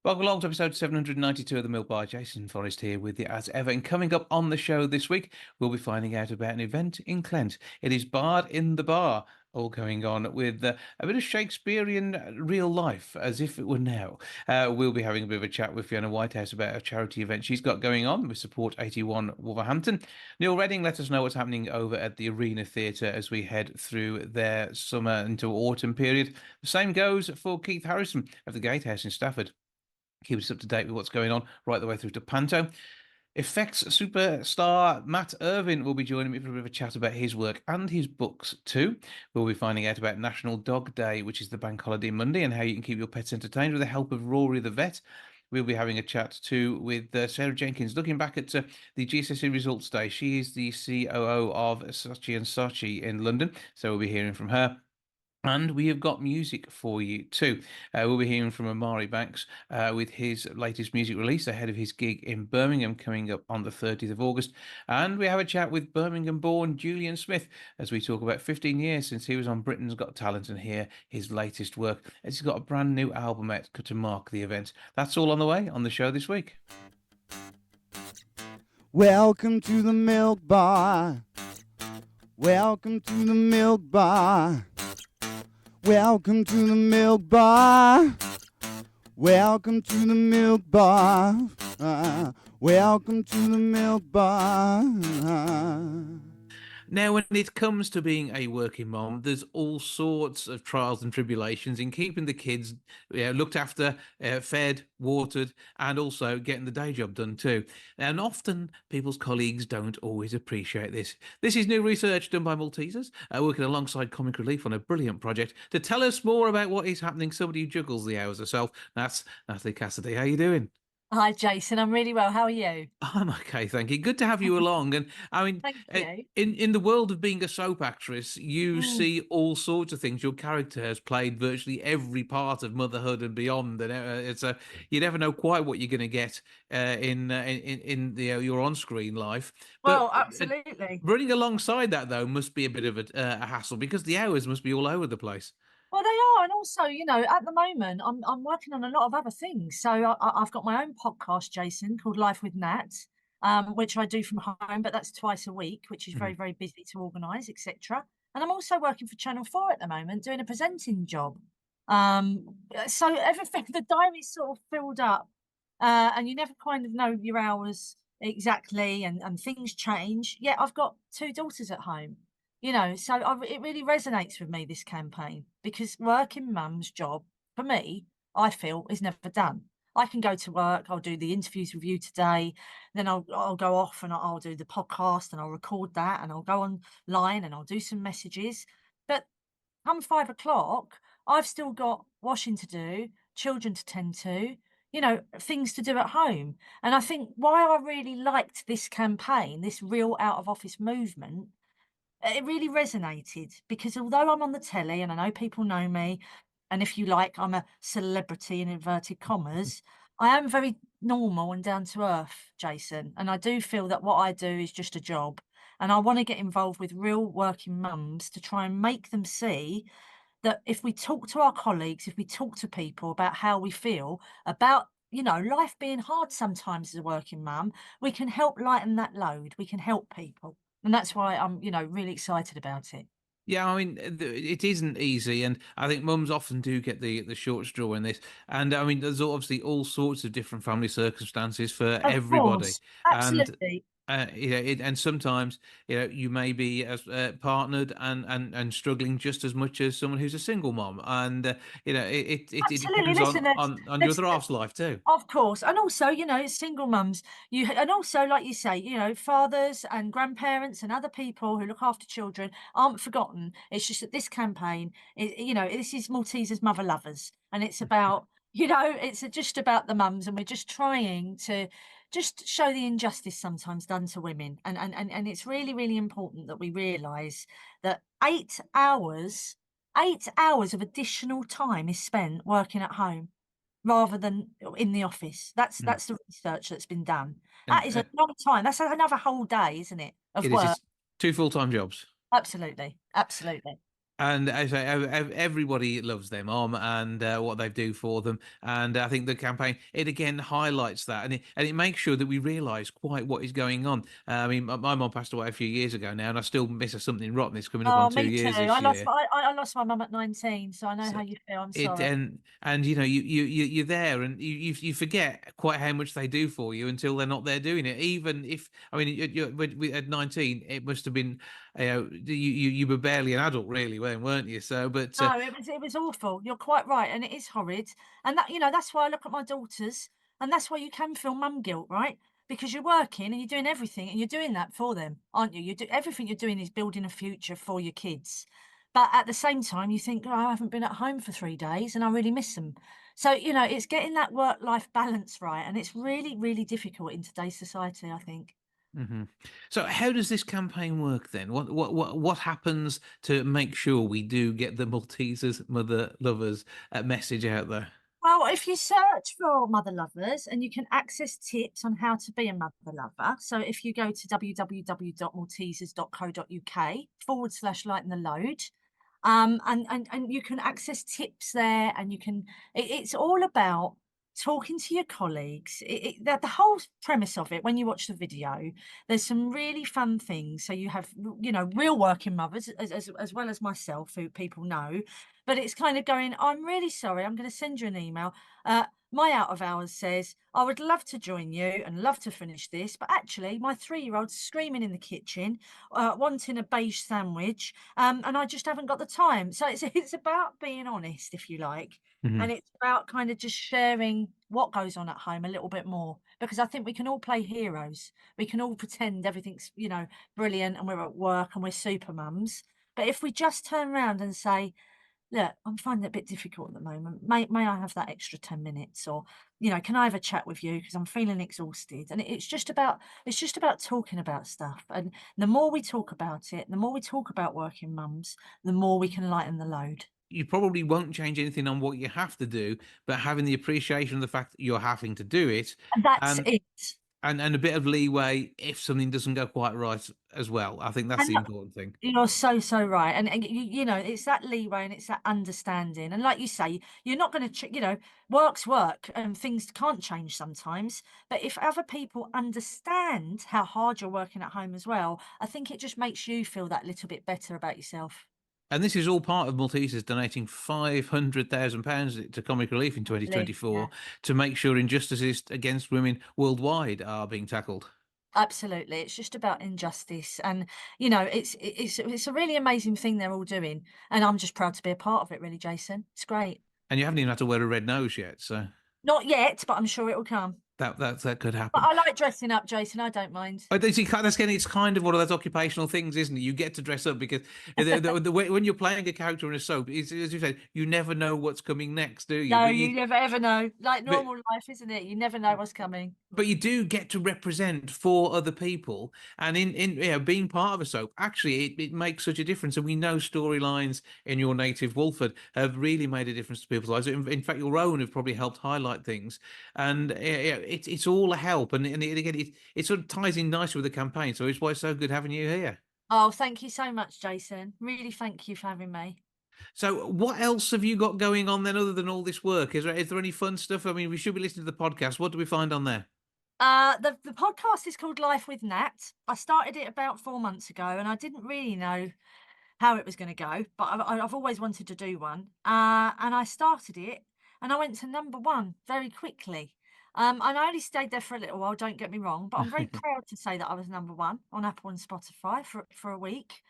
Welcome along to episode 792 of The Milk Bar. Jason Forrest here with you as ever. And coming up on the show this week, we'll be finding out about an event in Clent. It is Bard in the Bar, all going on with a bit of Shakespearean real life, as if it were now. We'll be having a bit of a chat with Fiona Whitehouse about a charity event she's got going on with Support 81 Wolverhampton. Neil Redding let us know what's happening over at the Arena Theatre as we head through their summer into autumn period. The same goes for Keith Harrison of the Gatehouse in Stafford. Keep us up to date with what's going on right the way through to Panto. Effects superstar Matt Irvine will be joining me for a bit of a chat about his work and his books too. We'll be finding out about National Dog Day, which is the bank holiday Monday, and how you can keep your pets entertained with the help of Rory the Vet. We'll be having a chat too with Sarah Jenkins, looking back at the GCSE results day. She is the COO of Saatchi in London, so we'll be hearing from her. And we have got music for you too. We'll be hearing from Omari Banks with his latest music release ahead of his gig in Birmingham coming up on the 30th of August. And we have a chat with Birmingham-born Julian Smith as we talk about 15 years since he was on Britain's Got Talent and hear his latest work. As he's got a brand new album out to mark the event. That's all on the way on the show this week. Welcome to the Milk Bar. Welcome to the Milk Bar. Welcome to the Milk Bar. Welcome to the Milk Bar. Welcome to the Milk Bar. Now, when it comes to being a working mom, there's all sorts of trials and tribulations in keeping the kids looked after, fed, watered, and also getting the day job done too. And often people's colleagues don't always appreciate this. This is new research done by Maltesers, working alongside Comic Relief on a brilliant project. To tell us more about what is happening, somebody who juggles the hours herself, that's Natalie Cassidy. How you doing? Hi, Jason. I'm really well. How are you? I'm okay, thank you. Good to have you along. And I mean, Thank you. in the world of being a soap actress, you Mm. see all sorts of things. Your character has played virtually every part of motherhood and beyond, and you never know quite what you're going to get in your on-screen life. But Well, absolutely. running alongside that though must be a bit of a hassle because the hours must be all over the place. Well, they are, and also, at the moment, I'm working on a lot of other things. So I've got my own podcast, Jason, called Life with Nat, which I do from home, but that's twice a week, which is very, very busy to organise, etc. And I'm also working for Channel 4 at the moment, doing a presenting job. So everything, the diary's sort of filled up, and you never kind of know your hours exactly, and things change. Yet I've got two daughters at home. So it really resonates with me, this campaign, because working mum's job, for me, I feel is never done. I can go to work, I'll do the interviews with you today, then I'll go off and I'll do the podcast and I'll record that and I'll go online and I'll do some messages. But come 5 o'clock, I've still got washing to do, children to tend to, things to do at home. And I think why I really liked this campaign, this real out of office movement, it really resonated because although I'm on the telly and I know people know me, and if you like, I'm a celebrity in inverted commas, I am very normal and down to earth, Jason. And I do feel that what I do is just a job. And I want to get involved with real working mums to try and make them see that if we talk to our colleagues, if we talk to people about how we feel about, life being hard sometimes as a working mum, we can help lighten that load. We can help people. And that's why I'm, really excited about it. Yeah, I mean, it isn't easy, and I think mums often do get the short straw in this. And I mean, there's obviously all sorts of different family circumstances for Of everybody, course, and absolutely. and sometimes you may be as partnered and struggling just as much as someone who's a single mom, and it Absolutely. depends Listen, on your other half's life too. of course, and also, single mums, and also, like you say, fathers and grandparents and other people who look after children aren't forgotten. It's just that this campaign, this is Maltesers MotherLovers, and it's about, it's just about the mums, and we're just trying to just show the injustice sometimes done to women, and it's really, really important that we realise that 8 hours of additional time is spent working at home rather than in the office. Mm. That's the research that's been done. And That is a long time. That's another whole day, isn't it, of it is work? it's two full-time jobs. Absolutely. Absolutely. And as I say, everybody loves their mom and what they do for them. And I think the campaign, it again highlights that, and it makes sure that we realise quite what is going on. I mean, my mom passed away a few years ago now, and I still miss her something rotten. It's coming up on Oh, two me too. years this year. I lost my mum at 19, so I know So how you feel. I'm it sorry. and you know you're there, and you forget quite how much they do for you until they're not there doing it. Even if, I mean, at 19, it must have been, you were barely an adult really, weren't you? So, but No, it was awful. You're quite right, and it is horrid. And that's why I look at my daughters, and that's why you can feel mum guilt, right? Because you're working and you're doing everything, and you're doing that for them, aren't you? Everything you're doing is building a future for your kids. But at the same time, you think, oh, I haven't been at home for 3 days, and I really miss them. So it's getting that work-life balance right, and it's really, really difficult in today's society, I think. hmm. So, how does this campaign work then? What happens to make sure we do get the Maltesers mother lovers message out there? Well, if you search for mother lovers and you can access tips on how to be a mother lover. So if you go to www.maltesers.co.uk/lighten the load, and you can access tips there, and it's all about talking to your colleagues. The whole premise of it, when you watch the video, there's some really fun things. So you have, real working mothers as well as myself, who people know, but it's kind of going, I'm really sorry, I'm going to send you an email. My out of hours says, I would love to join you and love to finish this, but actually my 3-year-old's screaming in the kitchen, wanting a beige sandwich, and I just haven't got the time. So it's about being honest, if you like, and Hmm. it's about kind of just sharing what goes on at home a little bit more, because I think we can all play heroes. We can all pretend everything's, brilliant, and we're at work and we're super mums. But if we just turn around and say, look, I'm finding it a bit difficult at the moment. May I have that extra 10 minutes? Or, can I have a chat with you? Because I'm feeling exhausted. And it's just about talking about stuff. And the more we talk about it, the more we talk about working mums, the more we can lighten the load. You probably won't change anything on what you have to do, but having the appreciation of the fact that you're having to do it, And that's and it. and a bit of leeway if something doesn't go quite right as well. I think that's And the important thing. you're so, so right. And it's that leeway and it's that understanding. And like you say, you're not going to, work's work and things can't change sometimes. But if other people understand how hard you're working at home as well, I think it just makes you feel that little bit better about yourself. And this is all part of Maltesers donating £500,000 to Comic Relief in Yeah, 2024 to make sure injustices against women worldwide are being tackled. absolutely. It's just about injustice. And, it's a really amazing thing they're all doing. And I'm just proud to be a part of it, really, Jason. It's great. And you haven't even had to wear a red nose yet, so Not yet, but I'm sure it will come. that could But happen. I like dressing up, Jason. I don't mind. Oh, that's getting, it's kind of one of those occupational things, isn't it? You get to dress up because when you're playing a character in a soap, it's, as you said, you never know what's coming next, do you? No, you never ever know. Like But normal life, isn't it? You never know what's coming. but you do get to represent for other people, and in being part of a soap, actually it makes such a difference. And we know storylines in your native Wolford have really made a difference to people's lives. In fact, your own have probably helped highlight things, and it's all a help. And again, it sort of ties in nicely with the campaign, so it's why it's so good having you here. Oh, thank you so much, Jason. Really thank you for having me. So what else have you got going on then, other than all this work? Is there any fun stuff? I mean, we should be listening to the podcast. What do we find on there? The podcast is called Life with Nat. I started it about 4 months ago, and I didn't really know how it was going to go, but I've always wanted to do one. And I started it, and I went to number one very quickly. And I only stayed there for a little while. Don't get me wrong, but I'm very proud to say that I was number one on Apple and Spotify for a week.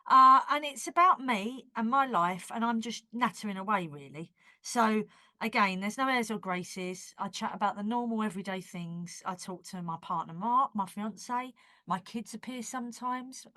And it's about me and my life, and I'm just nattering away, really. So, again, there's no airs or graces. I chat about the normal, everyday things. I talk to my partner, Mark, my fiance. My kids appear sometimes.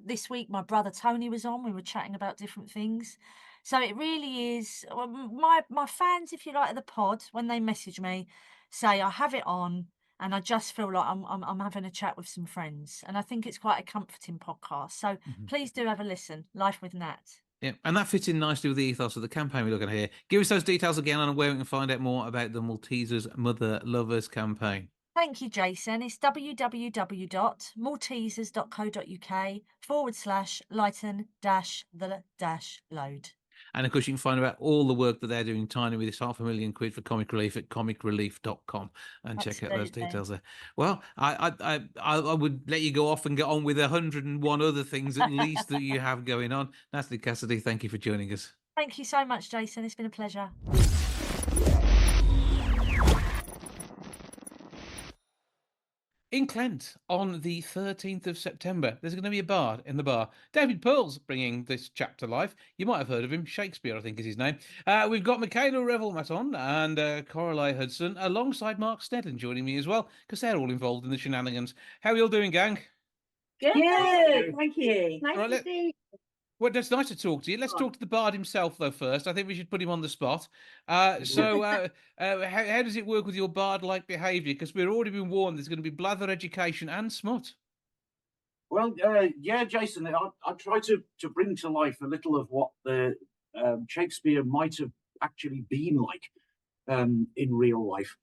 This week, my brother Tony was on. We were chatting about different things. So it really is. Well, my fans, if you like, of the pod, when they message me, say I have it on, and I just feel like I'm having a chat with some friends, and I think it's quite a comforting podcast. So Mhm. please do have a listen. Life with Nat. Yeah, and that fits in nicely with the ethos of the campaign we're looking at here. Give us those details again on where we can find out more about the Maltesers Mother Lovers campaign. Thank you, Jason. It's www.maltesers.co.uk/Lighten-the-load. And of course, you can find out all the work that they're doing tiny with this £500,000 for Comic Relief at comicrelief.com and check out those Absolutely. details there. Well, I would let you go off and get on with 101 other things at least that you have going on. Natalie Cassidy, thank you for joining us. Thank you so much, Jason. It's been a pleasure. In Clent, on the 13th of September, there's going to be a bard in the bar. David Pearl's bringing this chap to life. You might have heard of him. Shakespeare, I think, is his name. We've got Michaela Revel-Maton and Coralie Hudson, alongside Mark Snedden joining me as well, because they're all involved in the shenanigans. How are you all doing, gang? Good, thank you. Nice Right, to see you. Well, that's nice to talk to you. Let's talk to the bard himself, though, first. I think we should put him on the spot. How does it work with your bard-like behaviour? Because we've already been warned there's going to be blather, education and smut. Well, yeah, Jason, I try to bring to life a little of what the Shakespeare might have actually been like in real life.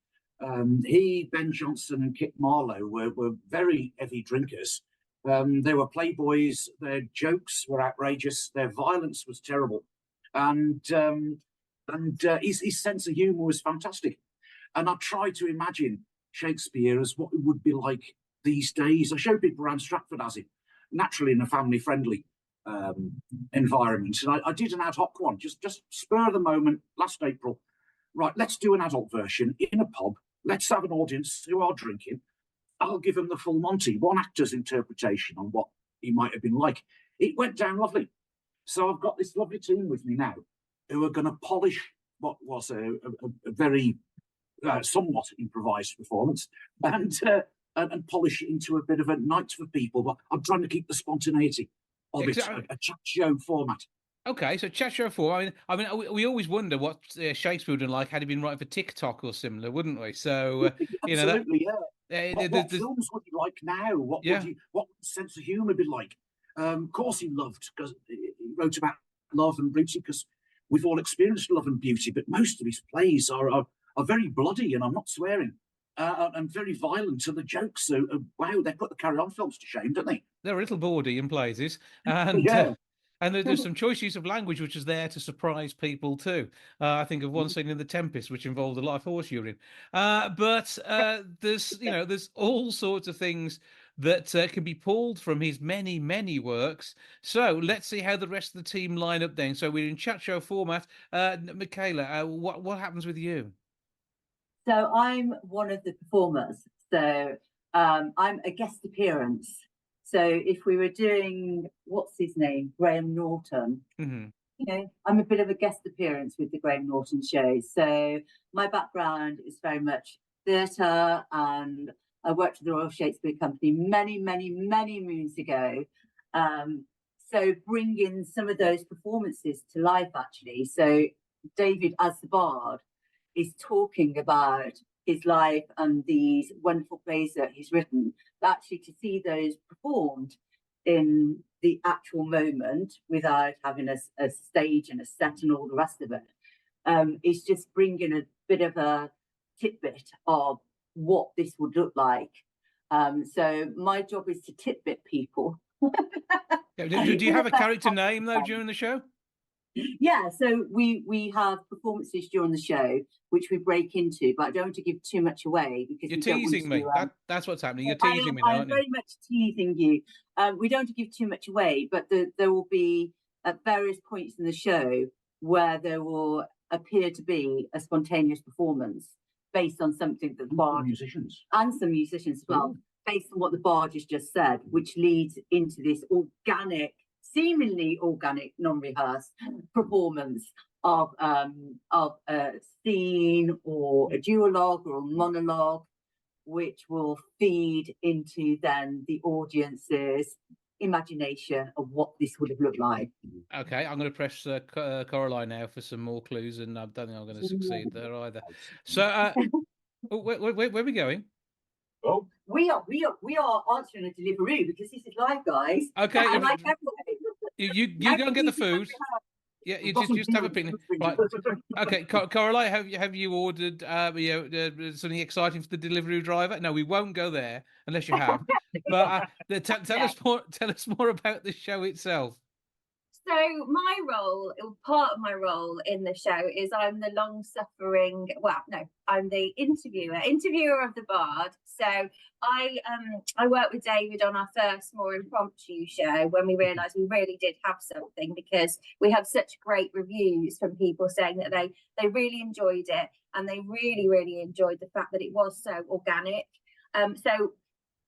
He, Ben Jonson and Kit Marlowe were very heavy drinkers. They were playboys. Their jokes were outrageous. Their violence was terrible, and his sense of humour was fantastic. And I try to imagine Shakespeare as what it would be like these days. I show people around Stratford as it, naturally in a family-friendly environment. And I did an ad hoc one, just spur of the moment last April. Right, let's do an adult version in a pub. Let's have an audience who are drinking. I'll give him the full Monty, one actor's interpretation on what he might have been like. It went down lovely. So I've got this lovely team with me now who are going to polish what was a very somewhat improvised performance and polish it into a bit of a night for people. But I'm trying to keep the spontaneity of it, a chat show format. Okay, so chat show 4. I mean, we always wonder what Shakespeare would have like had he been writing for TikTok or similar, wouldn't we? So absolutely, yeah. What films would he like now? What sense of humour be like? Of course, he loved because he wrote about love and beauty because we've all experienced love and beauty. But most of his plays are very bloody, and I'm not swearing, and very violent. And the jokes are wow, they put the Carry On films to shame, don't they? They're a little bawdy in places, and yeah. And there's some choice use of language which is there to surprise people too. I think of one scene in The Tempest which involved a lot of horse urine. But there's all sorts of things that can be pulled from his many, many works. So let's see how the rest of the team line up then. So we're in chat show format. Michaela, what happens with you? So I'm one of the performers. So I'm a guest appearance. So if we were doing, what's his name, Graham Norton, I'm a bit of a guest appearance with the Graham Norton show. So my background is very much theatre, and I worked with the Royal Shakespeare Company many, many, many moons ago. So bringing some of those performances to life, actually. So David, as the bard, is talking about his life and these wonderful plays that he's written. But actually, to see those performed in the actual moment without having a stage and a set and all the rest of it, is just bringing a bit of a tidbit of what this would look like. So my job is to tidbit people. Do you have a character name though during the show? Yeah, so we have performances during the show which we break into, but I don't want to give too much away because you're teasing me. That's what's happening. You're teasing me now, aren't you? I'm very much teasing you. We don't want to give too much away, but there will be at various points in the show where there will appear to be a spontaneous performance based on something that the bard and some musicians as well, based on what the bard has just said, which leads into this organic, seemingly organic, non-rehearsed performance of a scene or a duologue or a monologue, which will feed into then the audience's imagination of what this would have looked like. Okay, I'm going to press Coralie now for some more clues, and I don't think I'm going to succeed there either. So, where are we going? Oh, we are answering a Deliveroo because this is live, guys. Okay, you go and get the food. Yeah, you Got some just have a beer. picnic. Right. Okay, Caroline, have you ordered something exciting for the delivery driver? No, we won't go there unless you have. But tell us more about the show itself. So my role, or part of my role in the show, is I'm the long-suffering. Well, no, I'm the interviewer of the bard. So I worked with David on our first more impromptu show when we realised we really did have something, because we had such great reviews from people saying that they really enjoyed it, and they really enjoyed the fact that it was so organic. So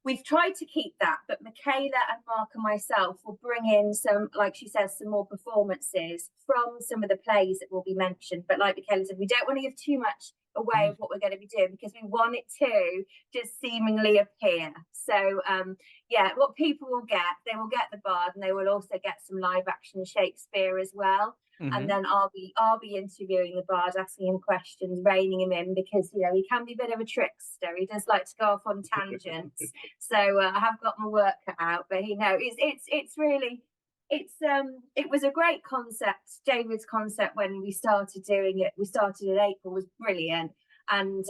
we've tried to keep that, but Michaela and Mark and myself will bring in some, like she says, some more performances from some of the plays that will be mentioned. But like Michaela said, we don't want to give too much away of what we're going to be doing, because we want it to just seemingly appear. So what people will get, they will get the bard, and they will also get some live action Shakespeare as well. And then I'll be interviewing the bard, asking him questions, reining him in, because he can be a bit of a trickster. He does like to go off on tangents. So I have got my work cut out, but it's really it was a great concept. David's concept when we started doing it, we started in April, was brilliant. And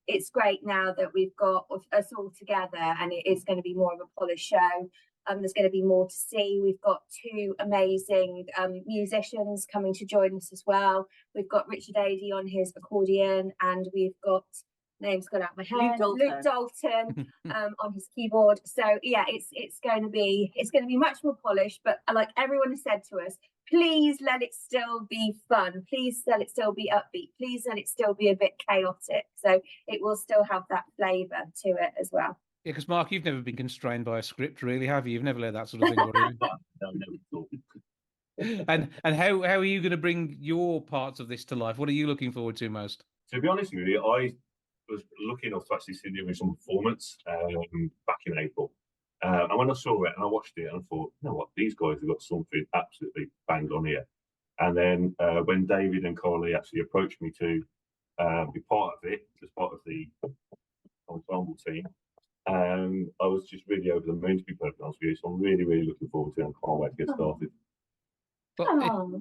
it's great now that we've got us all together, and it is going to be more of a polished show. There's going to be more to see. We've got 2 amazing musicians coming to join us as well. We've got Richard Adey on his accordion, and we've got, name's gone out of my head, Luke Dalton on his keyboard. So yeah, it's going to be much more polished. But like everyone has said to us, please let it still be fun. Please let it still be upbeat. Please let it still be a bit chaotic. So it will still have that flavour to it as well. Yeah, because Mark, you've never been constrained by a script, really, have you? You've never let that sort of thing worry you. And how are you going to bring your parts of this to life? What are you looking forward to most? To be honest with you, I was lucky enough to actually see you doing some performance back in April. And when I saw it and I watched it, and I thought, you know what, these guys have got something absolutely bang on here. And then when David and Carly actually approached me to be part of it, as part of the ensemble team, I was just really over the moon, to be perfectly honest with you. So I'm really looking forward to it, and can't wait to get started. Well,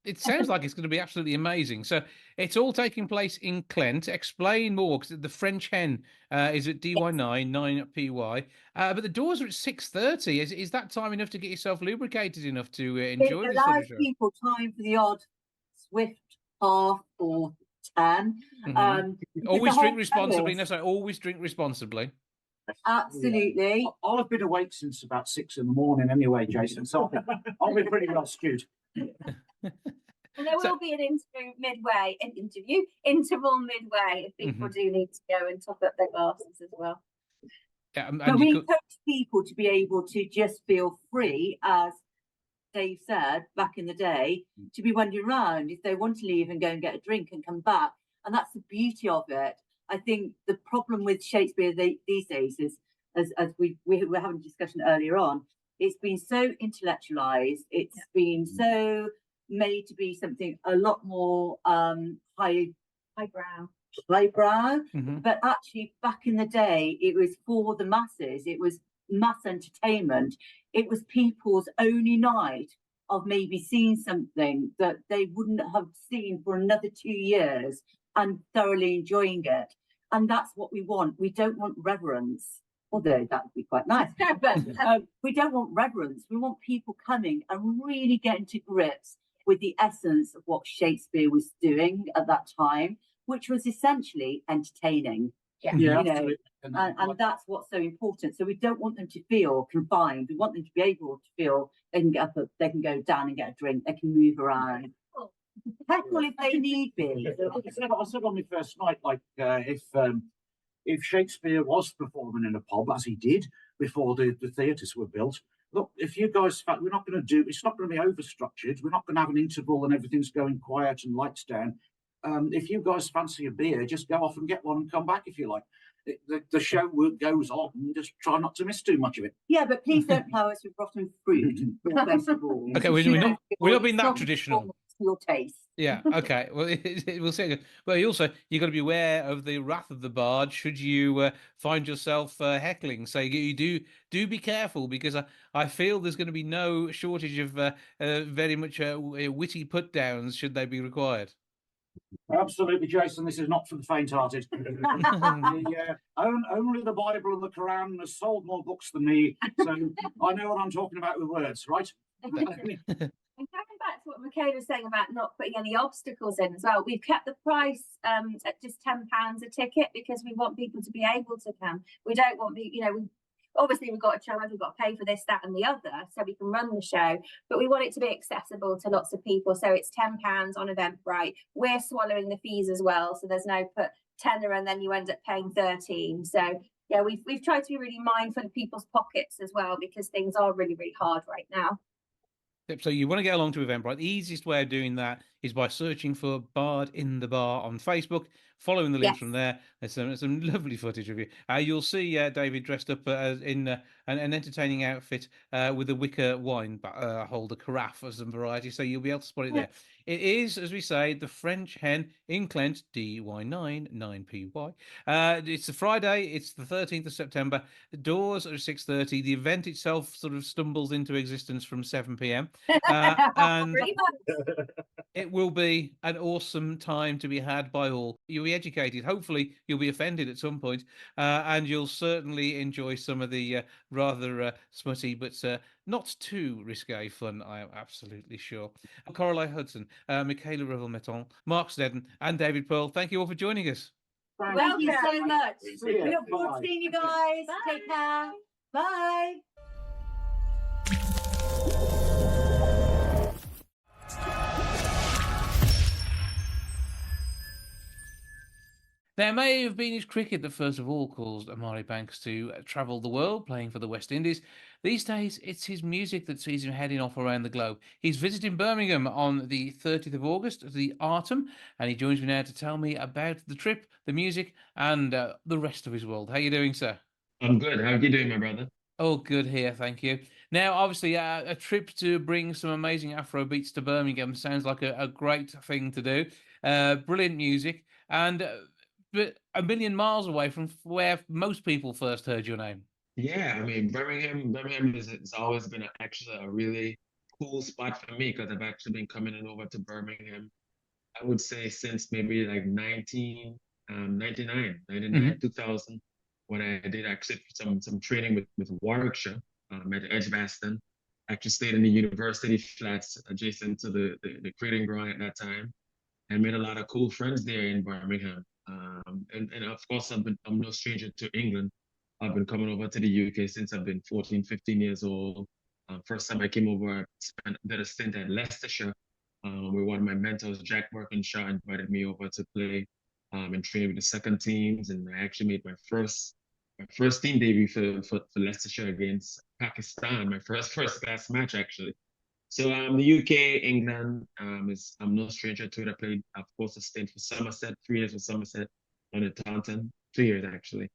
it sounds like it's going to be absolutely amazing. So it's all taking place in Clent. Explain more, because the French Hen is at DY9, 9PY, but the doors are at 6:30. Is that time enough to get yourself lubricated enough to enjoy this sort of show? It allows people time for the odd swift half or turn. Always drink responsibly. No, sorry, always drink responsibly. Absolutely. I'll have been awake since about 6 in the morning anyway, Jason, so I'll be pretty well skewed. And there will be an interval midway if people do need to go and top up their glasses as well. Yeah, but we encourage people to be able to just feel free, as Dave said back in the day, to be wandering around if they want to leave and go and get a drink and come back. And that's the beauty of it. I think the problem with Shakespeare these days is, as we were having a discussion earlier on, it's been so intellectualized. It's been so made to be something a lot more highbrow. But actually, back in the day, it was for the masses. It was mass entertainment. It was people's only night of maybe seeing something that they wouldn't have seen for another 2 years and thoroughly enjoying it. And that's what we want. We don't want reverence, although that would be quite nice. But we don't want reverence. We want people coming and really getting to grips with the essence of what Shakespeare was doing at that time, which was essentially entertaining. And that's what's so important. So we don't want them to feel confined. We want them to be able to feel they can get up, they can go down and get a drink, they can move around. Heckle if they need be. I said on my first night, like if Shakespeare was performing in a pub, as he did before the theatres were built, look, if you guys, we're not going to do, it's not going to be overstructured. We're not going to have an interval and everything's going quiet and lights down. If you guys fancy a beer, just go off and get one and come back if you like. The show goes on, and just try not to miss too much of it. Yeah, but please don't plough us with rotten fruit or vegetables. Okay, we're not being that traditional. your taste. Yeah. Okay. Well, we'll see. Well, you got to be aware of the wrath of the bard should you find yourself heckling. So you do be careful, because I feel there's going to be no shortage of very much witty put downs should they be required. Absolutely, Jason. This is not for the faint-hearted. Only the Bible and the Quran has sold more books than me, so I know what I'm talking about with words, right? And coming back to what Michaela was saying about not putting any obstacles in as well, we've kept the price at just £10 a ticket, because we want people to be able to come. We don't want obviously we've got to charge, we've got to pay for this, that, and the other, so we can run the show. But we want it to be accessible to lots of people. So it's £10 on Eventbrite. We're swallowing the fees as well, so there's no put tenner and then you end up paying 13. So yeah, we've tried to be really mindful of people's pockets as well, because things are really, really hard right now. So you want to get along to Eventbrite. The easiest way of doing that is by searching for Bard in the Bar on Facebook, following the links from there. There's some lovely footage of you. You'll see David dressed up in an entertaining outfit with a wicker wine holder carafe of some variety, so you'll be able to spot it there. It is, as we say, the French Hen in Clent, DY9 9PY. It's a Friday. It's the 13th of September. The doors are 6:30. The event itself sort of stumbles into existence from 7 p.m. And it will be an awesome time to be had by all. You'll be educated. Hopefully, you'll be offended at some point, and you'll certainly enjoy some of the rather smutty but not too risque fun, I am absolutely sure. Coralie Hudson, Michaela Revel-Metton, Mark Snedden, and David Pearl, thank you all for joining us. Thank you so much. See ya. We look forward to seeing you guys. Bye. Take care. Bye. Now, it may have been his cricket that first of all caused Omari Banks to travel the world playing for the West Indies. These days, it's his music that sees him heading off around the globe. He's visiting Birmingham on the 30th of August at the Artem, and he joins me now to tell me about the trip, the music, and the rest of his world. How are you doing, sir? I'm good. How are you doing, my brother? Oh, good here, thank you. Now, obviously, a trip to bring some amazing Afro beats to Birmingham sounds like a great thing to do. Brilliant music, and but a million miles away from where most people first heard your name. Yeah, I mean, Birmingham it's always been actually a really cool spot for me, because I've actually been coming over to Birmingham, I would say since maybe like 1999, 2000, when I did actually some training with Warwickshire at Edgbaston. Actually stayed in the university flats adjacent to the creating ground at that time, and made a lot of cool friends there in Birmingham. And of course, I'm no stranger to England. I've been coming over to the UK since I've been 14, 15 years old. First time I came over, did a stint at Leicestershire, where one of my mentors, Jack Birkinshaw, invited me over to play and train with the second teams. And I actually made my first team debut for Leicestershire against Pakistan, my first class match actually. So the UK, England, I'm no stranger to it. I played, of course, a stint for Somerset, 3 years for Somerset, on the Taunton, 2 years actually,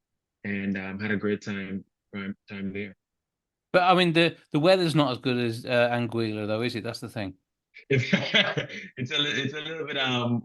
and had a great time there. But I mean, the weather's not as good as Anguilla, though, is it? That's the thing. It's a little bit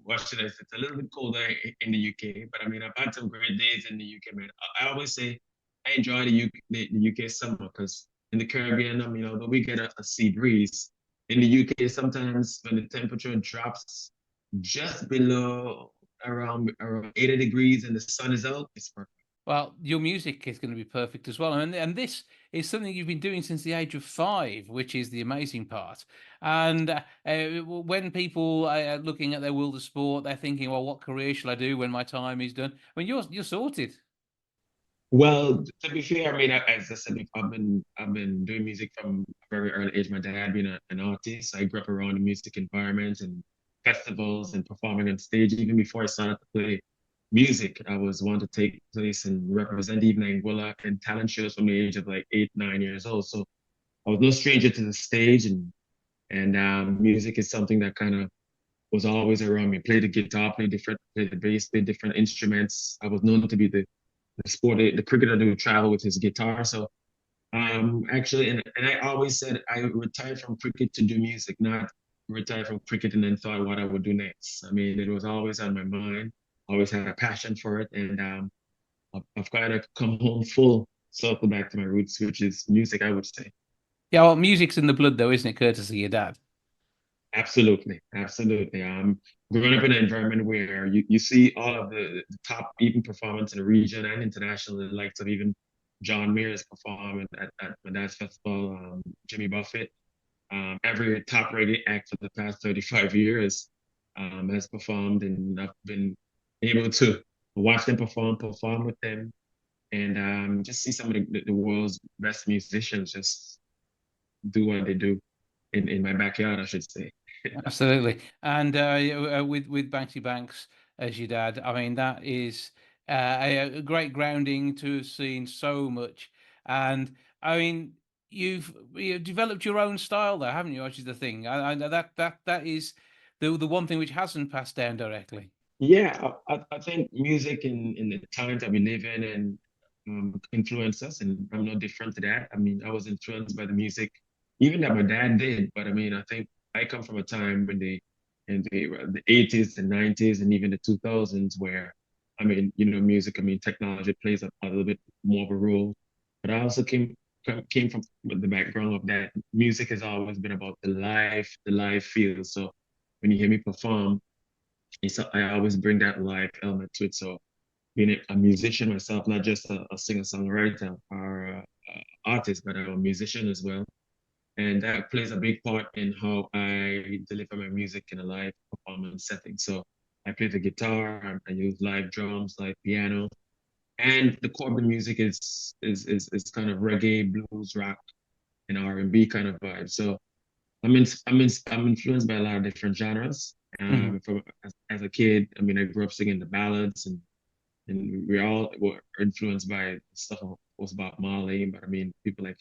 what should I say? It's a little bit colder in the UK, but I mean, I've had some great days in the UK, man. I always say I enjoy the UK summer, because in the Caribbean, I mean, although we get a sea breeze, in the UK, sometimes when the temperature drops just below around 80 degrees and the sun is out, it's perfect. Well, your music is going to be perfect as well. And this is something you've been doing since the age of 5, which is the amazing part. And when people are looking at their world of sport, they're thinking, well, what career shall I do when my time is done? I mean, you're sorted. Well, to be fair, I mean, as I said, I've been doing music from a very early age. My dad being an artist, I grew up around the music environment and festivals and performing on stage. Even before I started to play music, I was wanting to take place and represent even Anguilla in talent shows from the age of like 8, 9 years old. So I was no stranger to the stage, and music is something that kind of was always around me. Play the guitar, play the bass, play different instruments. I was known to be the cricketer who would travel with his guitar. So actually, and I always said I retired from cricket to do music, not retired from cricket and then thought what I would do next. I mean, it was always on my mind. Always had a passion for it, and I've kind of come home full circle back to my roots, which is music, I would say. Yeah, well, music's in the blood, though, isn't it? Courtesy of your dad. Absolutely, absolutely. Growing up in an environment where you see all of the top even performance in the region and international, the likes of even John Mayer's performing at my dad's festival, Jimmy Buffett, every top reggae act for the past 35 years has performed, and I've been able to watch them perform with them, and just see some of the world's best musicians just do what they do in my backyard, I should say. Absolutely. And with Banksy Banks as your dad, I mean, that is a great grounding to have seen so much. And I mean, you've developed your own style there, haven't you? Which is the thing. I that is the one thing which hasn't passed down directly. Yeah, I think music in the times that we live in and influence us, and I'm no different to that. I mean, I was influenced by the music, even that my dad did. But I mean, I think I come from a time when the 80s, the 90s, and even the 2000s, where I mean, music. I mean, technology plays a little bit more of a role. But I also came from the background of that music has always been about the live feel. So when you hear me perform, I always bring that live element to it. So being a musician myself, not just a singer-songwriter or artist, but I'm a musician as well. And that plays a big part in how I deliver my music in a live performance setting. So I play the guitar, I use live drums, like piano, and the core of the music is kind of reggae, blues, rock, and R&B kind of vibe. So I'm influenced by a lot of different genres. As a kid, I mean, I grew up singing the ballads, and we all were influenced by stuff was about Marley. But I mean, people like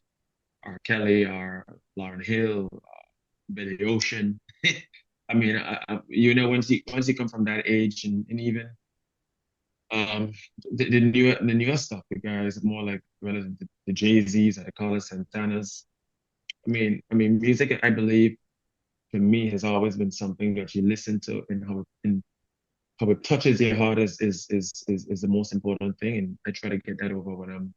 R. Kelly, or Lauryn Hill, Billy Ocean. I mean, once you come from that age, and even the newer stuff, the guys more like the Jay-Z's, I call it Santana's. I mean, music, I believe, for me, has always been something that you listen to, and how it touches your heart is the most important thing, and I try to get that over when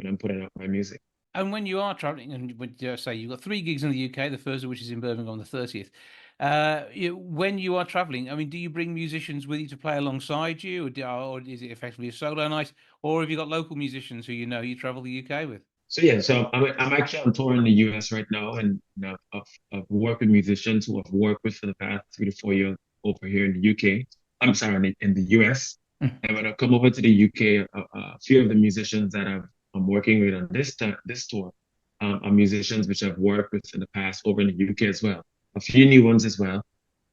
I'm putting out my music. And when you are traveling, and when you say you've got 3 gigs in the UK, the first of which is in Birmingham on the 30th, when you are traveling, I mean, do you bring musicians with you to play alongside you, or is it effectively a solo night, or have you got local musicians who you travel the UK with? So yeah, so I'm actually on tour in the US right now, and I've worked with musicians who I've worked with for the past 3 to 4 years over here in the UK. I'm sorry, in the US. And when I come over to the UK, a few of the musicians that I'm working with on this tour are musicians which I've worked with in the past over in the UK as well. A few new ones as well.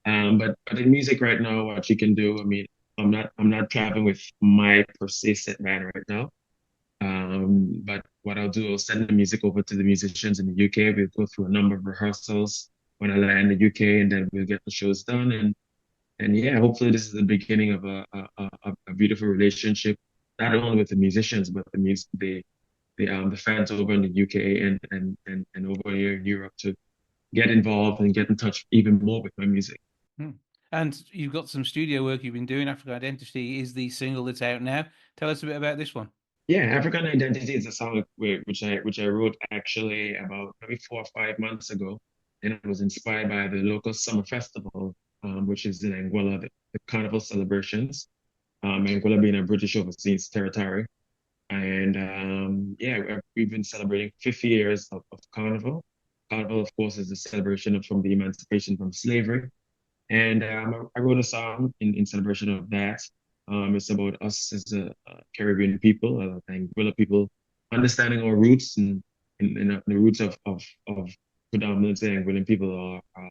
But in music right now, what you can do, I mean, I'm not traveling with my per se set band right now. But what I'll do, I'll send the music over to the musicians in the UK. We'll go through a number of rehearsals when I land in the UK, and then we'll get the shows done. And yeah, hopefully this is the beginning of a beautiful relationship, not only with the musicians, but the fans over in the UK and over here in Europe, to get involved and get in touch even more with my music. And you've got some studio work you've been doing. African Identity is the single that's out now. Tell us a bit about this one. Yeah, African Identity is a song which I wrote actually about maybe 4 or 5 months ago, and it was inspired by the local summer festival, which is in Anguilla, the Carnival celebrations. Anguilla being a British overseas territory, and yeah, we've been celebrating 50 years of Carnival. Carnival, of course, is the celebration from the emancipation from slavery, and I wrote a song in celebration of that. It's about us as a Caribbean people, Anguilla people, understanding our roots and the roots of predominantly Anguillan people are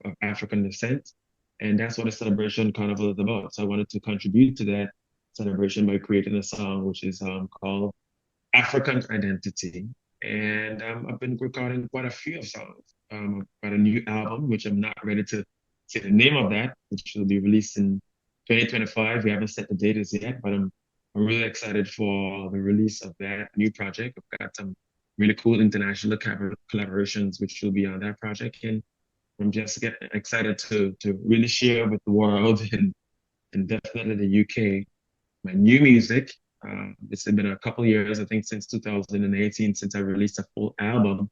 of African descent. And that's what the celebration Carnival is about. So I wanted to contribute to that celebration by creating a song which is called African Identity. And I've been recording quite a few of songs. I've got a new album, which I'm not ready to say the name of that, which will be released in 2025. We haven't set the date as yet, but I'm really excited for the release of that new project. I've got some really cool international collaborations which will be on that project, and I'm just excited to really share with the world and definitely the UK my new music. It's been a couple of years, I think since 2018, since I released a full album.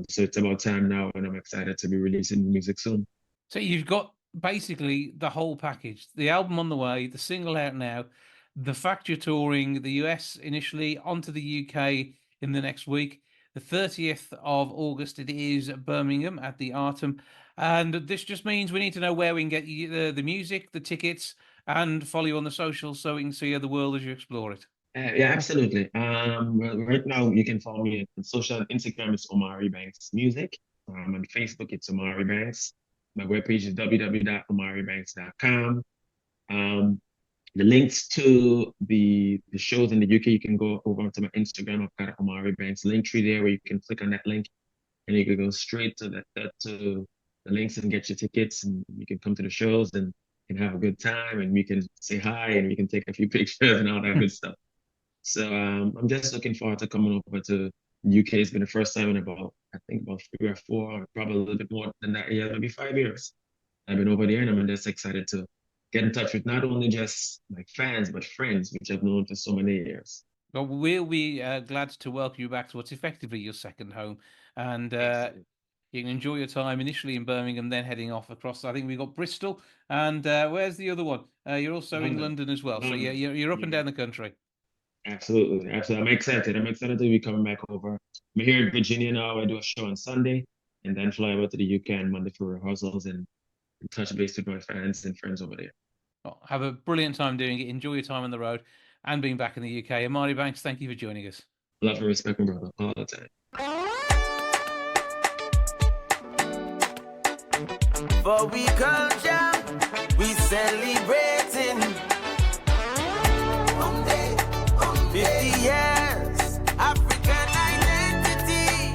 So it's about time now, and I'm excited to be releasing music soon. So you've got basically the whole package, the album on the way, the single out now, the fact you're touring the US initially, onto the UK in the next week. The 30th of August, it is Birmingham at the Artem. And this just means we need to know where we can get you the music, the tickets, and follow you on the socials so we can see the world as you explore it. Yeah, absolutely. Well, right now you can follow me on social. Instagram is Omari Banks Music. On Facebook, it's Omari Banks. My webpage is www.omaribanks.com. The links to the shows in the UK, you can go over to my Instagram. I've got Omari Banks link tree there where you can click on that link and you can go straight to to the links and get your tickets, and you can come to the shows and have a good time, and we can say hi and we can take a few pictures and all that good stuff. So I'm just looking forward to coming over to the UK. It's been the first time in about 3 or 4, or probably a little bit more than that, maybe 5 years. I've been over there, and I'm just excited to get in touch with not only just my fans, but friends, which I've known for so many years. Well, we'll be glad to welcome you back to what's effectively your second home. And you can enjoy your time initially in Birmingham, then heading off across. I think we've got Bristol. And where's the other one? You're also in London as well. So you're up and down the country. Absolutely. I'm excited. To be coming back over. I'm here in Virginia now. I do a show on Sunday and then fly over to the UK on Monday for rehearsals and touch base with my fans and friends over there. Well, have a brilliant time doing it. Enjoy your time on the road and being back in the UK. Omari Banks, thank you for joining us. Love and respect, my brother, all the time. For we culture, we celebrating 50 years, African identity.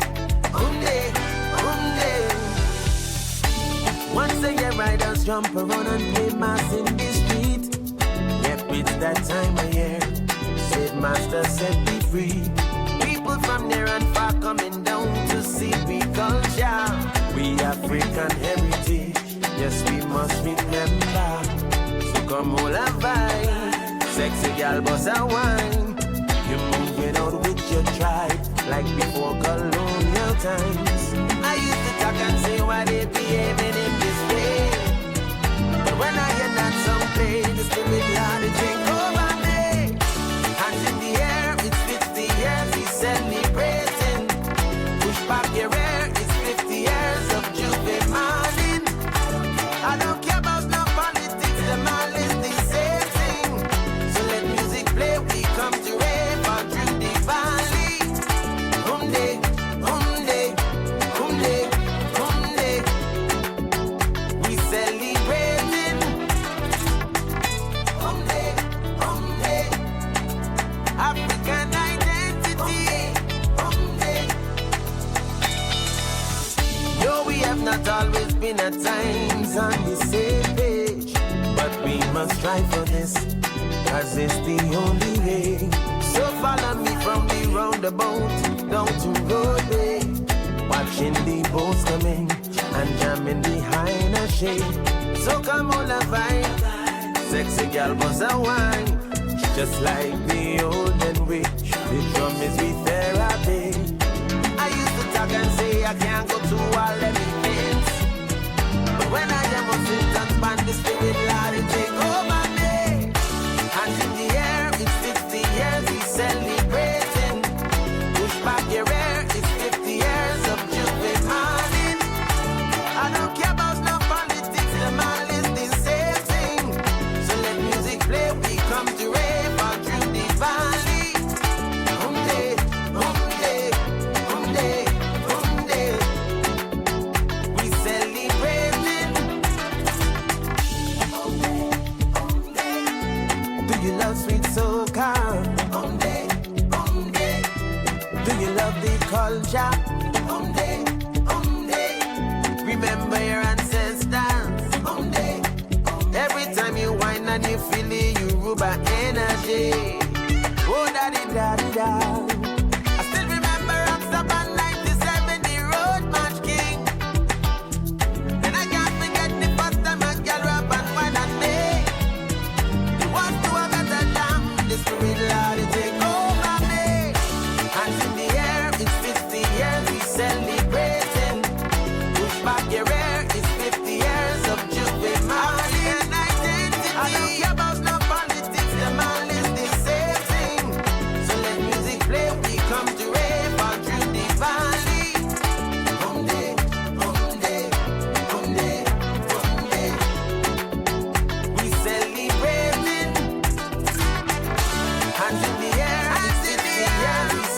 Once a year, riders jump around and play mass in the street. Yep, it's that time of year. Said master set me free. People from near and far coming down to see we culture. We African heritage. Yes, we must remember. So come all a vibe. Sexy gal bust a wine. You're moving out with your tribe like before colonial times. I used to talk and say why they behaving in this way. But when I hear that song play, the spirit Lord is take over me. Hands in the air, it's 50 years, he's celebrating. Push back your hair, it's 50 years of jubilee morning. I don't care about no politics, them all is the same thing. So let music play, we come to rave all through the valley. Humde, humde, humde, humde. We celebrating. Humde, humde. African identity. Humde. Yo, we have not always been at times on the same page, but we must strive for this, cause it's the only way. So follow me from the roundabout down to roadway, watching the boats coming and jamming behind a shade. So come on a vibe, sexy girl buzz a wine, just like the olden way. The drum is with therapy. I used to talk and say I can't go to all them events, but when I am on sit and band the spirit Lord it take over me. Hands in the air, it's 50 years he's celebrating. Push back your hair, it's 50 years of jubilee morning. I don't care about no politics, them all is the same thing. So let music play, we come to rave all through the valley. Humde, humde, humde, humde. We celebrating. Do you love sweet soca? Do you love the culture? Remember your ancestors. Every time you whine and you feel it, you rubber energy. Oh, daddy, daddy, da. I still remember Rockstar Band 97, the Road March King.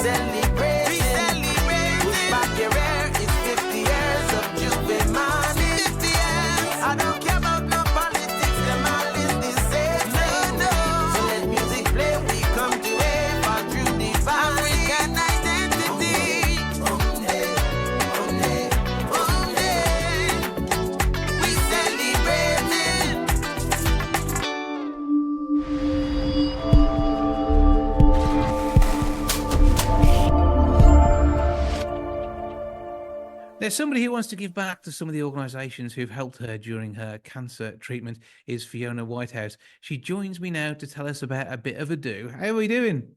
celebrate. We celebrate. Push back your hair, it's 50 years of Juve money. 50 years. I don't care about no politics, them all is the same. No. So let music play, we come to wave our true divine African identity. We celebrating. There's somebody who wants to give back to some of the organisations who've helped her during her cancer treatment is Fiona Whitehouse. She joins me now to tell us about a bit of a do. How are we doing?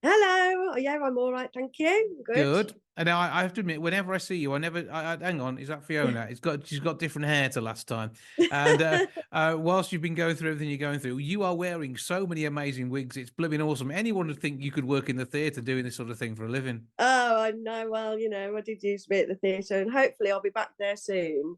Hello. Yeah, I'm all right, thank you. Good. And now I have to admit, whenever I see you, hang on, is that Fiona? She's got different hair to last time. And whilst you've been going through everything you're going through, you are wearing so many amazing wigs. It's blooming awesome. Anyone would think you could work in the theatre doing this sort of thing for a living. Oh, I know. Well, you know, I did used to be at the theatre, and hopefully I'll be back there soon.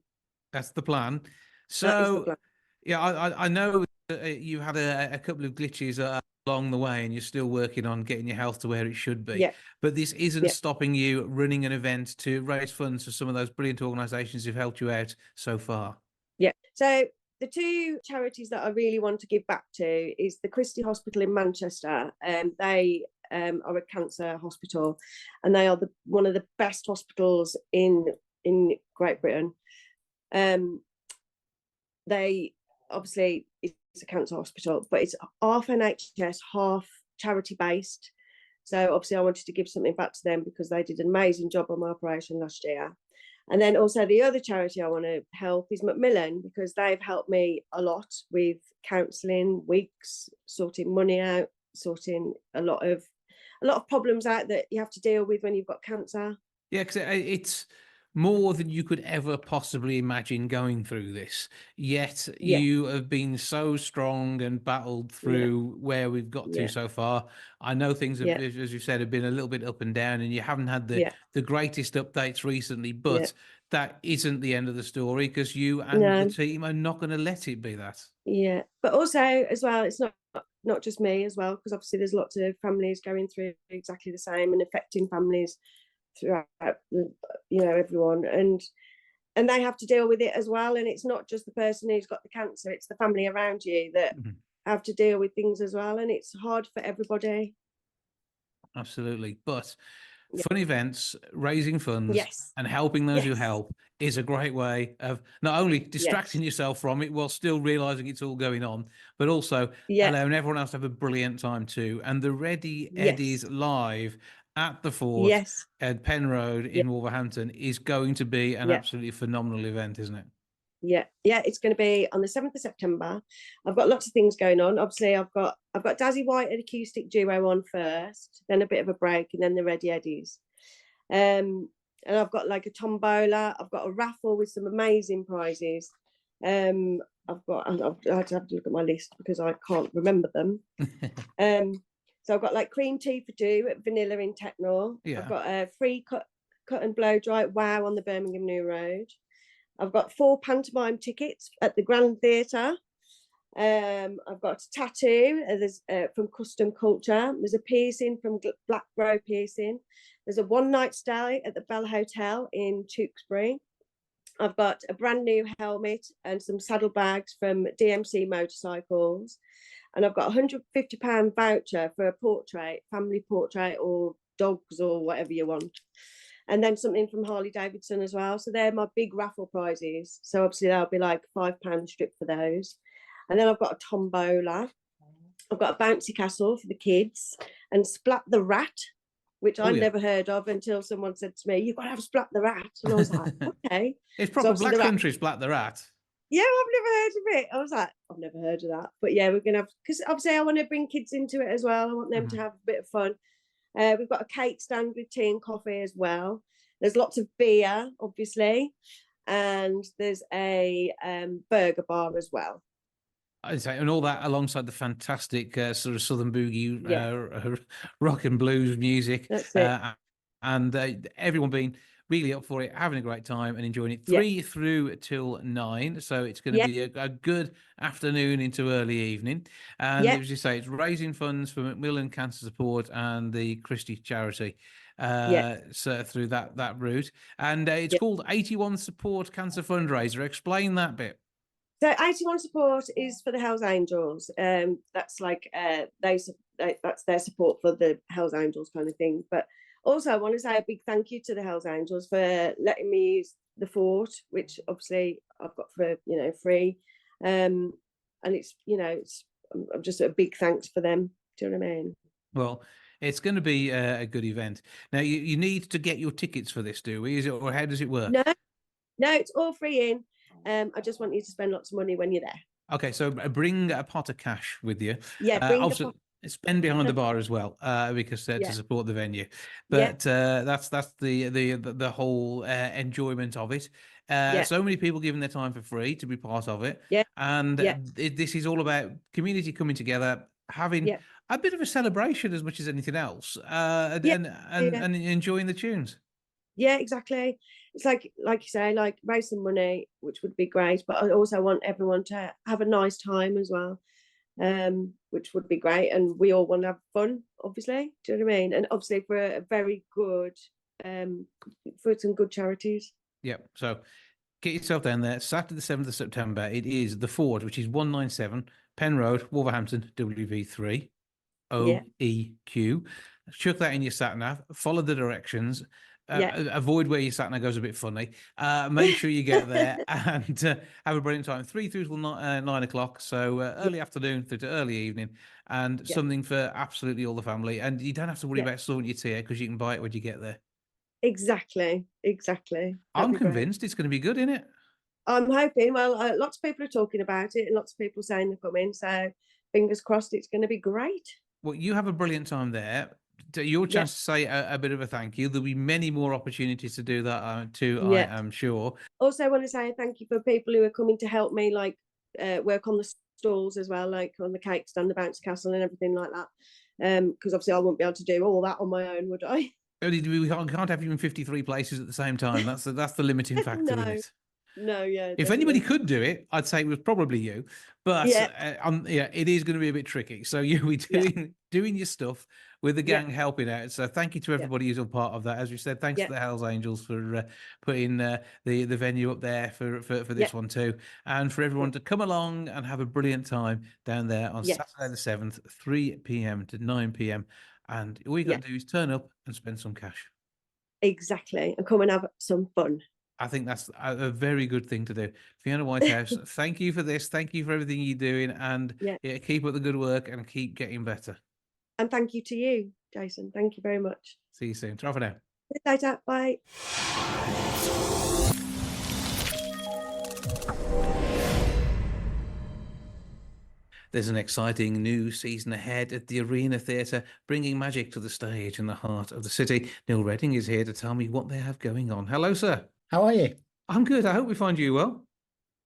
That's the plan. That is the So, plan. yeah, I know you had a couple of glitches along the way, and you're still working on getting your health to where it should be. Yeah. But this isn't Yeah. stopping you running an event to raise funds for some of those brilliant organisations who've helped you out so far. Yeah. So the two charities that I really want to give back to is the Christie Hospital in Manchester. They are a cancer hospital, and they are one of the best hospitals in Great Britain. They obviously, it's a cancer hospital, but it's half NHS, half charity based. So obviously I wanted to give something back to them because they did an amazing job on my operation last year. And then also the other charity I want to help is Macmillan, because they've helped me a lot with counselling, wigs, sorting money out, sorting a lot of problems out that you have to deal with when you've got cancer. Yeah, because it's more than you could ever possibly imagine going through this. Yet you have been so strong and battled through where we've got to so far. I know things have, as you said, have been a little bit up and down, and you haven't had the greatest updates recently, but that isn't the end of the story, because you and the team are not going to let it be that. Yeah, but also as well, it's not just me as well, because obviously there's lots of families going through exactly the same and affecting families throughout, everyone, and they have to deal with it as well. And it's not just the person who's got the cancer, it's the family around you that have to deal with things as well, and it's hard for everybody. Absolutely. But fun events, raising funds and helping those who help is a great way of not only distracting yourself from it while still realizing it's all going on, but also allowing everyone else to have a brilliant time too. And the Ready Eddies live at the Fort at Penn Road in Wolverhampton is going to be an absolutely phenomenal event, isn't it? Yeah, it's going to be on the 7th of September. I've got lots of things going on. Obviously, I've got Dazzy White and acoustic duo on first, then a bit of a break, and then the Ready Eddies. And I've got like a tombola. I've got a raffle with some amazing prizes. I had to have to look at my list because I can't remember them. So I've got like cream tea for two at Vanilla in Technor. I've got a free cut and blow dry Wow on the Birmingham New Road. I've got 4 pantomime tickets at the Grand Theatre. I've got a tattoo from Custom Culture. There's a piercing from Black Grow Piercing. There's a one-night stay at the Bell Hotel in Tewkesbury. I've got a brand new helmet and some saddlebags from DMC Motorcycles. And I've got a £150 voucher for a portrait, family portrait or dogs or whatever you want. And then something from Harley Davidson as well. So they're my big raffle prizes. So obviously that'll be like £5 strip for those. And then I've got a tombola. I've got a bouncy castle for the kids and Splat the Rat, which I never heard of until someone said to me, "You've got to have Splat the Rat." And I was like, okay. It's proper Black Country, Splat the Rat. Yeah, I've never heard of it. I was like, I've never heard of that. But yeah, we're going to have, because obviously I want to bring kids into it as well. I want them to have a bit of fun. We've got a cake stand with tea and coffee as well. There's lots of beer, obviously. And there's a burger bar as well. I'd say, and all that alongside the fantastic sort of Southern boogie rock and blues music. That's it. And everyone being really up for it, having a great time and enjoying it 3 through till 9. So it's going to be a good afternoon into early evening. And as you say, it's raising funds for Macmillan Cancer Support and the Christie Charity. So through that route. And it's called 81 Support Cancer Fundraiser. Explain that bit. So 81 Support is for the Hells Angels. That's like that's their support for the Hells Angels kind of thing. But also I want to say a big thank you to the Hells Angels for letting me use the fort, which obviously I've got for free. And it's I'm just a big thanks for them. Do you know what I mean? Well, it's going to be a good event. Now you need to get your tickets for this, do we? Is it, or how does it work? No, it's all free in. I just want you to spend lots of money when you're there. Okay, so bring a pot of cash with you. Bring also spend behind the bar as well, because to support the venue. But that's the whole enjoyment of it. So many people giving their time for free to be part of it. And this is all about community coming together, having a bit of a celebration as much as anything else, and enjoying the tunes. Yeah, exactly. It's like you say, like raise some money, which would be great. But I also want everyone to have a nice time as well, which would be great. And we all want to have fun, obviously. Do you know what I mean? And obviously for a very good, for some good charities. Yeah. So get yourself down there. Saturday the 7th of September. It is the Ford, which is 197 Penn Road, Wolverhampton, WV3 OEQ. Chuck that in your sat nav. Follow the directions. Avoid where your sat nav goes a bit funny. Make sure you get there and have a brilliant time. 3 through till 9 o'clock. So early afternoon through to early evening, and something for absolutely all the family. And you don't have to worry about sorting your tea because you can buy it when you get there. Exactly. I'm convinced it's going to be good, isn't it? I'm hoping. Well, lots of people are talking about it, and lots of people saying they're coming. So fingers crossed, it's going to be great. Well, you have a brilliant time there. Your chance to say a bit of a thank you. There'll be many more opportunities to do that too, I am sure. Also, I want to say thank you for people who are coming to help me, like work on the stalls as well, like on the cake stand, the bounce castle and everything like that. Because obviously I wouldn't be able to do all that on my own, would I? We can't have you in 53 places at the same time. That's the limiting factor in it. No, yeah. If anybody could do it, I'd say it was probably you. But it is going to be a bit tricky. So you'll be doing your stuff with the gang helping out. So thank you to everybody who's a part of that. As we said, thanks to the Hells Angels for putting the venue up there for this one too, and for everyone to come along and have a brilliant time down there on Saturday the 7th, 3 p.m. to 9 p.m. And all you got to do is turn up and spend some cash. Exactly, and come and have some fun. I think that's a very good thing to do. Fiona Whitehouse, thank you for this. Thank you for everything you're doing. And keep up the good work and keep getting better. And thank you to you, Jason. Thank you very much. See you soon. Ta for now. See you later. Bye. There's an exciting new season ahead at the Arena Theatre, bringing magic to the stage in the heart of the city. Neil Redding is here to tell me what they have going on. Hello, sir. How are you? I'm good. I hope we find you well.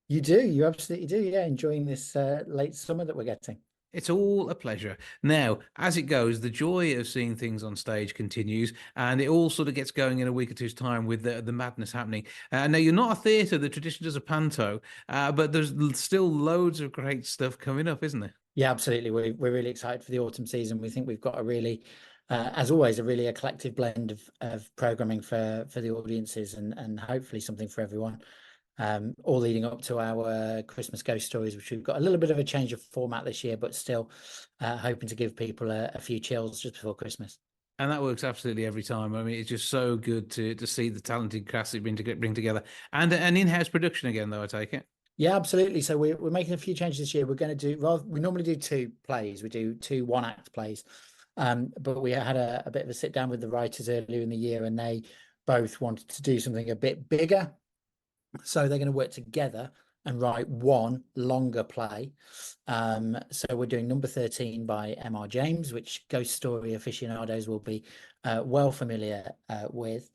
You do. You absolutely do. Yeah, enjoying this late summer that we're getting. It's all a pleasure. Now, as it goes, the joy of seeing things on stage continues, and it all sort of gets going in a week or two's time with the madness happening. Now, you're not a theatre. The tradition does a panto, but there's still loads of great stuff coming up, isn't there? Yeah, absolutely. We're really excited for the autumn season. We think we've got a really, as always, a really eclectic blend of programming for the audiences and hopefully something for everyone. All leading up to our Christmas ghost stories, which we've got a little bit of a change of format this year, but still hoping to give people a few chills just before Christmas. And that works absolutely every time. I mean, it's just so good to see the talented cast that bring together, and an in-house production again, though, I take it. Yeah, absolutely. So we're making a few changes this year. We're going to do we normally do 2 plays. We do 2 one-act plays, but we had a bit of a sit down with the writers earlier in the year, and they both wanted to do something a bit bigger. So they're going to work together and write one longer play. So we're doing number 13 by M.R. James, which ghost story aficionados will be well familiar with.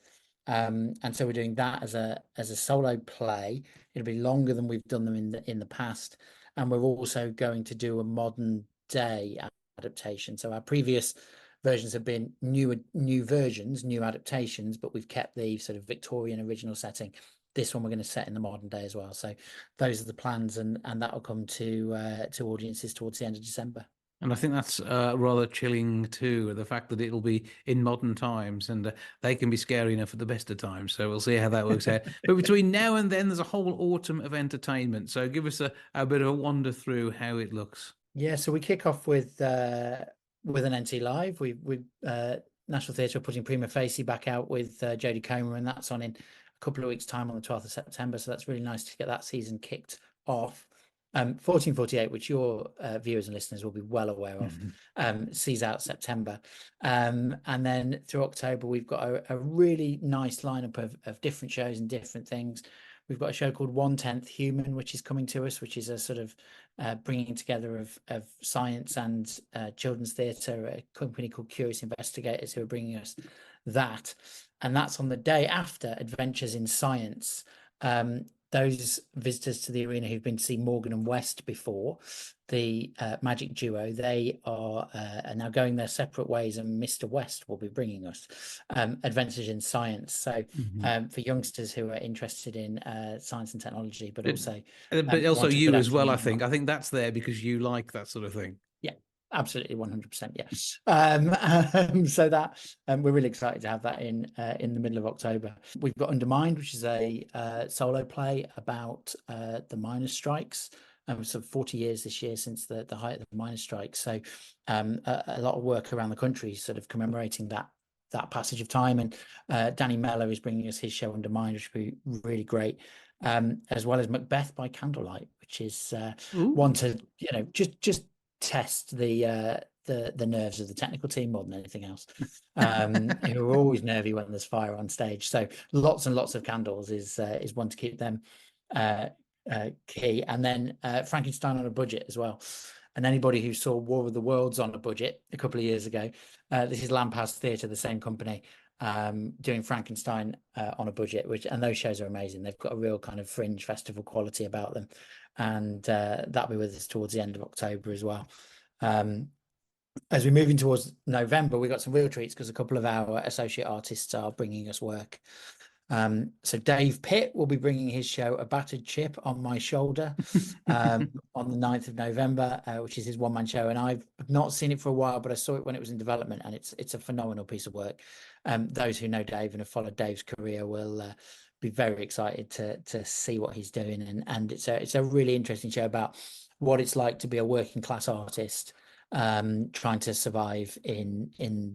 And so we're doing that as a solo play. It'll be longer than we've done them in the past. And we're also going to do a modern day adaptation. So our previous versions have been new versions, new adaptations, but we've kept the sort of Victorian original setting. This one we're going to set in the modern day as well. So those are the plans, and that will come to audiences towards the end of December. And I think that's rather chilling too, the fact that it'll be in modern times, and they can be scary enough at the best of times. So we'll see how that works out. But between now and then, there's a whole autumn of entertainment. So give us a bit of a wander through how it looks. Yeah, so we kick off with an NT Live. We National Theatre are putting Prima Facie back out with Jodie Comer, and that's on in a couple of weeks' time on the 12th of September. So that's really nice to get that season kicked off. 1448, which your viewers and listeners will be well aware of, sees out September. And then through October, we've got a really nice lineup of different shows and different things. We've got a show called 1/10 Human, which is coming to us, which is a sort of bringing together of science and children's theatre, a company called Curious Investigators who are bringing us that. And that's on the day after Adventures in Science. Those visitors to the arena who've been to see Morgan and West before, the magic duo, they are now going their separate ways, and Mr. West will be bringing us Adventures in Science. So for youngsters who are interested in science and technology, but also you as well, I think that's there because you like that sort of thing. Yeah. Absolutely, 100%. Yes. So that we're really excited to have that in the middle of October. We've got Undermined, which is a solo play about the miners' strikes. So 40 years this year since the height of the miners' strikes. So a lot of work around the country, sort of commemorating that passage of time. And Danny Mello is bringing us his show Undermined, which will be really great. As well as Macbeth by Candlelight, which is one to just test the nerves of the technical team more than anything else, who are always nervy when there's fire on stage. So lots and lots of candles is one to keep them key. And then Frankenstein on a budget as well. And anybody who saw War of the Worlds on a budget a couple of years ago, this is Lamp House Theatre, the same company, doing Frankenstein on a budget, and those shows are amazing. They've got a real kind of fringe festival quality about them, and that'll be with us towards the end of October as well. As we move in towards November, we've got some real treats because a couple of our associate artists are bringing us work. So Dave Pitt will be bringing his show A Battered Chip on My Shoulder on the 9th of November, which is his one-man show. And I've not seen it for a while, but I saw it when it was in development, and it's a phenomenal piece of work. Those who know Dave and have followed Dave's career will be very excited to see what he's doing. And it's a really interesting show about what it's like to be a working class artist, trying to survive in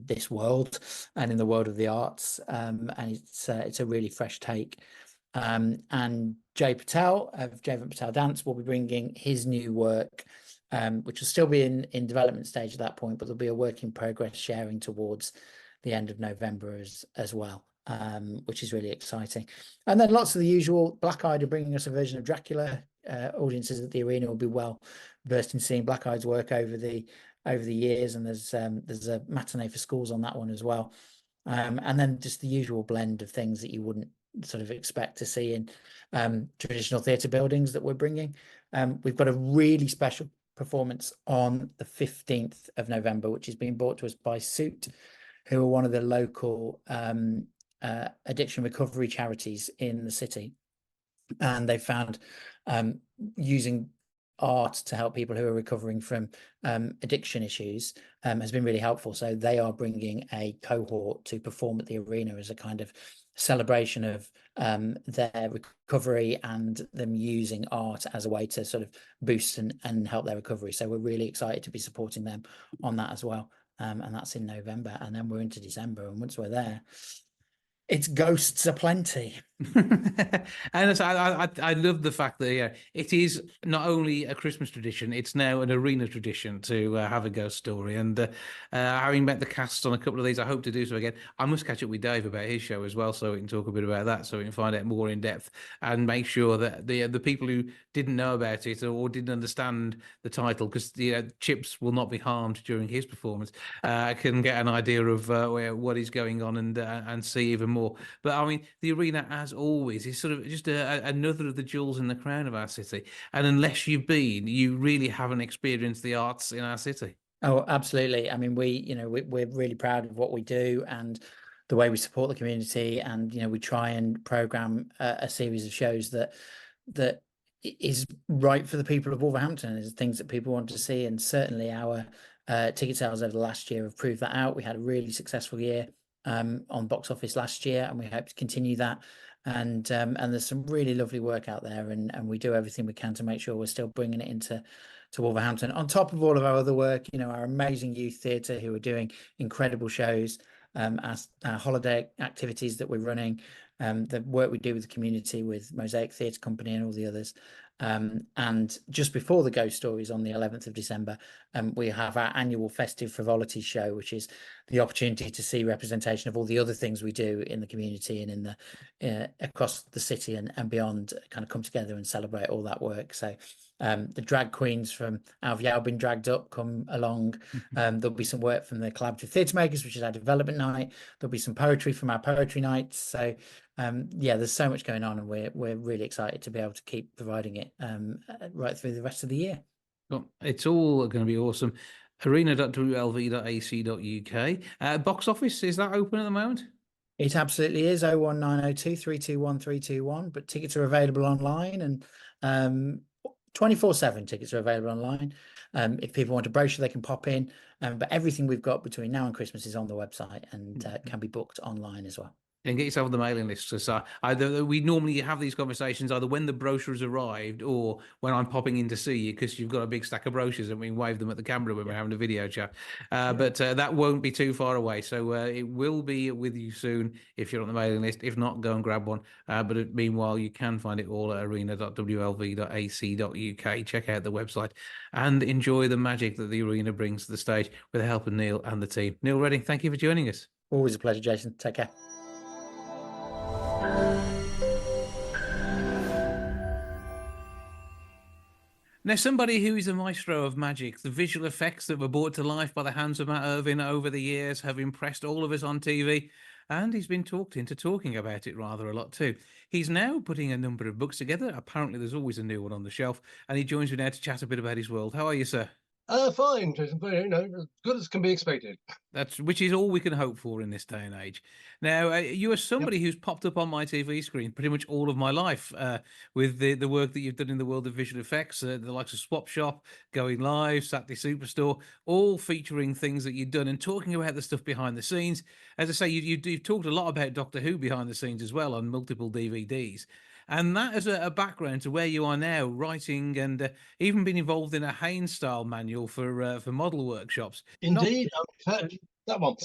this world and in the world of the arts, and it's a really fresh take. And Jay Patel of Jay Patel Dance will be bringing his new work, which will still be in development stage at that point, but there'll be a work in progress sharing towards the end of November as well, which is really exciting. And then lots of the usual. Black Eyed are bringing us a version of Dracula. Audiences at the arena will be well versed in seeing Black Eyed's work over the years, and there's a matinee for schools on that one as well. And then just the usual blend of things that you wouldn't sort of expect to see in traditional theatre buildings that we're bringing. We've got a really special performance on the 15th of November, which is being brought to us by Suit, who are one of the local addiction recovery charities in the city. And they found using art to help people who are recovering from addiction issues has been really helpful. So they are bringing a cohort to perform at the arena as a kind of celebration of their recovery and them using art as a way to sort of boost and help their recovery. So we're really excited to be supporting them on that as well. And that's in November, and then we're into December, and once we're there, it's ghosts aplenty. And I love the fact that it is not only a Christmas tradition, it's now an arena tradition to have a ghost story. And having met the cast on a couple of these, I hope to do so again. I must catch up with Dave about his show as well, so we can talk a bit about that, so we can find out more in depth and make sure that the people who didn't know about it or didn't understand the title, because Chips will not be harmed during his performance, can get an idea of what is going on and see even more. But I mean, the arena, as always, is sort of just another of the jewels in the crown of our city. And unless you've been, you really haven't experienced the arts in our city. Oh, absolutely. I mean, we're really proud of what we do and the way we support the community, and we try and program a series of shows that is right for the people of Wolverhampton, is things that people want to see, and certainly our ticket sales over the last year have proved that out. We had a really successful year on box office last year, and we hope to continue that. And there's some really lovely work out there, and we do everything we can to make sure we're still bringing it into Wolverhampton, on top of all of our other work. Our amazing youth theatre, who are doing incredible shows, our holiday activities that we're running, the work we do with the community with Mosaic Theatre Company and all the others. And just before the Ghost Stories on the 11th of December, we have our annual Festive Frivolity show, which is the opportunity to see representation of all the other things we do in the community and in the across the city and beyond, kind of come together and celebrate all that work. So the drag queens from Out of Yao Been Dragged Up come along. There'll be some work from the Collaborative Theatre Makers, which is our development night. There'll be some poetry from our poetry nights. So yeah, there's so much going on, and we're really excited to be able to keep providing it right through the rest of the year. Well, it's all going to be awesome. arena.wlv.ac.uk. Box office, is that open at the moment? It absolutely is. 01902 321 321, but tickets are available online, and 24/7 tickets are available online. If people want a brochure, they can pop in, but everything we've got between now and Christmas is on the website and can be booked online as well. And get yourself on the mailing list. So we normally have these conversations either when the brochure has arrived or when I'm popping in to see you, because you've got a big stack of brochures and we wave them at the camera when we're having a video chat. But that won't be too far away. So it will be with you soon if you're on the mailing list. If not, go and grab one. But meanwhile, you can find it all at arena.wlv.ac.uk. Check out the website and enjoy the magic that the Arena brings to the stage with the help of Neil and the team. Neil Redding, thank you for joining us. Always a pleasure, Jason. Take care. Now, somebody who is a maestro of magic, the visual effects that were brought to life by the hands of Matt Irvine over the years have impressed all of us on TV, and he's been talked into talking about it rather a lot too. He's now putting a number of books together. Apparently there's always a new one on the shelf, and he joins me now to chat a bit about his world. How are you, sir? Fine, Jason. As good as can be expected. Which is all we can hope for in this day and age. Now, you are somebody who's popped up on my TV screen pretty much all of my life with the work that you've done in the world of visual effects, the likes of Swap Shop, Going Live, Saturday Superstore, all featuring things that you've done and talking about the stuff behind the scenes. As I say, you've talked a lot about Doctor Who behind the scenes as well on multiple DVDs. And that is a background to where you are now, writing and even been involved in a Haynes-style manual for model workshops. Indeed, that one.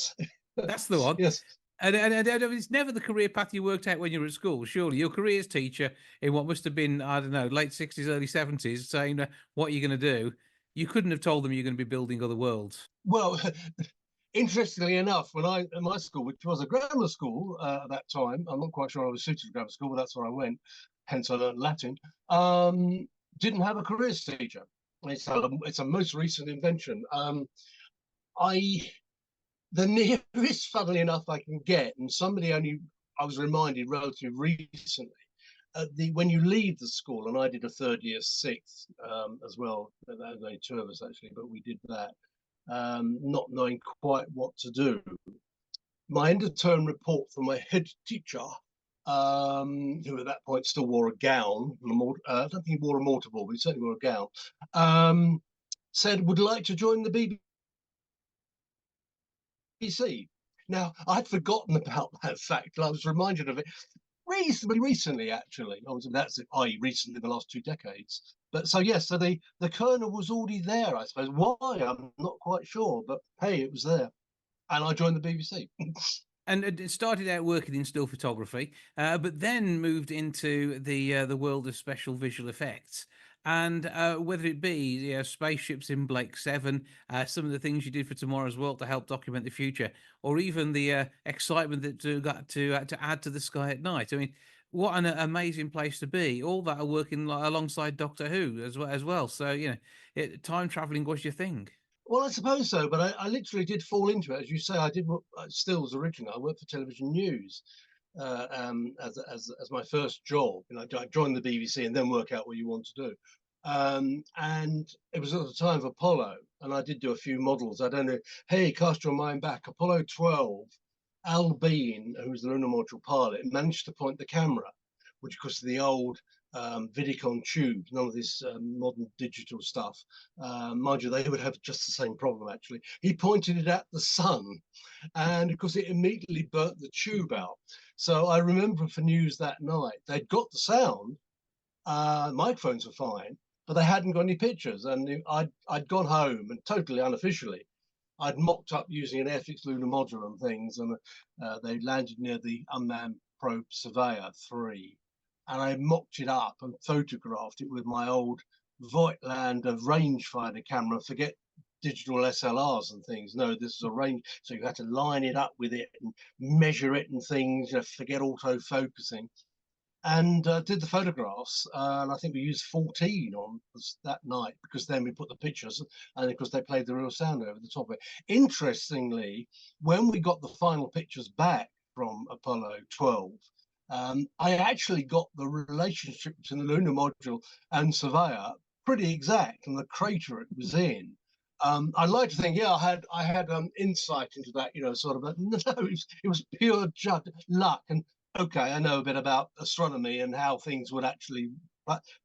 That's the one. Yes. And it's never the career path you worked out when you were at school, surely. Your career as teacher in what must have been, I don't know, late 60s, early 70s, saying what you're going to do. You couldn't have told them you're going to be building other worlds. Well, interestingly enough, when I at my school, which was a grammar school at that time, I'm not quite sure I was suited to grammar school, but that's where I went. Hence, I learned Latin. Didn't have a careers teacher. It's a most recent invention. The nearest, funnily enough, I can get, and I was reminded relatively recently, when you leave the school, and I did a third year, sixth as well. There were only two of us actually, but we did that. Not knowing quite what to do. My end of term report from my head teacher, who at that point still wore a gown, I don't think he wore a mortar ball, but he certainly wore a gown, said, would like to join the BBC. Now, I'd forgotten about that fact. I was reminded of it reasonably recently, actually. I.e. recently, the last 2 decades. But so, yes, so the kernel was already there, I suppose. Why? I'm not quite sure, but hey, it was there. And I joined the BBC. And it started out working in still photography, but then moved into the world of special visual effects. And whether it be spaceships in Blake 7, some of the things you did for Tomorrow's World to help document the future, or even the excitement that you got to add to The Sky at Night. I mean, what an amazing place to be. All that are working alongside Doctor Who as well. So, time traveling was your thing. Well, I suppose so, but I literally did fall into it. As you say, I did stills originally. I worked for television news as my first job. I joined the BBC and then work out what you want to do. And it was at the time of Apollo, and I did do a few models. I don't know. Hey, cast your mind back. Apollo 12, Al Bean, who was the lunar module pilot, managed to point the camera, which of course the old Vidicon tubes, none of this modern digital stuff. Mind you, they would have just the same problem actually. He pointed it at the sun, and of course it immediately burnt the tube out. So I remember for news that night, they'd got the sound, microphones were fine, but they hadn't got any pictures. And I'd gone home and totally unofficially, I'd mocked up using an Airfix lunar module and things, and they landed near the unmanned probe Surveyor 3. And I mocked it up and photographed it with my old Voigtlander rangefinder camera. Forget digital SLRs and things. No, this is a range. So you had to line it up with it and measure it and things, forget auto focusing. And did the photographs, and I think we used 14 on that night, because then we put the pictures, and of course they played the real sound over the top of it. Interestingly, when we got the final pictures back from Apollo 12, I actually got the relationship between the lunar module and Surveyor pretty exact, and the crater it was in. I'd like to think, yeah, I had insight into that, sort of, but no, it was pure luck. And okay, I know a bit about astronomy and how things would actually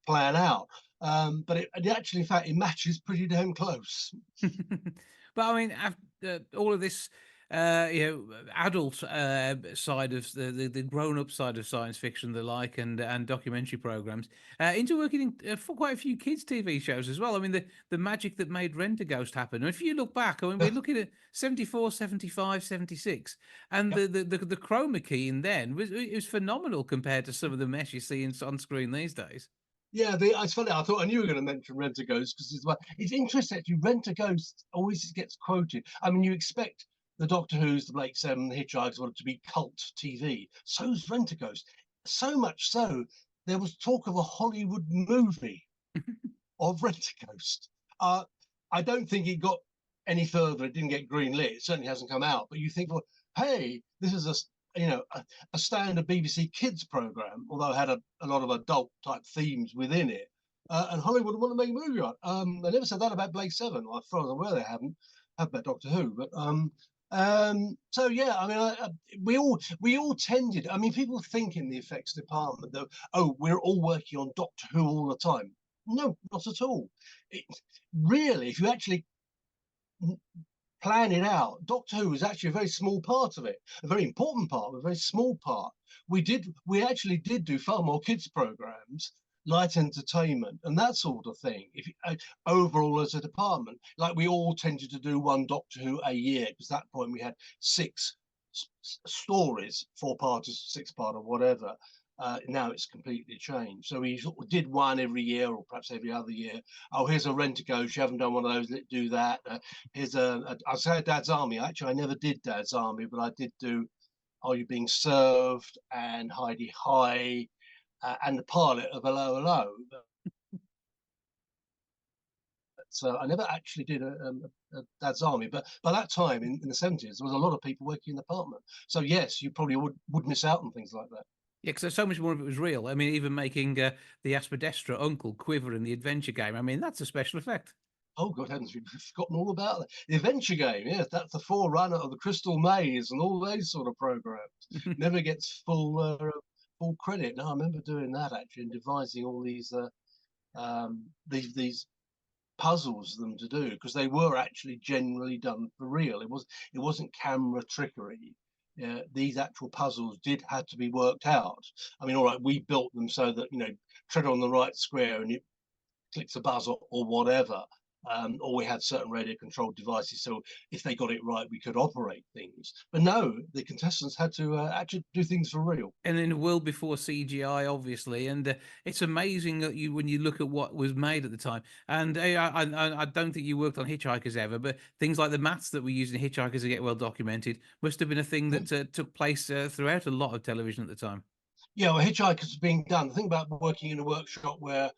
plan out, but it actually, in fact, it matches pretty damn close. But I mean, after all of this, adult side of the grown-up side of science fiction, the like, and documentary programs, into working for quite a few kids' TV shows as well. I mean, the magic that made Rent-A-Ghost happen. And if you look back, I mean, we're looking at 74, 75, 76, and the chroma key in then was phenomenal compared to some of the mess you see on screen these days. Yeah, it's funny. I thought I knew you were going to mention Rent-A-Ghost, because it's interesting actually. Rent-A-Ghost always gets quoted. I mean, you expect the Doctor Who's, the Blake 7, the Hitchhikers wanted to be cult TV. So's Rent-A-Ghost. So much so, there was talk of a Hollywood movie of Rent-A-Ghost. I don't think it got any further. It didn't get greenlit. It certainly hasn't come out. But you think, well, hey, this is a standard BBC Kids program, although it had a lot of adult type themes within it. And Hollywood want to make a movie on it. They never said that about Blake 7. Well, as far as I'm aware, they haven't. Have about Doctor Who, but so yeah, I mean, we all tended. I mean, people think in the effects department that, oh, we're all working on Doctor Who all the time. No, not at all. Really, if you actually plan it out, Doctor Who is actually a very small part of it, a very important part, but a very small part. We actually did do far more kids programs, light entertainment and that sort of thing. If overall as a department, like we all tended to do one Doctor Who a year, because at that point we had 6 stories, 4-parters, 6-part or whatever. Now it's completely changed. So we sort of did one every year, or perhaps every other year. Oh, here's a Rent-A-Ghost. You haven't done one of those. Let's do that. Here's I say Dad's Army. Actually, I never did Dad's Army, but I did do Are You Being Served and Heidi High. And the pilot of Hello, Hello. So I never actually did a Dad's Army, but by that time in the 70s, there was a lot of people working in the department. So yes, you probably would miss out on things like that. Yeah, because so much more of it was real. I mean, even making the Aspidestra uncle quiver in the adventure game. I mean, that's a special effect. Oh, God heavens, we've forgotten all about that. The adventure game, yes, that's the forerunner of the Crystal Maze and all those sort of programs. Never gets full credit. No, I remember doing that actually and devising all these puzzles for them to do, because they were actually generally done for real. It wasn't camera trickery. These actual puzzles did have to be worked out. I mean, all right, we built them so that tread on the right square and it clicks a buzzer or whatever. Or we had certain radio controlled devices, so if they got it right, we could operate things. But no, the contestants had to actually do things for real. And in a world before CGI, obviously, and it's amazing that when you look at what was made at the time. And I don't think you worked on Hitchhikers ever, but things like the maths that we used in Hitchhikers to get well documented must have been a thing that took place throughout a lot of television at the time. Yeah, well, Hitchhikers was being done. The thing about working in a workshop where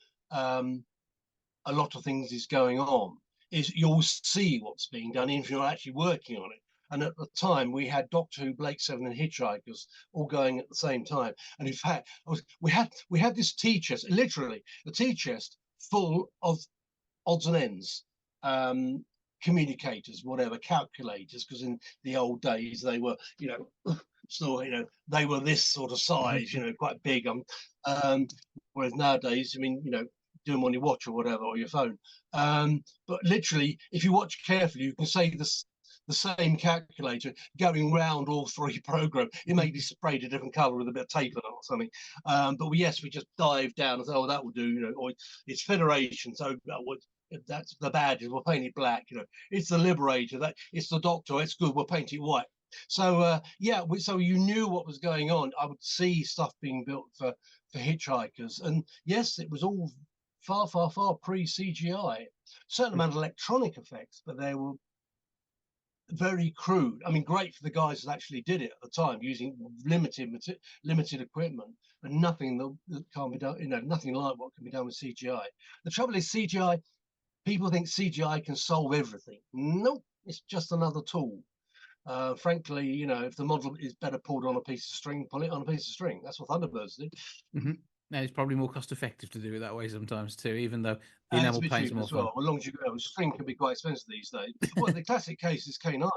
a lot of things is going on is you'll see what's being done even if you're not actually working on it. And at the time we had Doctor Who, Blake 7 and Hitchhikers all going at the same time. And in fact, we had this tea chest, literally the tea chest full of odds and ends, communicators, whatever, calculators, because in the old days they were, so they were this sort of size, quite big. Whereas nowadays, do them on your watch or whatever, or your phone. But literally, if you watch carefully, you can say the same calculator going round all three programs. It may be sprayed a different color with a bit of tape on it or something. But yes, we just dive down and say, oh, that will do. Or it's Federation, so that's the badges. We'll paint it black. It's the Liberator. It's the Doctor. It's good. We'll paint it white. So so you knew what was going on. I would see stuff being built for hitchhikers, and yes, it was all far pre-CGI. Certain amount of electronic effects, but they were very crude. I mean, great for the guys that actually did it at the time, using limited equipment, but nothing that can't be done. Nothing like what can be done with CGI. The trouble is, CGI. People think CGI can solve everything. Nope, it's just another tool. Frankly, if the model is better pulled on a piece of string, pull it on a piece of string. That's what Thunderbirds did. Now it's probably more cost effective to do it that way sometimes too, even though the enamel paints more fun. As long as you go, string can be quite expensive these days. Well, the classic case is K9,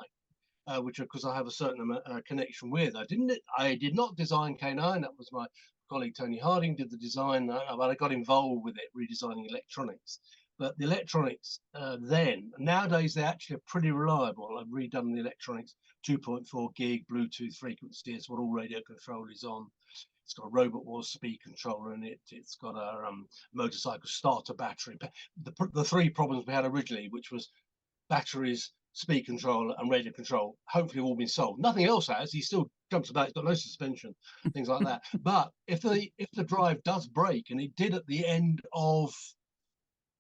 which of course I have a certain connection with. I did not design K9. That was my colleague Tony Harding did the design, but I got involved with it, redesigning electronics. But the electronics nowadays, they actually are pretty reliable. I've redone the electronics, 2.4 gig, Bluetooth frequency. It's what all radio control is on. It's got a Robot Wars speed controller in it. It's got a motorcycle starter battery. The three problems we had originally, which was batteries, speed control, and radio control, hopefully all been solved. Nothing else has. He still jumps about. He's got no suspension, things like that. But if the drive does break, and it did at the end of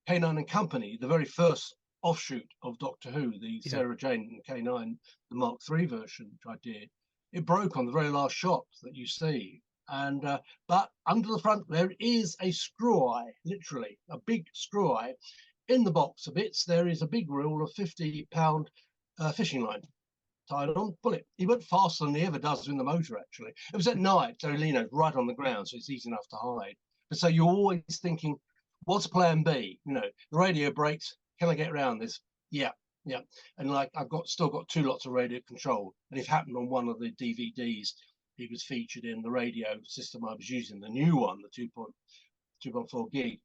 K9 and Company, the very first offshoot of Doctor Who, the Sarah Jane and K9, the Mark III version, which I did, it broke on the very last shot that you see. And but under the front there is a screw eye, literally a big screw eye. In the box of bits there is a big reel of 50-pound fishing line tied on. Pull it. He went faster than he ever does in the motor. Actually, it was at night, so right on the ground, so it's easy enough to hide. But so you're always thinking, what's plan B? The radio breaks. Can I get around this? Yeah. And like I've still got 2 lots of radio control, and it happened on one of the DVDs. He was featured in the radio system I was using, the new one, the 2.4 gig,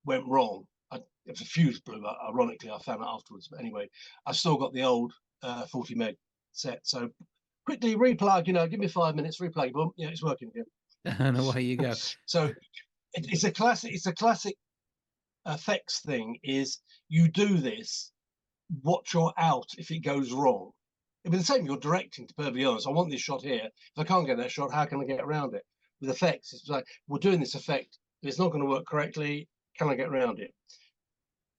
went wrong. It was a fuse blew up. Ironically, I found out afterwards. But anyway, I still got the old 40 meg set. So quickly replug. Give me 5 minutes. Replug. Boom. Yeah, it's working again. And away you go. So it's a classic. It's a classic effects thing. Is you do this, watch your out if it goes wrong. It'd be the same. You're directing, to be perfectly honest. I want this shot here. If I can't get that shot, how can I get around it? With effects, it's like we're doing this effect. If it's not going to work correctly, can I get around it?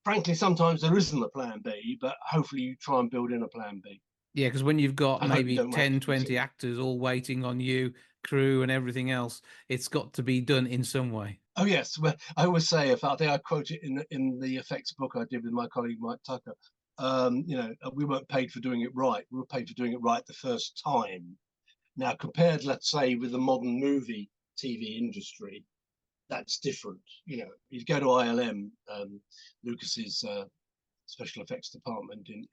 Frankly, sometimes there isn't a plan B, but hopefully you try and build in a plan B. Yeah, because when you've got maybe 10, 20 actors all waiting on you, crew and everything else, it's got to be done in some way. Oh yes, well, I always say, I think I quote it in the effects book I did with my colleague Mike Tucker. We weren't paid for doing it right. We were paid for doing it right the first time. Now, compared, let's say, with the modern movie TV industry, that's different. You go to ILM, Lucas's special effects department in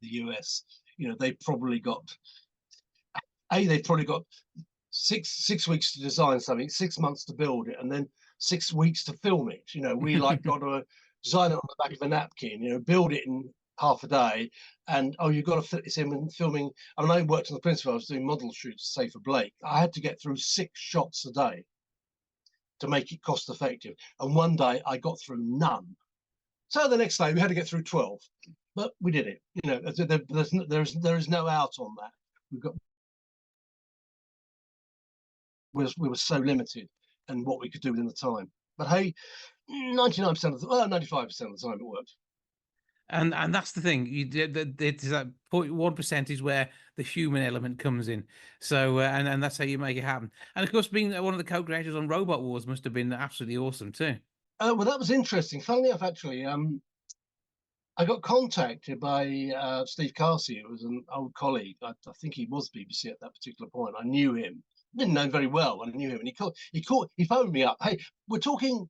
the US. They've probably got 6 weeks to design something, 6 months to build it, and then 6 weeks to film it. We got to design it on the back of a napkin. Build it in half a day, and you've got to fit this in when filming. I mean, I worked on the Principal. I was doing model shoots, say for Blake. I had to get through 6 shots a day to make it cost effective, and one day I got through none. So the next day we had to get through 12, but we did it. There is no out on that. We were so limited in what we could do within the time. But hey, 95% of the time it worked. And that's the thing. It's that 0.1% is where the human element comes in. So and that's how you make it happen. And of course, being one of the co-creators on Robot Wars must have been absolutely awesome too. Well, that was interesting. Funnily enough, actually, I got contacted by Steve Carsey, who was an old colleague. I think he was BBC at that particular point. I knew him. Didn't know him very well, but I knew him. And he phoned me up. Hey, we're talking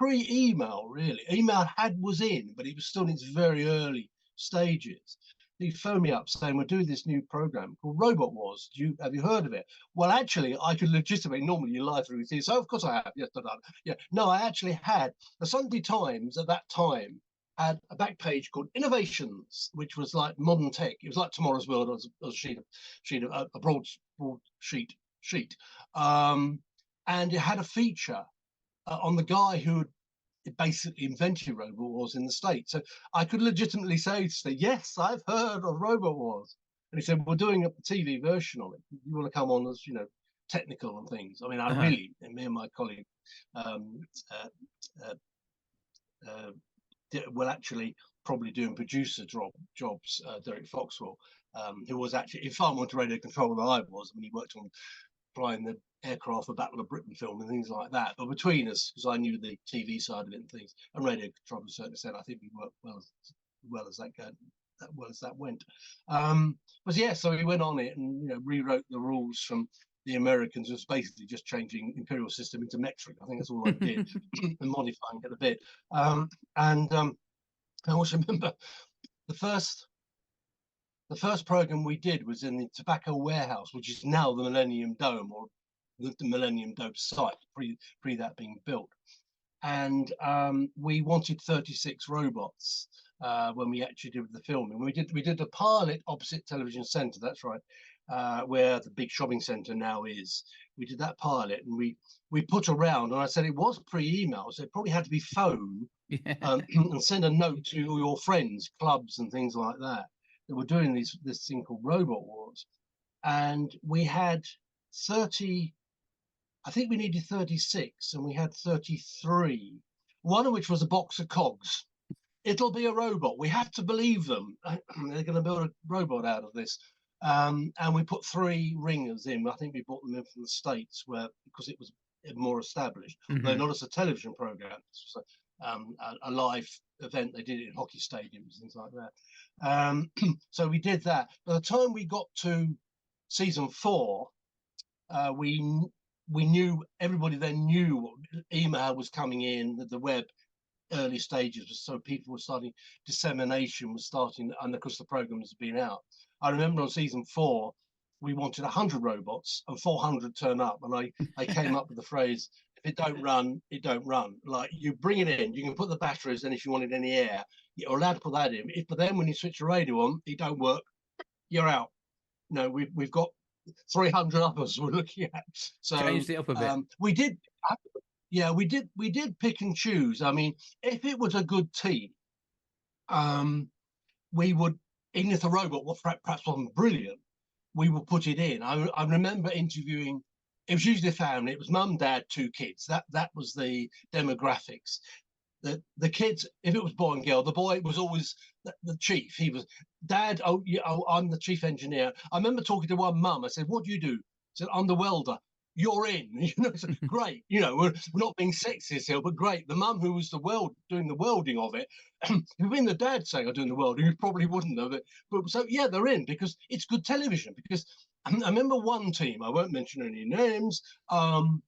pre-email, really. Email was in, but it was still in its very early stages. He phoned me up saying, we're doing this new program called Robot Wars. Have you heard of it? Well, actually, I could legitimately, normally you lie through things. So, of course I have. Yes, yeah. No, I actually had. The Sunday Times at that time had a back page called Innovations, which was like modern tech. It was like Tomorrow's World as a broad sheet. And it had a feature on the guy who had basically invented Robot Wars in the States. So I could legitimately say, yes, I've heard of Robot Wars. And he said, we're doing a TV version of it. You want to come on as, technical and things. I mean, I really, and me and my colleague will actually probably doing producer jobs, Derek Foxwell, who was actually far more into radio control than I was. I mean, he worked on flying the aircraft for Battle of Britain film and things like that. But between us, because I knew the TV side of it and things, and radio control to a certain extent, I think we worked well as that went. But yeah, so we went on it and rewrote the rules from the Americans. It was basically just changing imperial system into metric. I think that's all I did, and modifying it a bit. I also remember the first program we did was in the Tobacco Warehouse, which is now the Millennium Dome, or the Millennium Dome site, pre that being built. And we wanted 36 robots when we actually did the filming. We did a pilot opposite Television Centre, that's right, where the big shopping centre now is. We did that pilot, and we put around, and I said it was pre-email, so it probably had to be phone, and send a note to your friends, clubs and things like that. We're doing this thing called Robot Wars, and we had 30. I think we needed 36, and we had 33. One of which was a box of cogs. It'll be a robot. We have to believe them. They're going to build a robot out of this, and we put 3 ringers in. I think we brought them in from the States, because it was more established. Though not as a television program. So, a live event. They did it in hockey stadiums, things like that. So we did that. By the time we got to season 4, we knew, everybody then knew email was coming in, the web early stages, so people were starting, dissemination was starting, and of course the program has been out. I remember on season 4 we wanted 100 robots and 400 turn up, and I came up with the phrase, if it don't run, it don't run. Like, you bring it in, you can put the batteries in if you wanted any air, you're allowed to put that in. But then when you switch the radio on, it don't work, you're out. No, we've got 300 others we're looking at. So changed it up a bit. We did pick and choose. I mean, if it was a good team, we would, even if the robot perhaps wasn't brilliant, we would put it in. I remember interviewing, it was usually a family. It was mum, dad, 2 kids. That was the demographics. The kids, if it was boy and girl, the boy was always the chief. He was, Dad, I'm the chief engineer. I remember talking to one mum. I said, what do you do? She said, I'm the welder. You're in. So, great. We're not being sexist here, but great. The mum who was doing the welding of it, if been the dad saying I'm doing the welding, you probably wouldn't have it. But so yeah, they're in because it's good television. Because I remember one team, I won't mention any names, and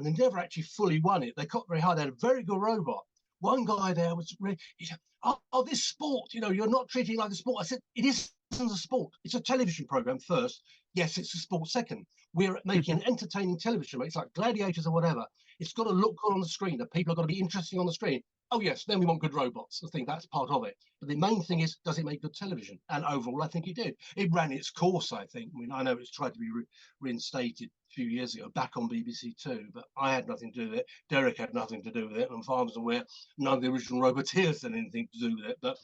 they never actually fully won it. They got very hard. They had a very good robot. One guy there was really, he said, oh, this sport, you're not treating it like a sport. I said, it isn't a sport. It's a television program first. Yes, it's a sport second. We're making an entertaining television. It's like Gladiators or whatever. It's got to look good on the screen. The people are going to be interesting on the screen. Oh, yes, then we want good robots. I think that's part of it. But the main thing is, does it make good television? And overall, I think it did. It ran its course, I think. I mean, I know it's tried to be reinstated a few years ago, back on BBC Two, but I had nothing to do with it. Derek had nothing to do with it. And Farmers Aware, none of the original Roboteers had anything to do with it. But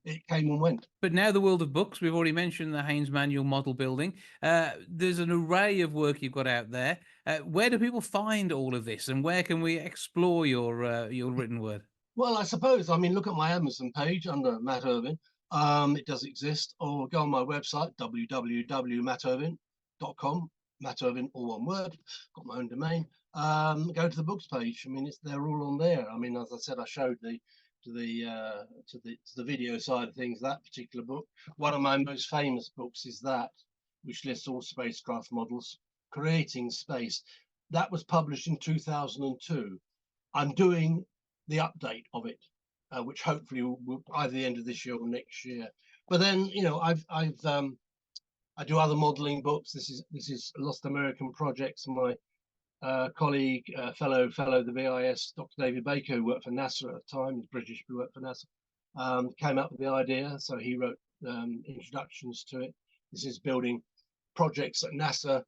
it came and went. But now the world of books, we've already mentioned the Haynes Manual model building. There's an array of work you've got out there. Where do people find all of this, and where can we explore your written word? Well, I suppose, look at my Amazon page under Matt Irvine. It does exist, or go on my website, www.mattirvine.com. Matt Irvine, all one word, got my own domain. Go to the books page. They're all on there. As I said, I showed to the video side of things, that particular book. One of my most famous books is that, which lists all spacecraft models, Creating Space. That was published in 2002. I'm doing the update of it, which hopefully will either the end of this year or next year. But then, you know, I do other modelling books. This is Lost American Projects. My colleague, fellow the VIS, Dr. David Baker, who worked for NASA at the time, he's British, who worked for NASA, came up with the idea. So he wrote introductions to it. This is building projects that NASA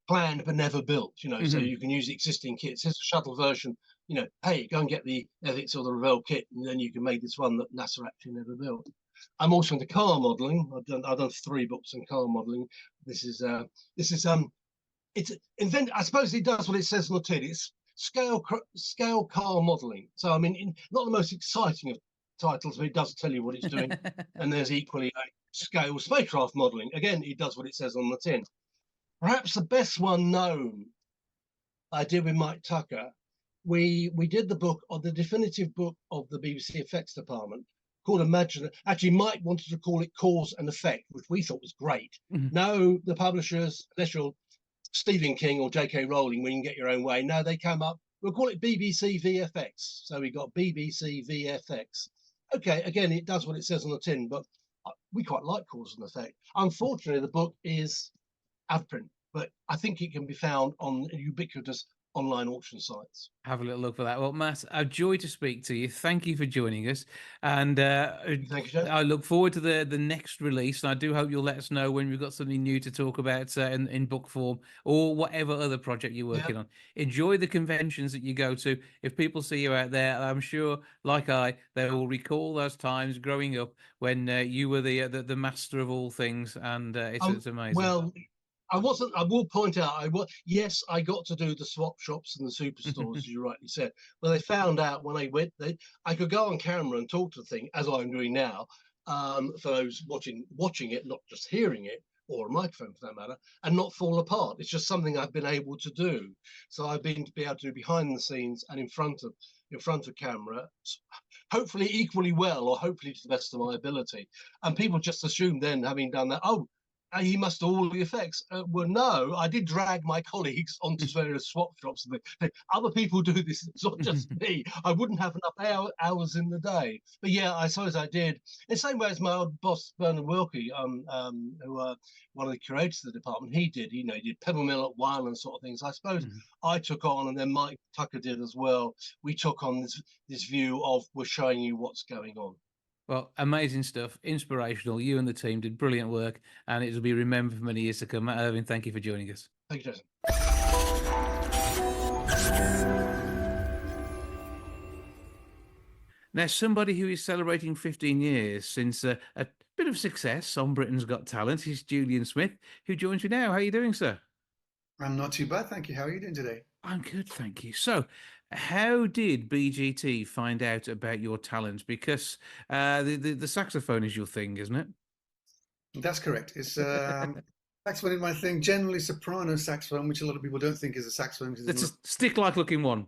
planned but never built, you know, so you can use existing kits. Here's a shuttle version, you know, hey, go and get the ethics or the Revell kit, and then you can make this one that NASA actually never built. I'm also into car modelling. I've done 3 books on car modelling. It's invent. I suppose it does what it says on the tin. It's scale car modelling. So I mean, not the most exciting of titles, but it does tell you what it's doing. And there's equally scale spacecraft modelling. Again, it does what it says on the tin. Perhaps the best one known I did with Mike Tucker. We did the book, or the definitive book of the BBC Effects Department, called Imagine. Actually, Mike wanted to call it Cause and Effect, which we thought was great. No, the publishers, unless you're Stephen King or J.K. Rowling, when you can get your own way, no, they come up, we'll call it BBC VFX. So we got BBC VFX. Okay, again, it does what it says on the tin, but we quite like Cause and Effect. Unfortunately, the book is out of print, but I think it can be found on ubiquitous online auction sites. Have a little look for that. Well, Matt, a joy to speak to you. Thank you for joining us. And Thank you, I look forward to the next release. And I do hope you'll let us know when we've got something new to talk about in book form or whatever other project you're working on. Enjoy the conventions that you go to. If people see you out there, I'm sure, like they will recall those times growing up when you were the master of all things. And it's amazing. Well, I will point out, yes, I got to do the swap shops and the superstores, as you rightly said. But they found out when I went, I could go on camera and talk to the thing, as I'm doing now, for those watching it, not just hearing it, or a microphone for that matter, and not fall apart. It's just something I've been able to do. So I've been able to do behind the scenes and in front of camera, hopefully equally well, or hopefully to the best of my ability. And people just assume then, having done that, oh, he must do all the effects. Well, no, I did drag my colleagues onto various swap shops. And other people do this, it's not just me. I wouldn't have enough hours in the day. But yeah, I suppose I did. In the same way as my old boss, Bernard Wilkie, who one of the curators of the department, he did Pebble Mill at 1 and sort of things. I suppose I took on, and then Mike Tucker did as well. We took on this view of, we're showing you what's going on. Well, amazing stuff, inspirational. You and the team did brilliant work, and it will be remembered for many years to come. Matt Irvine, thank you for joining us. Thank you, Jason. Now, somebody who is celebrating 15 years since a bit of success on Britain's Got Talent is Julian Smith, who joins me now. How are you doing, sir? I'm not too bad, thank you. How are you doing today? I'm good, thank you. So, how did BGT find out about your talent? Because the saxophone is your thing, isn't it? That's correct. It's saxophone is my thing. Generally, soprano saxophone, which a lot of people don't think is a saxophone. It's a stick-like looking one.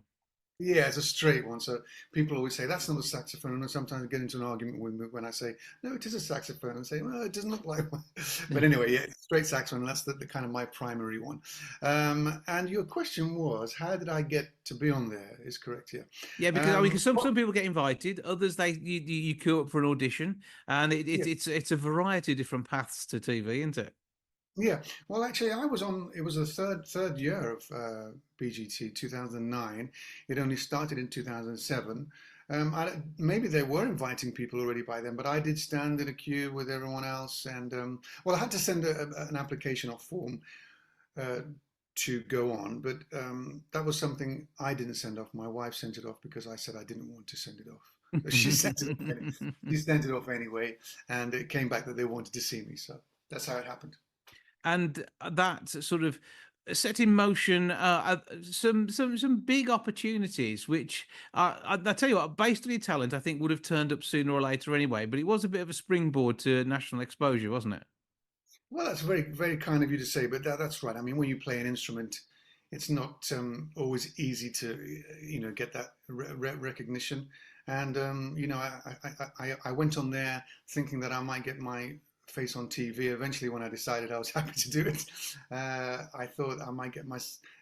Yeah, it's a straight one. So people always say that's not a saxophone, and sometimes I get into an argument with me when I say no, it is a saxophone, and say well, it doesn't look like one. But anyway, yeah, straight saxophone. That's the kind of my primary one. And your question was, how did I get to be on there? Is correct, yeah. Yeah, because some people get invited, others you queue up for an audition, and it's a variety of different paths to TV, isn't it? Yeah, well, actually, it was the third year of BGT, 2009. It only started in 2007. Maybe they were inviting people already by then, but I did stand in a queue with everyone else. And, well, I had to send an application off form to go on, but that was something I didn't send off. My wife sent it off because I said I didn't want to send it off. She sent it off anyway. She sent it off anyway, and it came back that they wanted to see me. So that's how it happened. And that sort of set in motion some big opportunities, which I tell you what, based on your talent, I think would have turned up sooner or later anyway. But it was a bit of a springboard to national exposure, wasn't it? Well, that's very, very kind of you to say, but that's right. I mean, when you play an instrument, it's not always easy to, get that recognition. And, I went on there thinking that I might get my face on TV. Eventually, when I decided I was happy to do it, I thought I might get my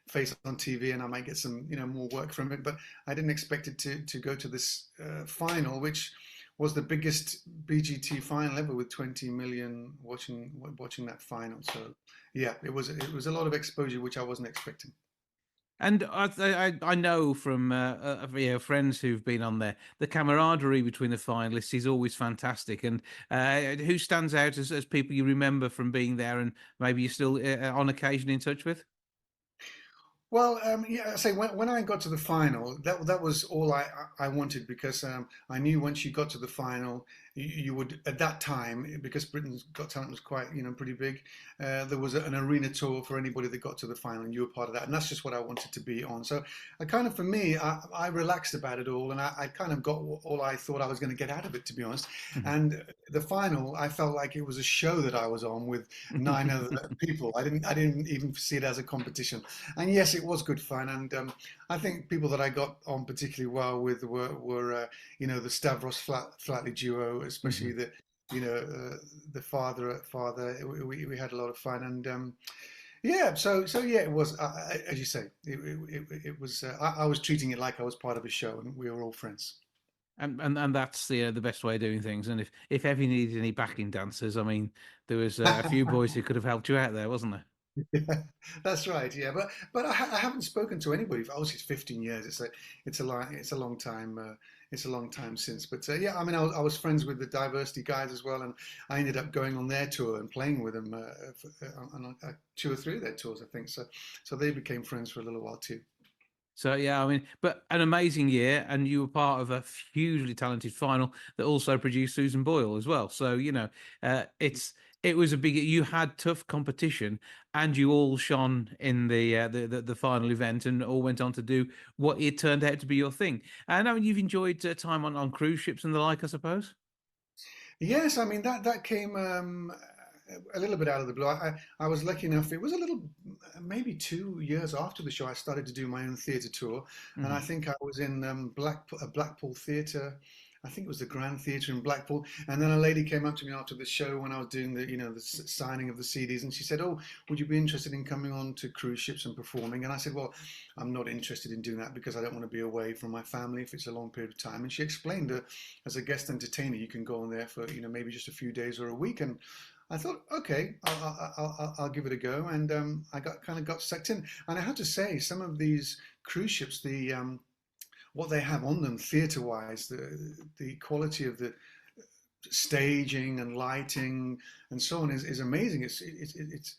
face on TV and I might get some, more work from it. But I didn't expect it to go to this final, which was the biggest BGT final ever, with 20 million watching that final. So yeah, it was a lot of exposure which I wasn't expecting. And I know from friends who've been on there, the camaraderie between the finalists is always fantastic. And who stands out as people you remember from being there, and maybe you're still on occasion in touch with? Well, yeah, I say when I got to the final, that was all I wanted, because I knew once you got to the final, you would, at that time, because Britain's Got Talent was quite, pretty big, there was an arena tour for anybody that got to the final, and you were part of that, and that's just what I wanted to be on. So I kind of, for me, I relaxed about it all, and I kind of got all I thought I was going to get out of it, to be honest. And the final, I felt like it was a show that I was on with 9 other people. I didn't even see it as a competition. And yes, it was good fun, and I think people that I got on particularly well with were the Stavros Flatley duo, especially the father. We had a lot of fun, and yeah, so yeah, it was as you say, it was. I was treating it like I was part of a show, and we were all friends. And that's the best way of doing things. And if ever you needed any backing dancers, I mean, there was a few boys who could have helped you out there, wasn't there? Yeah, that's right. Yeah, but I haven't spoken to anybody. Obviously, it's 15 years. It's a long time. It's a long time since. But yeah, I mean, I was friends with the Diversity guys as well, and I ended up going on their tour and playing with them on 2 or 3 of their tours, I think. So they became friends for a little while too. So yeah, I mean, but an amazing year, and you were part of a hugely talented final that also produced Susan Boyle as well. So it was a big. You had tough competition, and you all shone in the final event, and all went on to do what it turned out to be your thing. And I mean, you've enjoyed time on cruise ships and the like, I suppose. Yes, I mean that came a little bit out of the blue. I was lucky enough. It was a little, maybe 2 years after the show, I started to do my own theatre tour, and I think I was in Blackpool Theatre. I think it was the Grand Theatre in Blackpool, and then a lady came up to me after the show when I was doing the signing of the CDs, and she said, "Oh, would you be interested in coming on to cruise ships and performing?" And I said, "Well, I'm not interested in doing that because I don't want to be away from my family if it's a long period of time." And she explained that as a guest entertainer, you can go on there for maybe just a few days or a week, and I thought, okay, I'll give it a go, and I got sucked in. And I have to say, some of these cruise ships, what they have on them theatre-wise, the quality of the staging and lighting and so on is amazing. It's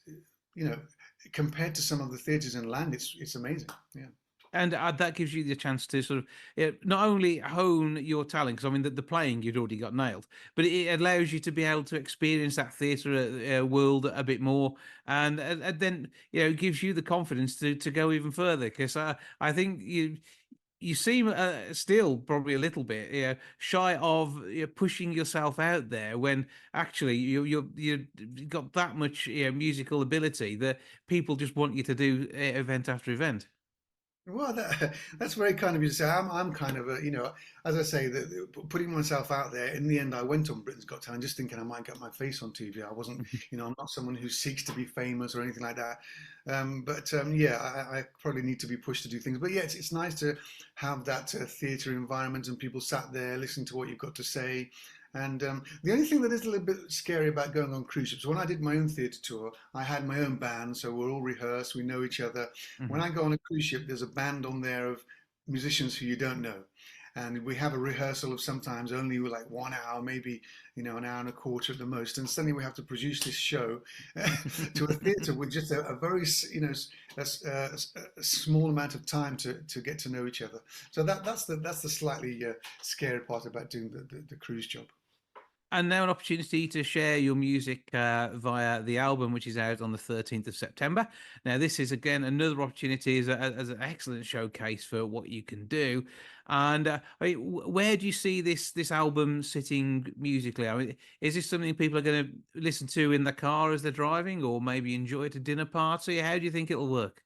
compared to some of the theatres in land, it's amazing. Yeah. And that gives you the chance to sort of not only hone your talent, because I mean the playing you'd already got nailed, but it allows you to be able to experience that theatre world a bit more, and then it gives you the confidence to go even further. Because I think you seem still probably a little bit shy of pushing yourself out there, when actually you've got that much musical ability that people just want you to do event after event. Well, that's very kind of you to say. I'm kind of as I say, putting myself out there. In the end, I went on Britain's Got Talent just thinking I might get my face on TV. I wasn't, I'm not someone who seeks to be famous or anything like that. Yeah, I probably need to be pushed to do things. But yeah, it's nice to have that theatre environment and people sat there listening to what you've got to say. And the only thing that is a little bit scary about going on cruise ships, when I did my own theatre tour, I had my own band, so we're all rehearsed, we know each other. When I go on a cruise ship, there's a band on there of musicians who you don't know. And we have a rehearsal of sometimes only like 1 hour, maybe, an hour and a quarter at the most. And suddenly we have to produce this show to a theatre with just a very, a small amount of time to get to know each other. So that's the slightly scary part about doing the cruise job. And now an opportunity to share your music via the album, which is out on the 13th of September. Now, this is, again, another opportunity as an excellent showcase for what you can do. And where do you see this album sitting musically? I mean, is this something people are going to listen to in the car as they're driving, or maybe enjoy at a dinner party? How do you think it'll work?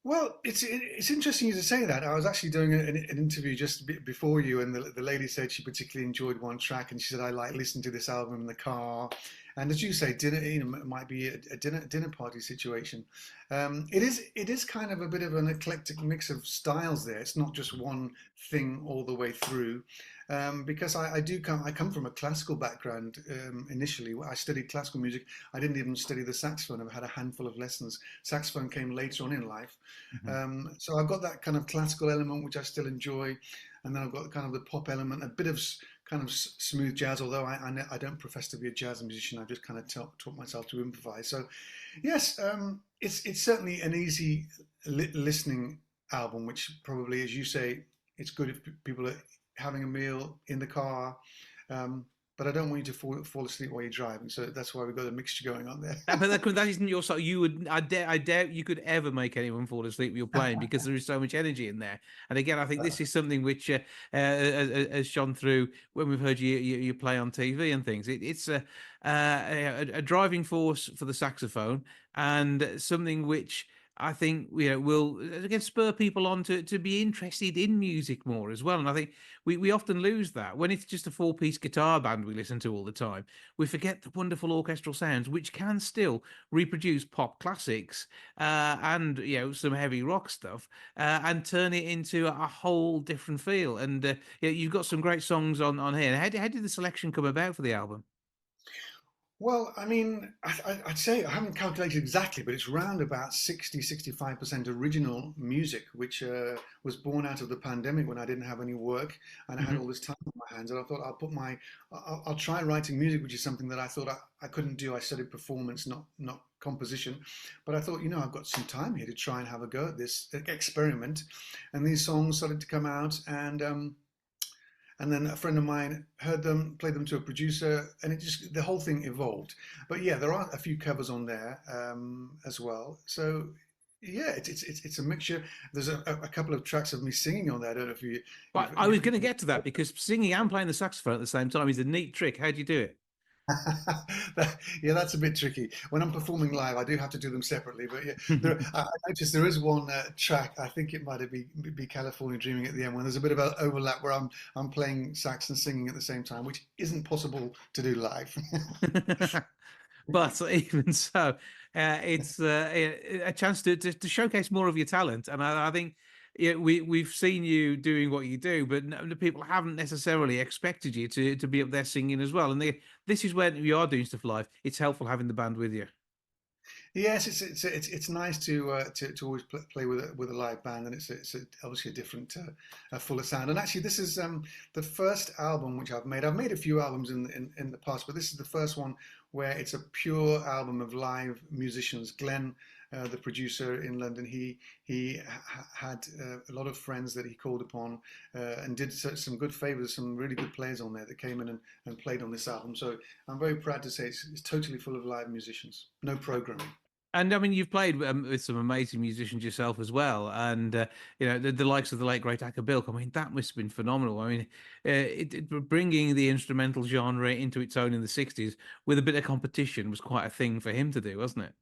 Well, it's interesting you to say that. I was actually doing an interview just before you, and the lady said she particularly enjoyed one track, and she said I like listening to this album in the car. And as you say, dinner, it might be a dinner party situation. It is kind of a bit of an eclectic mix of styles there. It's not just one thing all the way through. Because I come from a classical background initially. I studied classical music. I didn't even study the saxophone. I've had a handful of lessons. Saxophone came later on in life. So I've got that kind of classical element, which I still enjoy. And then I've got kind of the pop element, a bit of kind of smooth jazz, although I don't profess to be a jazz musician. I just kind of taught myself to improvise. So yes, it's certainly an easy listening album, which probably, as you say, it's good if people are having a meal in the car. But I don't want you to fall asleep while you're driving, so that's why we've got a mixture going on there. But that isn't your sort. I doubt you could ever make anyone fall asleep when you're playing because there is so much energy in there. And again, I think this is something which has shone through when we've heard you play on TV and things. It's a driving force for the saxophone and something which I think will again spur people on to be interested in music more as well. And I think we often lose that when it's just a 4-piece guitar band we listen to all the time. We forget the wonderful orchestral sounds which can still reproduce pop classics and some heavy rock stuff and turn it into a whole different feel. And you've got some great songs on here. How did the selection come about for the album? Well, I mean, I'd say I haven't calculated exactly, but it's around about 65% original music, which was born out of the pandemic when I didn't have any work and I had all this time on my hands. And I thought I'll try writing music, which is something that I thought I couldn't do. I studied performance, not composition. But I thought, I've got some time here to try and have a go at this experiment. And these songs started to come out, and then a friend of mine heard them, played them to a producer, and the whole thing evolved. But yeah, there are a few covers on there as well. So yeah, it's a mixture. There's a couple of tracks of me singing on there. I don't know if you. I was going to get to that because singing and playing the saxophone at the same time is a neat trick. How do you do it? Yeah, that's a bit tricky. When I'm performing live, I do have to do them separately. But yeah, I noticed there is one track. I think it might be California Dreaming at the end, when there's a bit of an overlap where I'm playing sax and singing at the same time, which isn't possible to do live. But even so, it's a chance to showcase more of your talent, and I think. Yeah, we've seen you doing what you do, but the people haven't necessarily expected you to be up there singing as well. And this is when you are doing stuff live. It's helpful having the band with you. Yes, it's nice to always play with a live band, and it's obviously a different, fuller sound. And actually, this is the first album which I've made. I've made a few albums in the past, but this is the first one where it's a pure album of live musicians. Glenn, the producer in London, he had a lot of friends that he called upon and did some good favors, some really good players on there that came in and played on this album. So I'm very proud to say it's totally full of live musicians, no programming. And I mean, you've played with some amazing musicians yourself as well, and the likes of the late great Acker Bilk. I mean, that must have been phenomenal. I mean, bringing the instrumental genre into its own in the '60s with a bit of competition was quite a thing for him to do, wasn't it?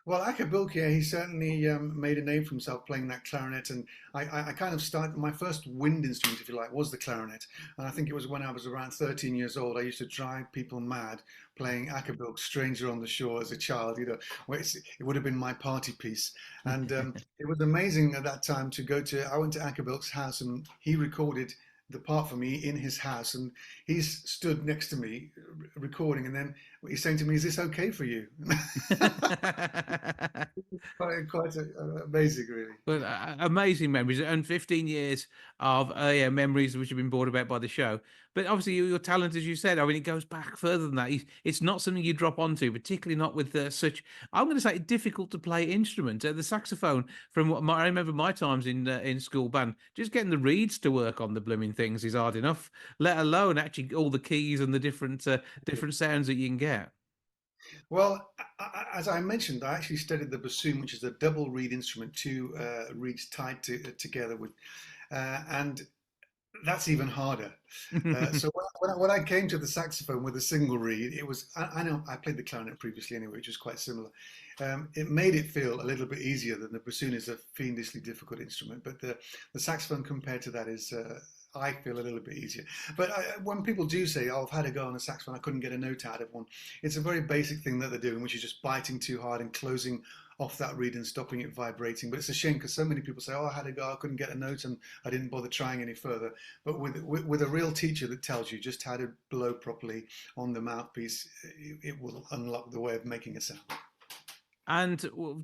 Well, Acker Bilk, he certainly made a name for himself playing that clarinet, and I kind of started, my first wind instrument, if you like, was the clarinet, and I think it was when I was around 13 years old. I used to drive people mad playing Acker Bilk's Stranger on the Shore as a child, where it would have been my party piece, and it was amazing at that time I went to Acker Bilk's house, and he recorded the part for me in his house, and he's stood next to me recording, and then he's saying to me, "Is this okay for you?" quite amazing, really. Well, amazing memories, and 15 years of memories which have been brought about by the show. But obviously, your talent, as you said, I mean, it goes back further than that. It's not something you drop onto, particularly not with such, I'm going to say, difficult to play instrument. The saxophone, from what I remember my times in school band, just getting the reeds to work on the blooming things is hard enough, let alone actually all the keys and the different sounds that you can get. Well, as I mentioned, I actually studied the bassoon, which is a double reed instrument, two reeds tied together with, and that's even harder. So when I came to the saxophone with a single reed, it was, I know I played the clarinet previously anyway, which was quite similar. It made it feel a little bit easier than the bassoon is a fiendishly difficult instrument, but the saxophone compared to that is, I feel a little bit easier. But when people do say, oh, I've had a go on a saxophone, I couldn't get a note out of one, it's a very basic thing that they're doing, which is just biting too hard and closing off that reed and stopping it vibrating. But it's a shame because so many people say, oh, I had a go, I couldn't get a note and I didn't bother trying any further. But with a real teacher that tells you just how to blow properly on the mouthpiece, it will unlock the way of making a sound. And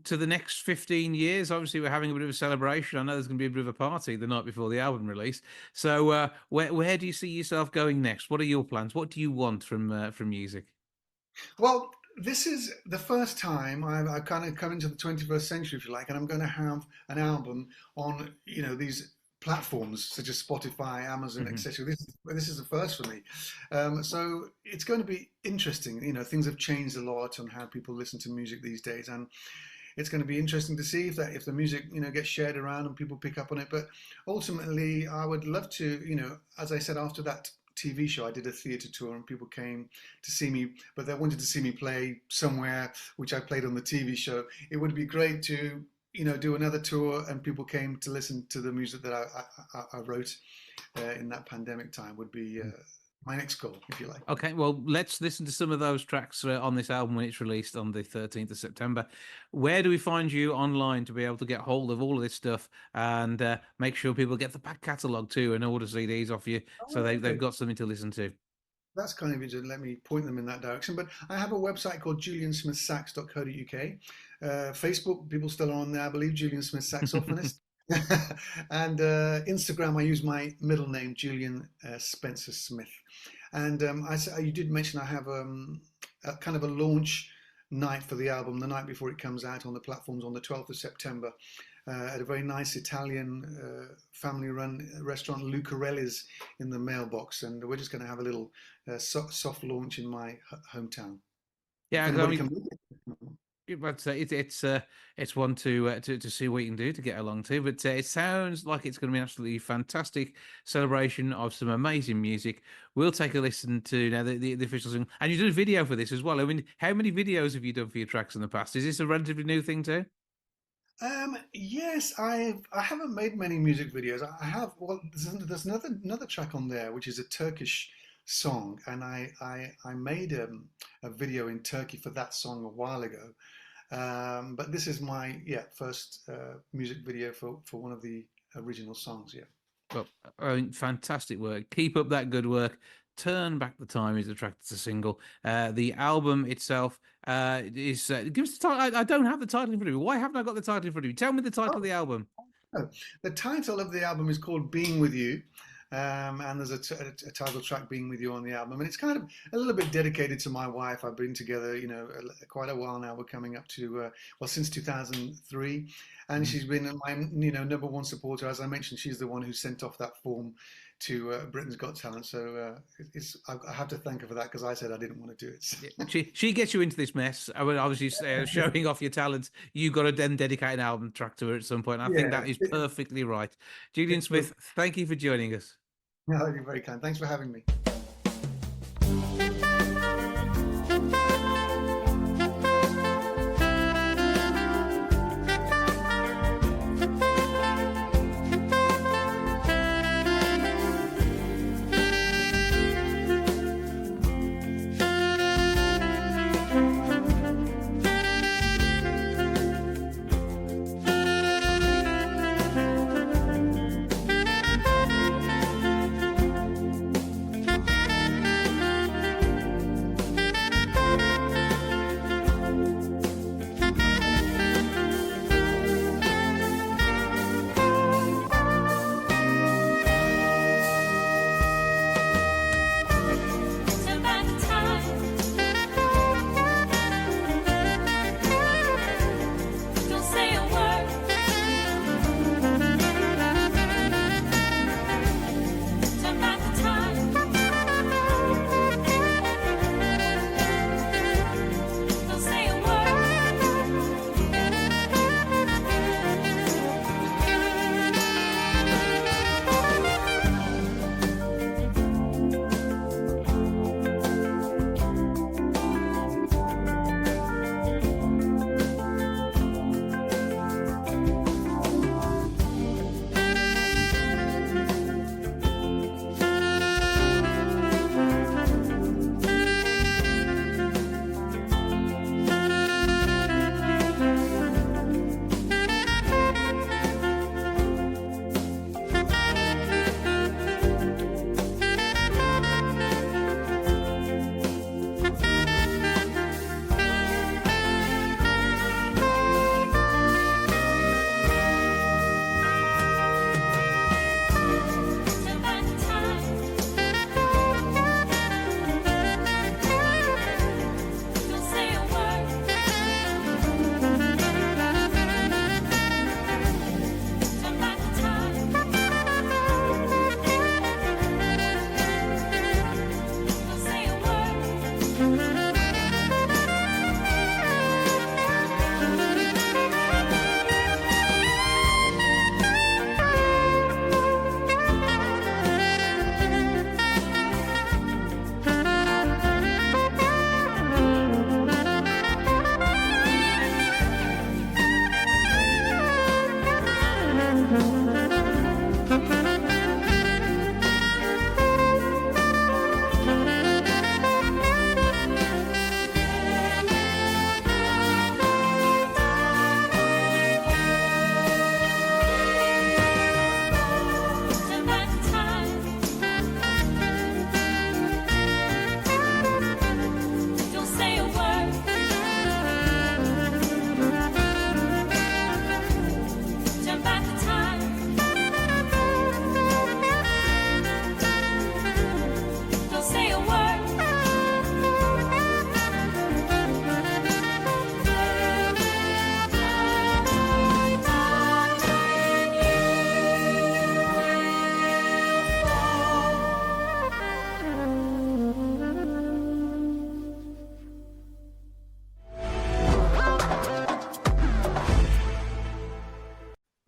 to the next 15 years, obviously, we're having a bit of a celebration. I know there's going to be a bit of a party the night before the album release. So where do you see yourself going next? What are your plans? What do you want from music? Well, this is the first time I've kind of come into the 21st century, if you like, and I'm going to have an album on, these platforms such as Spotify, Amazon, etc. This is the first for me. So it's going to be interesting. Things have changed a lot on how people listen to music these days, and it's going to be interesting to see if the music gets shared around and people pick up on it. But ultimately, I would love to, as I said, after that TV show, I did a theatre tour and people came to see me, but they wanted to see me play somewhere which I played on the TV show. It would be great to do another tour and people came to listen to the music that I wrote in that pandemic time. Would be my next goal, if you like. Okay, well, let's listen to some of those tracks on this album when it's released on the 13th of September. Where do we find you online to be able to get hold of all of this stuff and make sure people get the back catalogue too and order CDs off you so they've got something to listen to? That's kind of you to let me point them in that direction. But I have a website called juliansmithsax.co.uk. Facebook, people still are on there, I believe, Julian Smith Saxophonist. And Instagram, I use my middle name, Julian Spencer Smith. And you did mention I have a kind of a launch night for the album, the night before it comes out on the platforms on the 12th of September. At a very nice Italian family-run restaurant, Lucarelli's, in the mailbox, and we're just going to have a little soft launch in my hometown. Yeah, but it's one to see what you can do to get along to. But it sounds like it's going to be an absolutely fantastic celebration of some amazing music. We'll take a listen to now the official song, and you did a video for this as well. I mean, how many videos have you done for your tracks in the past? Is this a relatively new thing too? Yes, I haven't made many music videos. I have. Well, there's another track on there which is a Turkish song, and I made a video in Turkey for that song a while ago. But this is my first music video for one of the original songs. Yeah. Well, fantastic work. Keep up that good work. Turn Back the Time is the track that's a single. The album itself is... give us the title. I don't have the title in front of me. Why haven't I got the title in front of me? Tell me the title of the album. The title of the album is called Being With You. And there's a title track, Being With You, on the album. And it's kind of a little bit dedicated to my wife. I've been together, quite a while now. We're coming up to, since 2003. And she's been my, number one supporter. As I mentioned, she's the one who sent off that form to Britain's Got Talent. So I have to thank her for that, because I said I didn't want to do it. So. She gets you into this mess. I mean, obviously, showing off your talents, you've got to then dedicate an album track to her at some point. And I think that is perfectly right. Julian Smith, thank you for joining us. No, you're very kind. Thanks for having me.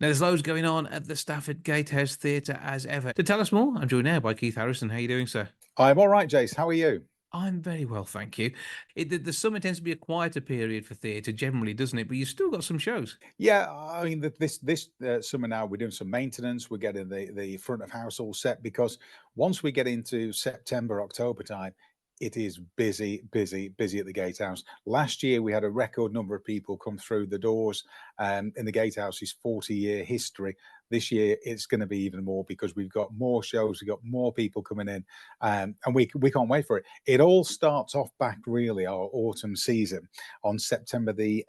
Now, there's loads going on at the Stafford Gatehouse Theatre as ever. To tell us more, I'm joined now by Keith Harrison. How are you doing, sir? I'm all right, Jace. How are you? I'm very well, thank you. The summer tends to be a quieter period for theatre generally, doesn't it? But you've still got some shows. Yeah, I mean, this summer now we're doing some maintenance. We're getting the front of house all set, because once we get into September, October time, it is busy at the Gatehouse. Last year we had a record number of people come through the doors in the Gatehouse's 40-year history. This year it's going to be even more, because we've got more shows, we've got more people coming in, and we can't wait for it. It all starts off back, really, our autumn season on September the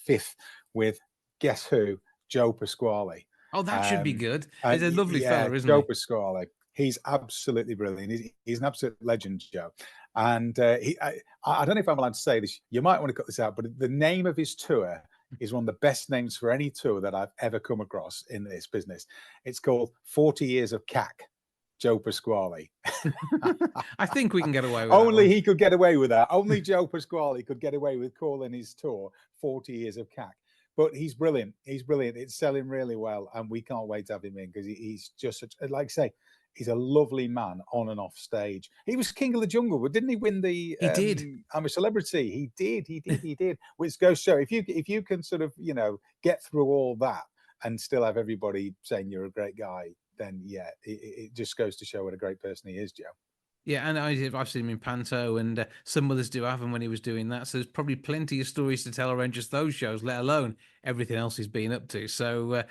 5th with, guess who? Joe Pasquale. Oh, that should be good. He's a lovely fella, isn't he? Joe Pasquale. He's absolutely brilliant. He's an absolute legend, Joe. And I don't know if I'm allowed to say this. You might want to cut this out, but the name of his tour is one of the best names for any tour that I've ever come across in this business. It's called 40 Years of CAC, Joe Pasquale. I think we can get away with Only he could get away with that. Only Joe Pasquale could get away with calling his tour 40 Years of CAC. But he's brilliant. He's brilliant. It's selling really well, and we can't wait to have him in, because he's just such, like I say, he's a lovely man on and off stage. He was King of the Jungle, but didn't he win the? He did. I'm a Celebrity. He did. Which goes to show, if you can sort of get through all that and still have everybody saying you're a great guy, then yeah, it just goes to show what a great person he is, Joe. Yeah, and I've seen him in Panto, and some others do have him when he was doing that. So there's probably plenty of stories to tell around just those shows, let alone everything else he's been up to. So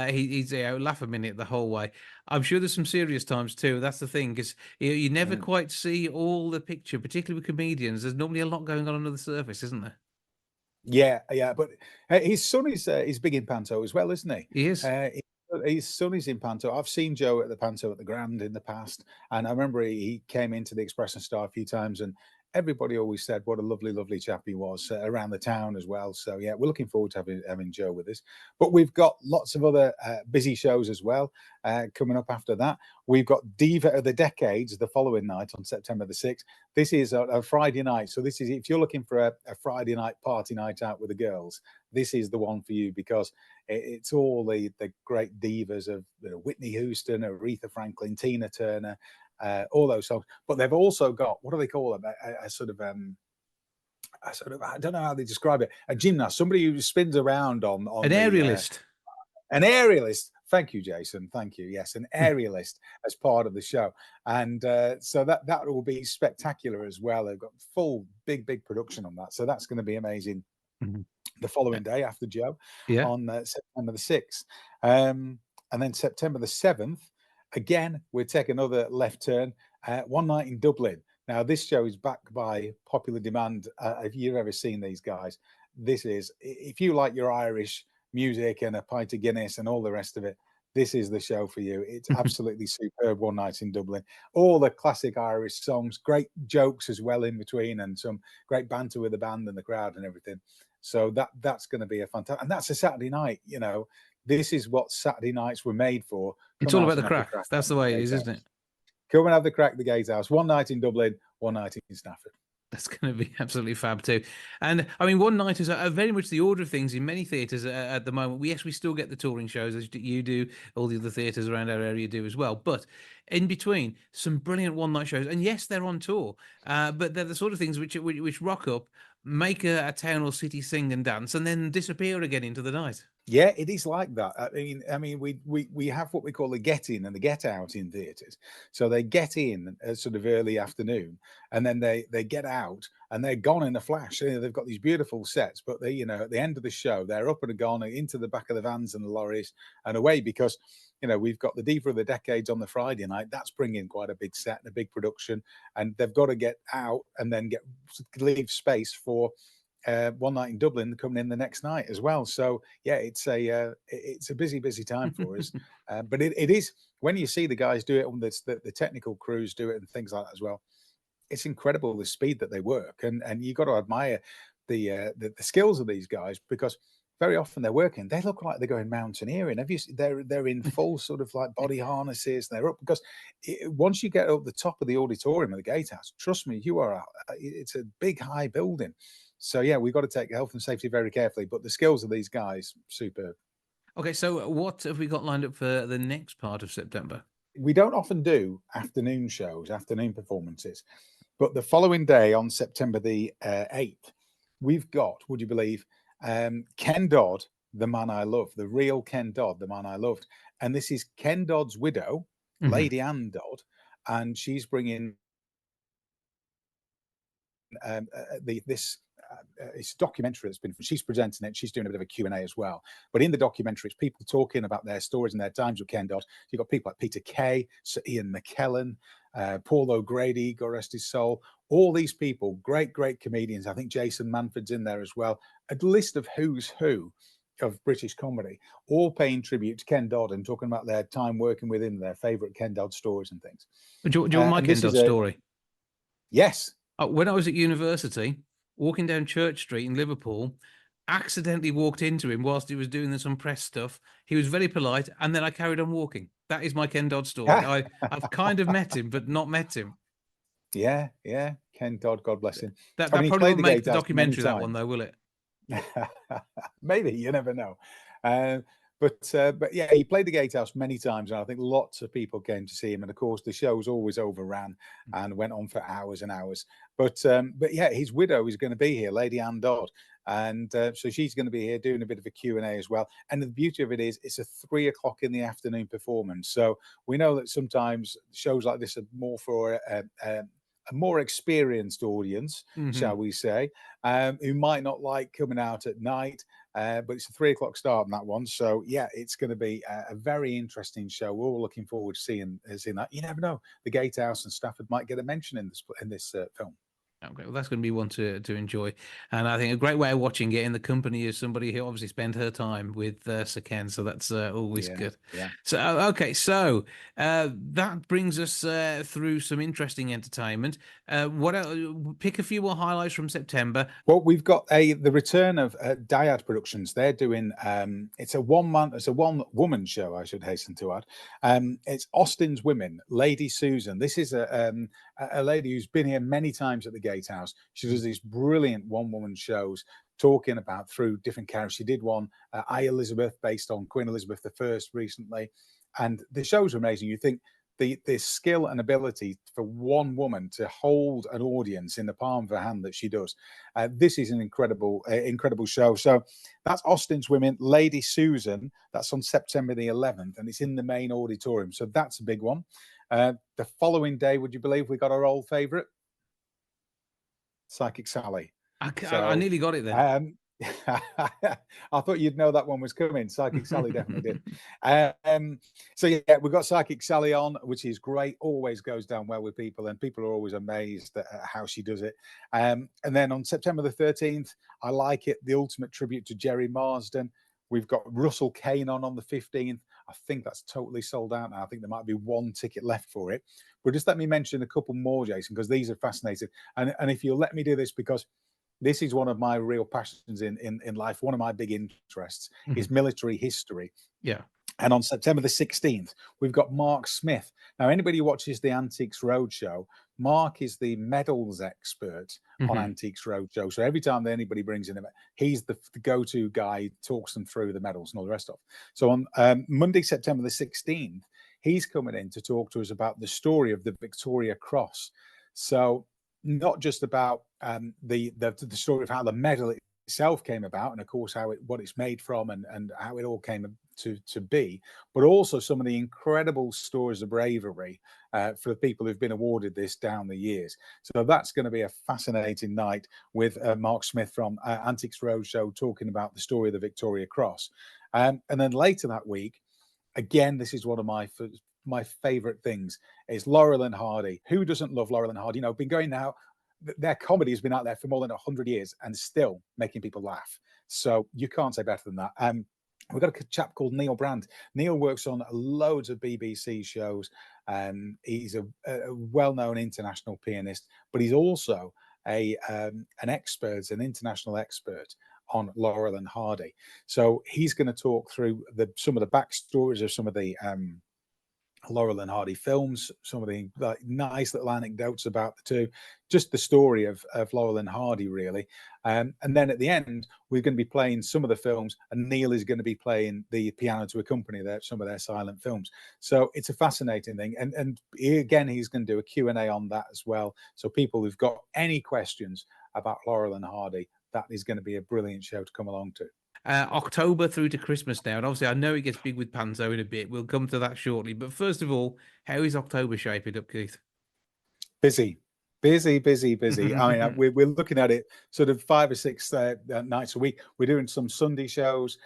he's laugh a minute the whole way. I'm sure there's some serious times too. That's the thing, because you never quite see all the picture, particularly with comedians. There's normally a lot going on under the surface, isn't there? Yeah, but his son is big in Panto as well, isn't he? He is. His son is in Panto. I've seen Joe at the Panto at the Grand in the past, and I remember he came into the Express and Star a few times, and everybody always said what a lovely chap he was around the town as well. So yeah, we're looking forward to having Joe with us. But we've got lots of other busy shows as well coming up after that. We've got Diva of the Decades the following night on September the 6th. This is a Friday night. So this is, if you're looking for a Friday night party night out with the girls, this is the one for you, because it's all the great divas of Whitney Houston, Aretha Franklin, Tina Turner, all those songs. But they've also got, what do they call them? A sort of, I don't know how they describe it. A gymnast, somebody who spins around on an aerialist. An aerialist. Thank you, Jason. Thank you. Yes, an aerialist as part of the show. And so that will be spectacular as well. They've got full big production on that. So that's going to be amazing. Mm-hmm. The following day after Joe, on September the 6th. And then September the 7th, again, we'll take another left turn, One Night in Dublin. Now, this show is backed by popular demand. If you've ever seen these guys, this is, if you like your Irish music and a pint of Guinness and all the rest of it, this is the show for you. It's absolutely superb. One Night in Dublin. All the classic Irish songs, great jokes as well in between, and some great banter with the band and the crowd and everything. So that's going to be a fantastic, and that's a Saturday night. This is what Saturday nights were made for. It's all about the crack. That's the way it is, isn't it? Come and have the crack at the Gatehouse. One night in Dublin, one night in Staffor. That's going to be absolutely fab too. And I mean, one night is very much the order of things in many theatres at the moment. We still get the touring shows, as you do, all the other theatres around our area do as well. But in between, some brilliant one-night shows. And yes, they're on tour, but they're the sort of things which rock up, make a town or city sing and dance, and then disappear again into the night. Yeah, it is like that. I mean, we have what we call the get in and the get out in theatres. So they get in sort of early afternoon, and then they get out, and they're gone in a flash. They've got these beautiful sets, but they, at the end of the show, they're up and gone into the back of the vans and the lorries and away, because we've got the Diva of the Decades on the Friday night. That's bringing quite a big set and a big production, and they've got to get out and then leave space for One Night in Dublin coming in the next night as well. So yeah, it's a busy time for us. But it is, when you see the guys do it, the technical crews do it and things like that as well. It's incredible the speed that they work, and you got to admire the skills of these guys, because very often they're working, they look like they're going mountaineering. They're in full sort of like body harnesses. They're up, because once you get up the top of the auditorium of the Gatehouse, trust me, it's a big high building. So yeah, we've got to take health and safety very carefully. But the skills of these guys, superb. Okay, so what have we got lined up for the next part of September? We don't often do afternoon shows, afternoon performances, but the following day on September the 8th, we've got, would you believe, Ken Dodd, the man I love, the real Ken Dodd, the man I loved. And this is Ken Dodd's widow, Lady Anne Dodd, and she's bringing it's a documentary that's been, she's presenting it, she's doing a bit of a Q&A as well, but in the documentary it's people talking about their stories and their times with Ken Dodd. You've got people like Peter Kay, Sir Ian McKellen, Paul O'Grady, God rest his soul, all these people, great comedians. I think Jason Manford's in there as well. A list of who's who of British comedy, all paying tribute to Ken Dodd and talking about their time working with him, their favourite Ken Dodd stories and things. Do you want my Ken Dodd story? Yes. When I was at university, walking down Church Street in Liverpool, accidentally walked into him whilst he was doing some press stuff. He was very polite, and then I carried on walking. That is my Ken Dodd story. I've kind of met him, but not met him. Yeah, Ken Dodd, God bless him. That probably won't make the documentary, that one, though, will it? Maybe, you never know. But yeah, he played the Gatehouse many times, and I think lots of people came to see him. And of course, the show's always overran and went on for hours and hours. But yeah, his widow is going to be here, Lady Anne Dodd, and so she's going to be here doing a bit of a Q&A as well. And the beauty of it is, it's a 3 o'clock in the afternoon performance. So we know that sometimes shows like this are more for a more experienced audience, shall we say, who might not like coming out at night, but it's a 3 o'clock start on that one. So yeah, it's going to be a very interesting show. We're all looking forward to seeing that. You never know, the Gatehouse and Stafford might get a mention in this film. Okay, well, that's going to be one to enjoy, and I think a great way of watching it in the company is somebody who obviously spent her time with Sir Ken, so that's always good. Yeah. So okay, so that brings us through some interesting entertainment. What pick a few more highlights from September? Well, we've got the return of Dyad Productions. They're doing it's a one-woman show, I should hasten to add. It's Austin's Women, Lady Susan. This is a lady who's been here many times at the Gatehouse. She does these brilliant one-woman shows talking about through different characters. She did one, I, Elizabeth, based on Queen Elizabeth I recently. And the shows are amazing. You think the skill and ability for one woman to hold an audience in the palm of her hand that she does. This is an incredible show. So that's Austin's Women, Lady Susan. That's on September the 11th, and it's in the main auditorium. So that's a big one. The following day, would you believe we got our old favourite? Psychic Sally. I nearly got it then. I thought you'd know that one was coming. Psychic Sally definitely did. So yeah, we've got Psychic Sally on, which is great. Always goes down well with people, and people are always amazed at how she does it. And then on September the 13th, I like it, the ultimate tribute to Jerry Marsden. We've got Russell Kane on the 15th. I think that's totally sold out now. I think there might be one ticket left for it. But just let me mention a couple more, Jason, because these are fascinating. And if you'll let me do this, because this is one of my real passions in life. One of my big interests is military history. Yeah. And on September the 16th, we've got Mark Smith. Now, anybody who watches the Antiques Roadshow, Mark is the medals expert on Antiques Roadshow. So every time anybody brings in him, he's the go-to guy, talks them through the medals and all the rest of it. So on Monday, September the 16th, he's coming in to talk to us about the story of the Victoria Cross. So not just about the story of how the medal itself came about, and of course what it's made from and how it all came to be, but also some of the incredible stories of bravery for the people who've been awarded this down the years. So that's going to be a fascinating night with Mark Smith from Antiques Roadshow talking about the story of the Victoria Cross. And then later that week, again, this is one of my favorite things, is Laurel and Hardy. Who doesn't love Laurel and Hardy? You know, been going now, their comedy has been out there for more than 100 years and still making people laugh. So you can't say better than that. We've got a chap called Neil Brand. Neil works on loads of BBC shows. He's a well-known international pianist, but he's also an expert, an international expert on Laurel and Hardy. So he's going to talk through some of the backstories of some of the Laurel and Hardy films, some of the like nice little anecdotes about the two, just the story of Laurel and Hardy, really. And then at the end, we're going to be playing some of the films, and Neil is going to be playing the piano to accompany some of their silent films. So it's a fascinating thing. And again, he's going to do a Q&A on that as well. So people who've got any questions about Laurel and Hardy, that is going to be a brilliant show to come along to. October through to Christmas now, and obviously I know it gets big with Panzo in a bit. We'll come to that shortly. But first of all, how is October shaping up, Keith? Busy. I mean, we're looking at it sort of 5 or 6 nights a week. We're doing some Sunday shows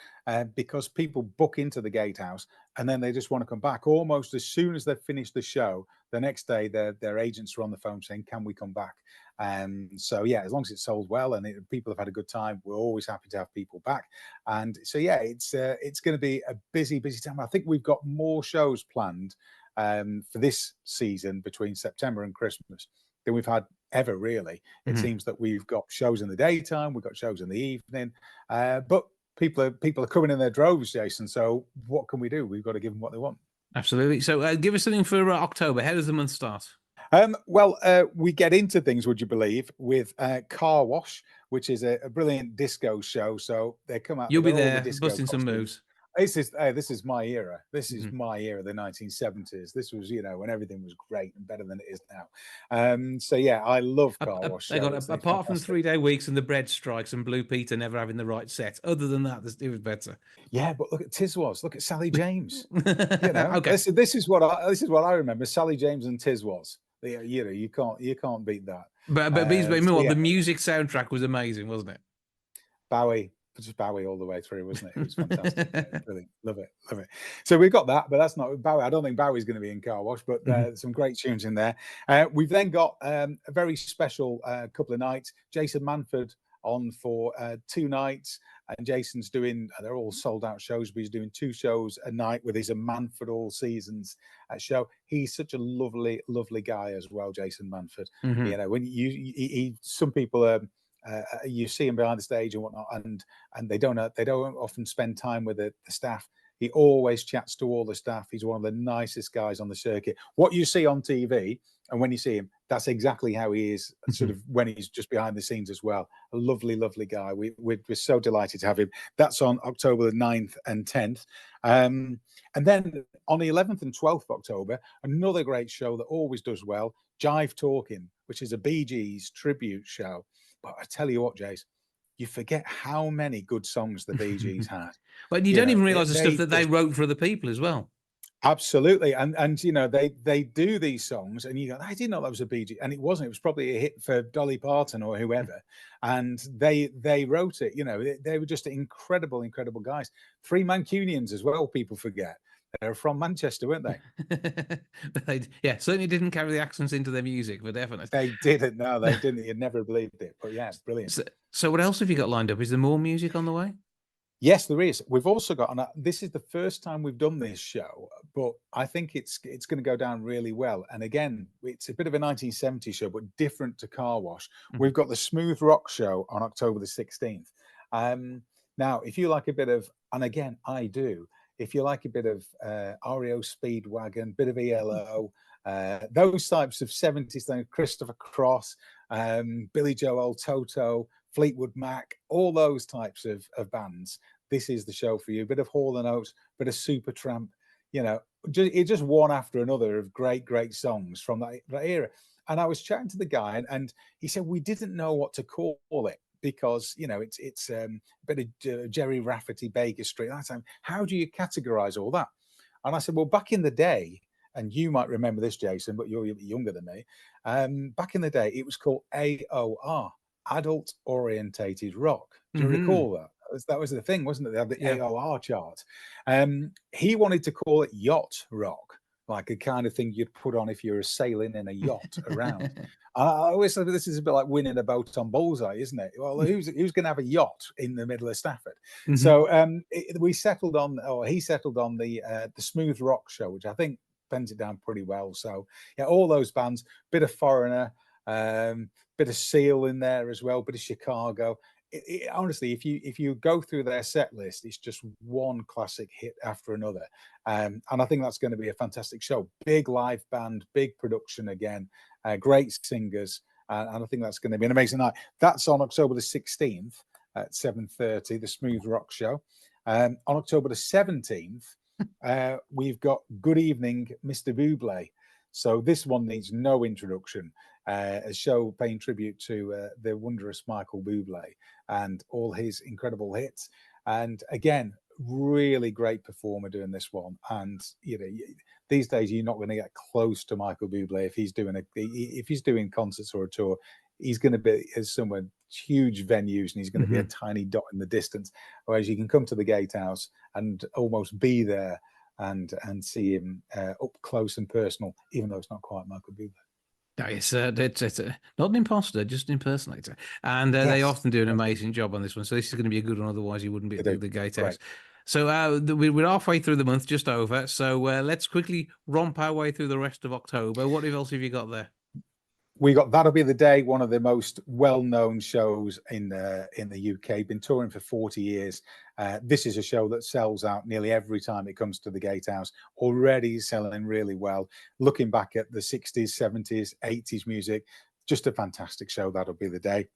because people book into the Gatehouse and then they just want to come back. Almost as soon as they've finished the show, the next day their agents are on the phone saying, "Can we come back?" So yeah, as long as it's sold well and people have had a good time, we're always happy to have people back. And so yeah, it's going to be a busy time. I think we've got more shows planned for this season between September and Christmas than we've had ever, really. It seems that we've got shows in the daytime, we've got shows in the evening, but people are coming in their droves, Jason. So what can we do? We've got to give them what they want. Absolutely. So give us something for October. How does the month start? Well, we get into things, would you believe, with Car Wash, which is a brilliant disco show. So they come out. You'll be there, the busting some moves. This is my era. This is my era, the 1970s. This was, when everything was great and better than it is now. So yeah, I love Car Wash. Apart from 3-day weeks and the bread strikes and Blue Peter never having the right set, other than that, it was better. Yeah, but look at Tiswas. Look at Sally James. Okay. This is what I remember. Sally James and Tiswas. You can't beat that. But the music soundtrack was amazing, wasn't it? Just Bowie all the way through, wasn't it? It was fantastic. Brilliant. Love it. So we've got that, but that's not Bowie. I don't think Bowie's going to be in Car Wash, but some great tunes in there. We've then got a very special couple of nights. Jason Manford on for 2 nights, and Jason's doing, they're all sold out shows, but he's doing 2 shows a night with his Manford All Seasons show. He's such a lovely guy as well, Jason Manford. When some people you see him behind the stage and whatnot, and they don't often spend time with the staff. He always chats to all the staff. He's one of the nicest guys on the circuit. What you see on TV and when you see him, that's exactly how he is sort of when he's just behind the scenes as well. A lovely guy. We're so delighted to have him. That's on October the 9th and 10th. And then on the 11th and 12th of October, another great show that always does well, Jive Talking, which is a Bee Gees tribute show. But I tell you what, Jace, you forget how many good songs the Bee Gees had. But you don't even realise the stuff that they wrote for other people as well. Absolutely, and they do these songs, and you go, I didn't know that was a Bee Gees, and it wasn't. It was probably a hit for Dolly Parton or whoever, and they wrote it. They were just incredible guys. 3 Mancunians as well. People forget. They're from Manchester, weren't they? Certainly didn't carry the accents into their music, but definitely. They didn't. No, they didn't. You'd never believed it. But yeah, it's brilliant. So what else have you got lined up? Is there more music on the way? Yes, there is. We've also got, and this is the first time we've done this show, but I think it's going to go down really well. And again, it's a bit of a 1970s show, but different to Car Wash. We've got the Smooth Rock Show on October the 16th. Now, if you like a bit of, and again, I do, if you like a bit of REO Speedwagon, bit of ELO, those types of 70s things, Christopher Cross, Billy Joel, Toto, Fleetwood Mac, all those types of bands, this is the show for you. Bit of Hall & Oates, bit of Supertramp, just one after another of great songs from that era. And I was chatting to the guy, and he said, we didn't know what to call it, because it's a bit of Jerry Rafferty, Baker Street that time. How do you categorize all that? And I said, well, back in the day, and you might remember this, Jason, but you're younger than me. Back in the day, it was called AOR, Adult Orientated Rock. Do you recall that? That was the thing, wasn't it? They had the AOR chart. He wanted to call it yacht rock, like a kind of thing you'd put on if you were sailing in a yacht around. I always said this is a bit like winning a boat on Bullseye, isn't it? Well, who's going to have a yacht in the middle of Stafford? So he settled on the Smooth Rock Show, which I think pens it down pretty well. So yeah, all those bands, bit of Foreigner, bit of Seal in there as well, bit of Chicago. honestly, if you go through their set list, it's just one classic hit after another, and I think that's going to be a fantastic show. Big live band, big production again, great singers, and I think that's going to be an amazing night. That's on October the 16th at 7:30, the Smooth Rock Show. On October the 17th, we've got Good Evening, Mr. Bublé. So this one needs no introduction. A show paying tribute to the wondrous Michael Bublé and all his incredible hits. And again, really great performer doing this one. And these days you're not going to get close to Michael Bublé if he's doing concerts or a tour. He's going to be at somewhere huge venues, and he's going to be a tiny dot in the distance. Whereas you can come to the Gatehouse and almost be there and see him up close and personal, even though it's not quite Michael Bublé. It's not an imposter, just an impersonator. And they often do an amazing job on this one. So this is going to be a good one. Otherwise, you wouldn't be at the Gatehouse. Right. So we're halfway through the month, just over. So let's quickly romp our way through the rest of October. What else have you got there? We got That'll Be the Day, one of the most well-known shows in the UK. Been touring for 40 years. This is a show that sells out nearly every time it comes to the Gatehouse. Already selling really well. Looking back at the 60s, 70s, 80s music, just a fantastic show. That'll Be the Day.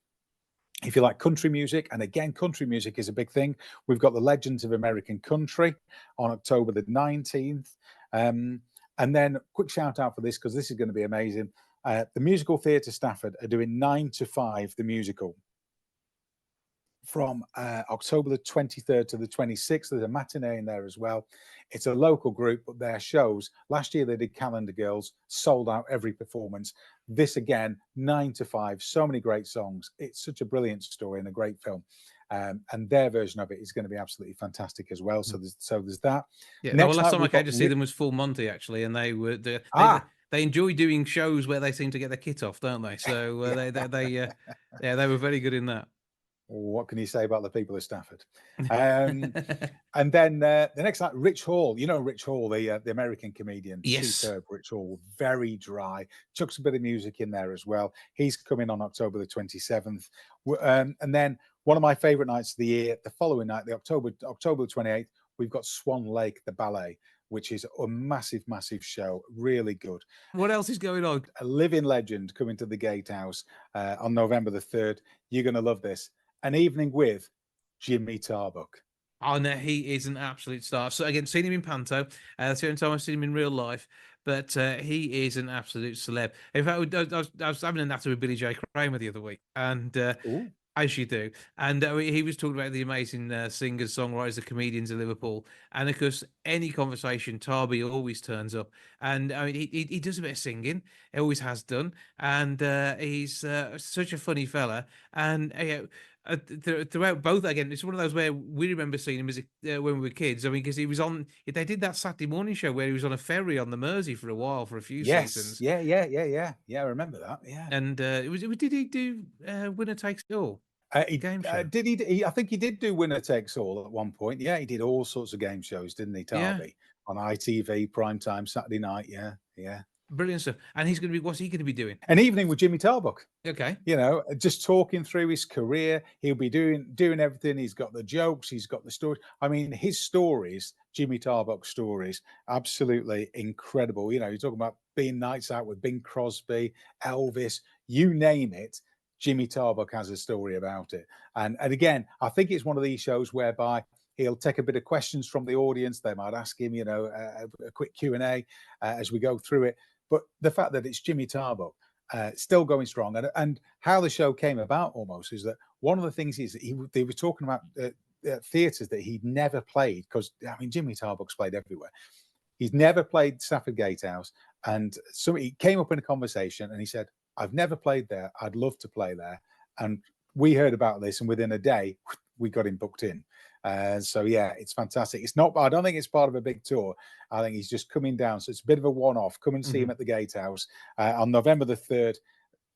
If you like country music, and again, country music is a big thing, we've got the Legends of American Country on October the 19th. And then quick shout out for this, because this is going to be amazing. The Musical Theatre Stafford are doing 9 to 5, the musical, from October the 23rd to the 26th. There's a matinee in there as well. It's a local group, but their shows, last year they did Calendar Girls, sold out every performance. This again, 9 to 5, so many great songs. It's such a brilliant story and a great film. And their version of it is going to be absolutely fantastic as well. So there's that. Yeah, well, last time I came to see them was Full Monty, actually, and they were they enjoy doing shows where they seem to get their kit off, don't they? So they were very good in that. What can you say about the people of Stafford? And then the next night, Rich Hall. You know Rich Hall, the American comedian. Yes. Superb Rich Hall, very dry. Chucks a bit of music in there as well. He's coming on October the 27th. And then one of my favourite nights of the year, the following night, October the 28th, we've got Swan Lake, the ballet, which is a massive, massive show. Really good. What else is going on? A living legend coming to the Gatehouse on November the 3rd. You're going to love this. An evening with Jimmy Tarbuck. Oh, no, he is an absolute star. So, again, seen him in Panto. That's the only time I've seen him in real life. But he is an absolute celeb. In fact, I was having a natter with Billy J. Kramer the other week. And as you do. And he was talking about the amazing singers, songwriters, the comedians of Liverpool. And, of course, any conversation, Tarby always turns up. And, I mean, he does a bit of singing. He always has done. And he's such a funny fella. And throughout both, again, it's one of those where we remember seeing him as when we were kids. I mean, because he was on, they did that Saturday morning show where he was on a ferry on the Mersey for a while, for a few seasons. Yeah, I remember that. Yeah. And did he do Winner Takes It All? Game show? Did he? I think he did do Winner Takes All at one point. Yeah, he did all sorts of game shows, didn't he, Tarby? Yeah. On ITV, primetime, Saturday night. Yeah. Brilliant stuff. And what's he going to be doing? An evening with Jimmy Tarbuck. Okay. You know, just talking through his career. He'll be doing everything. He's got the jokes. He's got the stories. I mean, his stories, Jimmy Tarbuck's stories, absolutely incredible. You know, you're talking about being nights out with Bing Crosby, Elvis, you name it. Jimmy Tarbuck has a story about it. And again, I think it's one of these shows whereby he'll take a bit of questions from the audience. They might ask him, you know, a quick Q&A as we go through it. But the fact that it's Jimmy Tarbuck still going strong, and how the show came about almost is that one of the things is that they were talking about theatres that he'd never played, because, I mean, Jimmy Tarbuck's played everywhere. He's never played Stafford Gatehouse. And so he came up in a conversation and he said, I've never played there. I'd love to play there. And we heard about this, and within a day, we got him booked in. So yeah, it's fantastic. It's not, I don't think it's part of a big tour. I think he's just coming down. So it's a bit of a one-off. Come and see him at the Gatehouse on November the 3rd.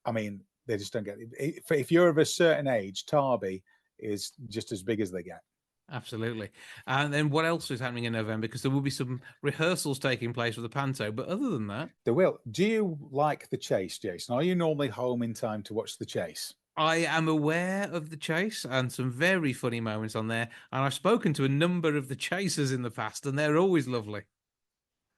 I mean, they just don't get it. If you're of a certain age, Tarby is just as big as they get. Absolutely. And then what else is happening in November? Because there will be some rehearsals taking place with the Panto. But other than that, there will. Do you like The Chase, Jason? Are you normally home in time to watch The Chase? I am aware of the chase and some very funny moments on there, and I've spoken to a number of the chasers in the past, and they're always lovely.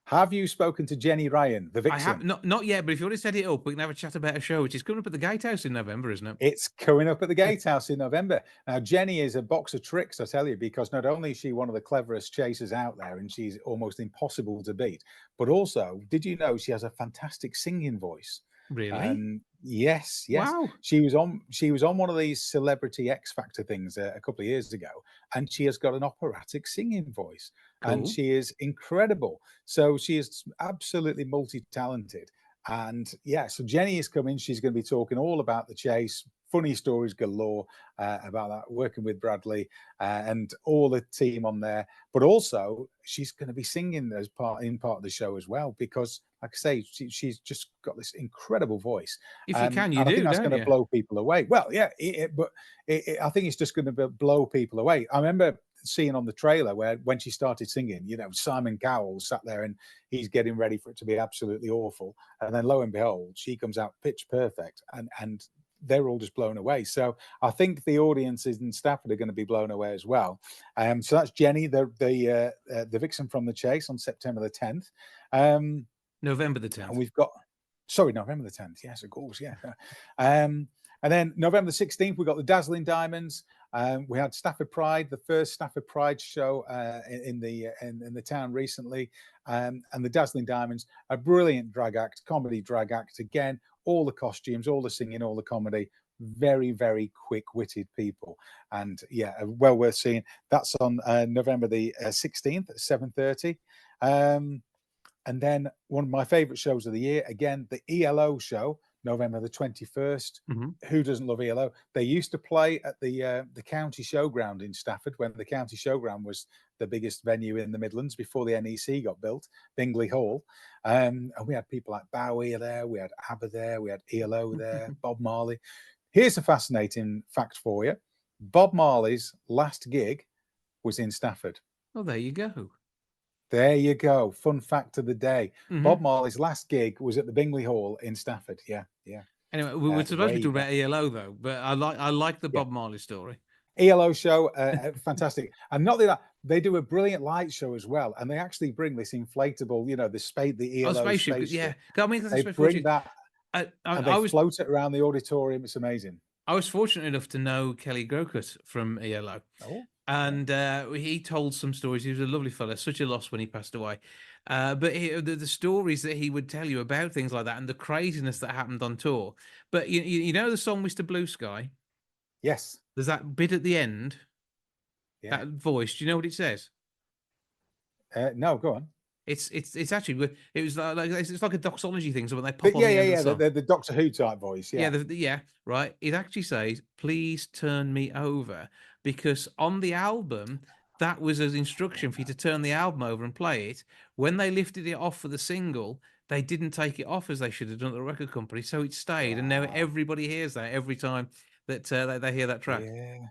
Have you spoken to Jenny Ryan, the vixen? I have not yet, but if you want to set it up, we can have a chat about a show, which is coming up at the Gatehouse in November, isn't it? It's coming up at the Gatehouse in November. Now, Jenny is a box of tricks, I tell you, because not only is she one of the cleverest chasers out there, and she's almost impossible to beat, but also, did you know she has a fantastic singing voice? Really? Yes. Wow. She was on one of these Celebrity X Factor things a couple of years ago, and she has got an operatic singing voice, and Cool. she is incredible. So she is absolutely multi-talented. And yeah, so Jenny is coming. She's going to be talking all about the chase, funny stories galore about that, working with Bradley and all the team on there. But also, she's going to be singing as part of the show as well, because, like I say, she's just got this incredible voice. If you can, you and I do, think that's don't going to you? blow people away. Well, yeah, but I think it's just going to blow people away. I remember seeing on the trailer where when she started singing, you know, Simon Cowell sat there and he's getting ready for it to be absolutely awful, and then lo and behold, she comes out pitch perfect, and they're all just blown away. So I think the audiences in Staffor are going to be blown away as well. So that's Jenny, the vixen from the chase, on September the 10th. November the 10th. And we've got, sorry, November the 10th. Yes, of course, yeah. And then November the 16th, we've got the Dazzling Diamonds. We had Stafford Pride, the first Stafford Pride show in the town recently. And the Dazzling Diamonds, a brilliant drag act, comedy drag act. Again, all the costumes, all the singing, all the comedy. Very, very quick-witted people. And yeah, well worth seeing. That's on November the 16th at 7:30. And then one of my favourite shows of the year, again, the ELO show, November the 21st. Who doesn't love ELO? They used to play at the county showground in Stafford, when the county showground was the biggest venue in the Midlands before the NEC got built, Bingley Hall. And we had people like Bowie there, we had ABBA there, we had ELO there, Bob Marley. Here's a fascinating fact for you. Bob Marley's last gig was in Stafford. Oh, there you go. There you go. Fun fact of the day. Bob Marley's last gig was at the Bingley Hall in Stafford. Yeah. Anyway, we're supposed to be talking about ELO though, but I like the Bob Marley story. ELO show, fantastic. And not that they do a brilliant light show as well, and they actually bring this inflatable, you know, the ELO spaceship. spaceship. I mean, they bring that, and they was float it around the auditorium. It's amazing. I was fortunate enough to know Kelly Grocott from ELO. Oh. And he told some stories. He was a lovely fella, such a loss when he passed away. But the stories that he would tell you about things like that and the craziness that happened on tour. But you know the song Mr. Blue Sky? Yes. There's that bit at the end, that voice. Do you know what it says? No, go on. It's actually, it was like it's like a doxology thing. So when they pop on the end of the song. The Doctor Who type voice. Yeah, right. It actually says, "Please turn me over," because on the album, that was an instruction for you to turn the album over and play it. When they lifted it off for the single, they didn't take it off as they should have done at the record company, so it stayed. And now everybody hears that every time that they hear that track. Yeah.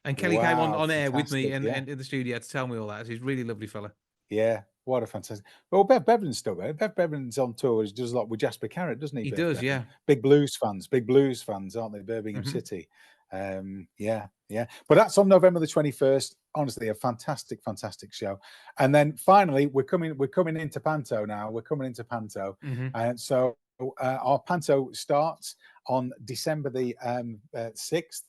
And Kelly came on air with me and in the studio to tell me all that. He's a really lovely fella. Yeah. What a fantastic. Well, Bev Bevan's still there. Bev Bevan's on tour. He does a lot with Jasper Carrot, doesn't he? He Bev does, Bevan? yeah. Big blues fans, aren't they? Birmingham City. Yeah. But that's on November the 21st. Honestly, a fantastic show. And then finally, we're coming into Panto now. And so our Panto starts on December the 6th.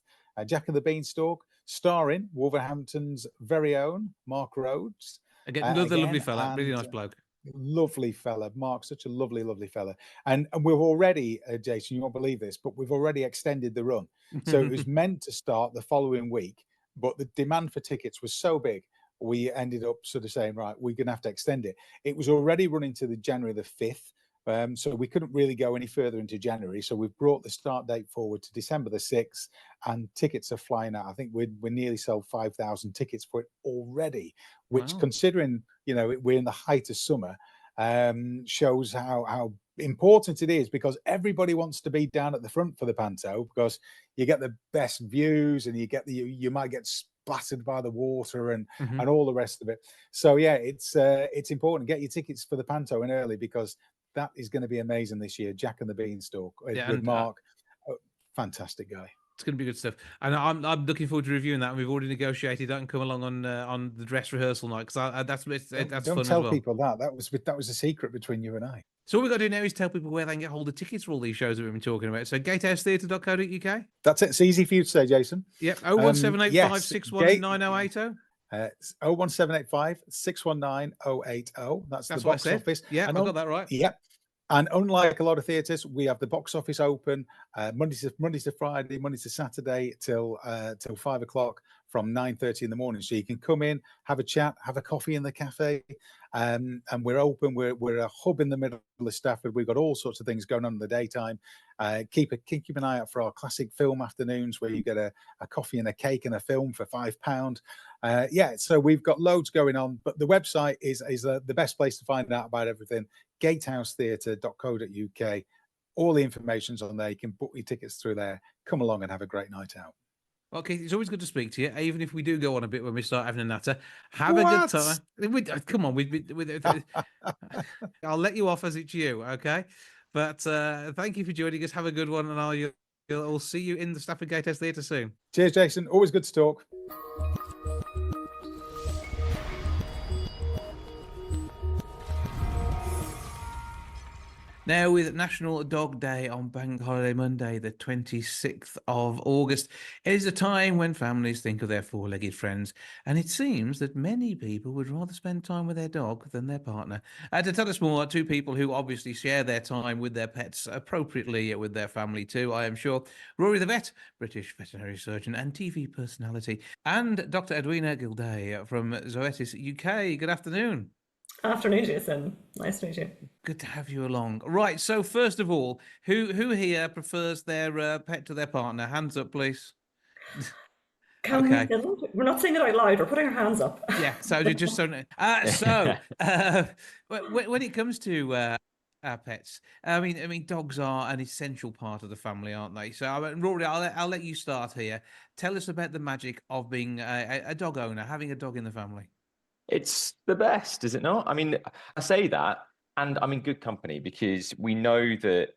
Jack and the Beanstalk, starring Wolverhampton's very own Mark Rhodes. Again, another lovely fella, really nice bloke. Lovely fella, Mark, such a lovely fella. And we've already, Jason, you won't believe this, but we've already extended the run. So it was meant to start the following week, but the demand for tickets was so big, we ended up sort of saying, right, we're going to have to extend it. It was already running to the January the 5th. So we couldn't really go any further into January. So we've brought the start date forward to December the 6th, and tickets are flying out. I think we're nearly sold 5,000 tickets for it already, which, considering, you know, we're in the height of summer, shows how important it is, because everybody wants to be down at the front for the Panto, because you get the best views and you might get splattered by the water and all the rest of it. So yeah, it's important. Get your tickets for the Panto in early, because that is going to be amazing this year. Jack and the Beanstalk with Mark, fantastic guy. It's going to be good stuff, and I'm looking forward to reviewing that. And we've already negotiated that and come along on the dress rehearsal night, because that's Don't fun tell as well. people that. That was a secret between you and I. So all we've got to do now is tell people where they can get hold of tickets for all these shows that we've been talking about. So gatehousetheatre.co.uk. That's it. It's easy for you to say, Jason. Yep. 01785 619 It's 01785 619 080. That's the what I box said. office. Yeah, And I got that right. Yep. And unlike a lot of theatres, we have the box office open Monday to Friday, Monday to Saturday till 5 o'clock from 9:30 in the morning. So you can come in, have a chat, have a coffee in the cafe, and we're open. We're a hub in the middle of Stafford. We've got all sorts of things going on in the daytime. Keep an eye out for our classic film afternoons, where you get a coffee and a cake and a film for £5. So we've got loads going on, but the website is the best place to find out about everything. Gatehousetheatre.co.uk. All the information's on there. You can book your tickets through there. Come along and have a great night out. Well, Keith, it's always good to speak to you, even if we do go on a bit when we start having a natter. Have a good time. Come on, I'll let you off as it's you, okay? But thank you for joining us. Have a good one, and I'll see you in the Stafford Gatehouse Theatre soon. Cheers, Jason. Always good to talk. Now, with National Dog Day on Bank Holiday Monday, the 26th of August, it is a time when families think of their four-legged friends, and it seems that many people would rather spend time with their dog than their partner. To tell us more, two people who obviously share their time with their pets appropriately with their family too, I am sure. Rory the Vet, British veterinary surgeon and TV personality, and Dr. Edwina Gilday from Zoetis UK. Good afternoon. Afternoon, Jason. Nice to meet you. Good to have you along. Right, so first of all, who here prefers their pet to their partner? Hands up, please. Okay. We're not saying it out loud. We're putting our hands up. Yeah, so just so... when it comes to our pets, I mean, dogs are an essential part of the family, aren't they? So, Rory, I'll let you start here. Tell us about the magic of being a dog owner, having a dog in the family. It's the best, is it not? I mean, I say that, and I'm in good company, because we know that,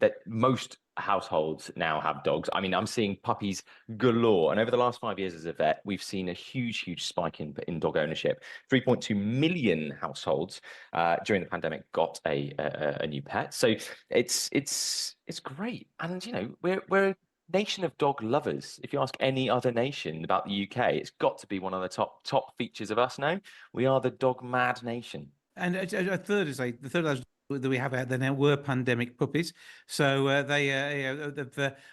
that most households now have dogs. I mean, I'm seeing puppies galore. And over the last 5 years as a vet, we've seen a huge spike in dog ownership. 3.2 million households during the pandemic got a new pet. So it's great. And, we're nation of dog lovers. If you ask any other nation about the UK, it's got to be one of the top features of us now. We are the dog mad nation. And the third that we have out there now were pandemic puppies. So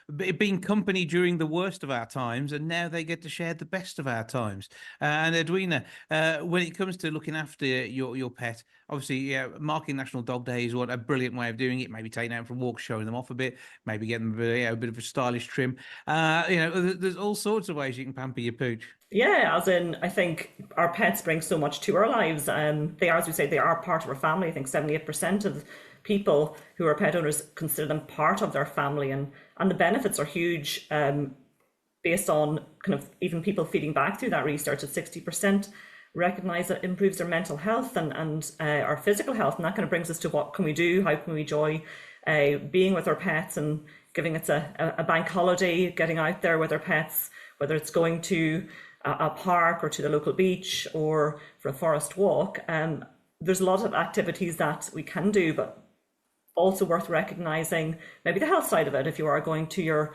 they've been company during the worst of our times, and now they get to share the best of our times. And Edwina, when it comes to looking after your pet, obviously, marking National Dog Day is a brilliant way of doing it. Maybe taking them out for walks, showing them off a bit, maybe getting them a bit of a stylish trim. There's all sorts of ways you can pamper your pooch. Yeah, as in, I think our pets bring so much to our lives. They are, as we say, they are part of our family. I think 78% of people who are pet owners consider them part of their family, and the benefits are huge. Based on kind of even people feeding back through that research, at 60% recognize that it improves their mental health and our physical health, and that kind of brings us to what can we do? How can we enjoy being with our pets and giving it a bank holiday, getting out there with our pets, whether it's going to a park or to the local beach or for a forest walk. There's a lot of activities that we can do, but also worth recognizing maybe the health side of it. If you are going to your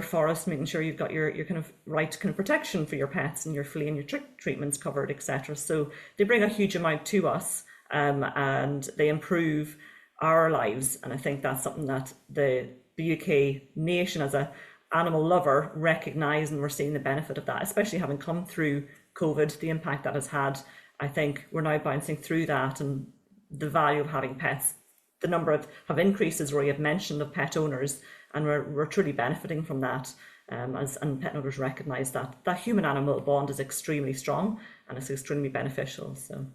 forest, making sure you've got your kind of right kind of protection for your pets and your flea and your tick treatments covered, etc. So they bring a huge amount to us, and they improve our lives. And I think that's something that the UK nation as a animal lover recognise, and we're seeing the benefit of that, especially having come through COVID, the impact that has had. I think we're now bouncing through that, and the value of having pets, the number have increased, as Rory had mentioned, of pet owners, and we're truly benefiting from that. And pet owners recognise that human animal bond is extremely strong and it's extremely beneficial. So.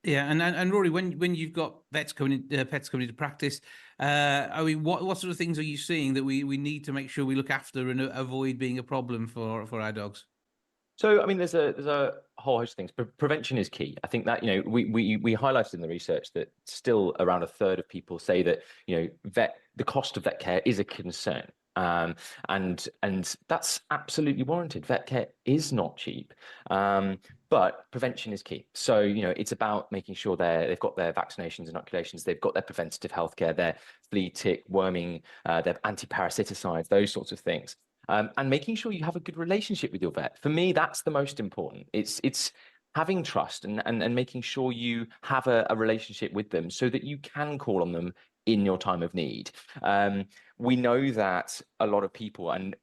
Yeah, and Rory, when you've got pets coming into practice, what sort of things are you seeing that we need to make sure we look after and avoid being a problem for our dogs? So, there's a whole host of things. Prevention is key. I think that, we highlighted in the research that still around a third of people say that, the cost of vet care is a concern. And that's absolutely warranted. Vet care is not cheap, but prevention is key. So, you know, it's about making sure they've got their vaccinations, inoculations, they've got their preventative healthcare, their flea, tick, worming, their anti-parasiticides, those sorts of things. And making sure you have a good relationship with your vet. For me, that's the most important. It's having trust and making sure you have a relationship with them so that you can call on them in your time of need. We know that a lot of people, and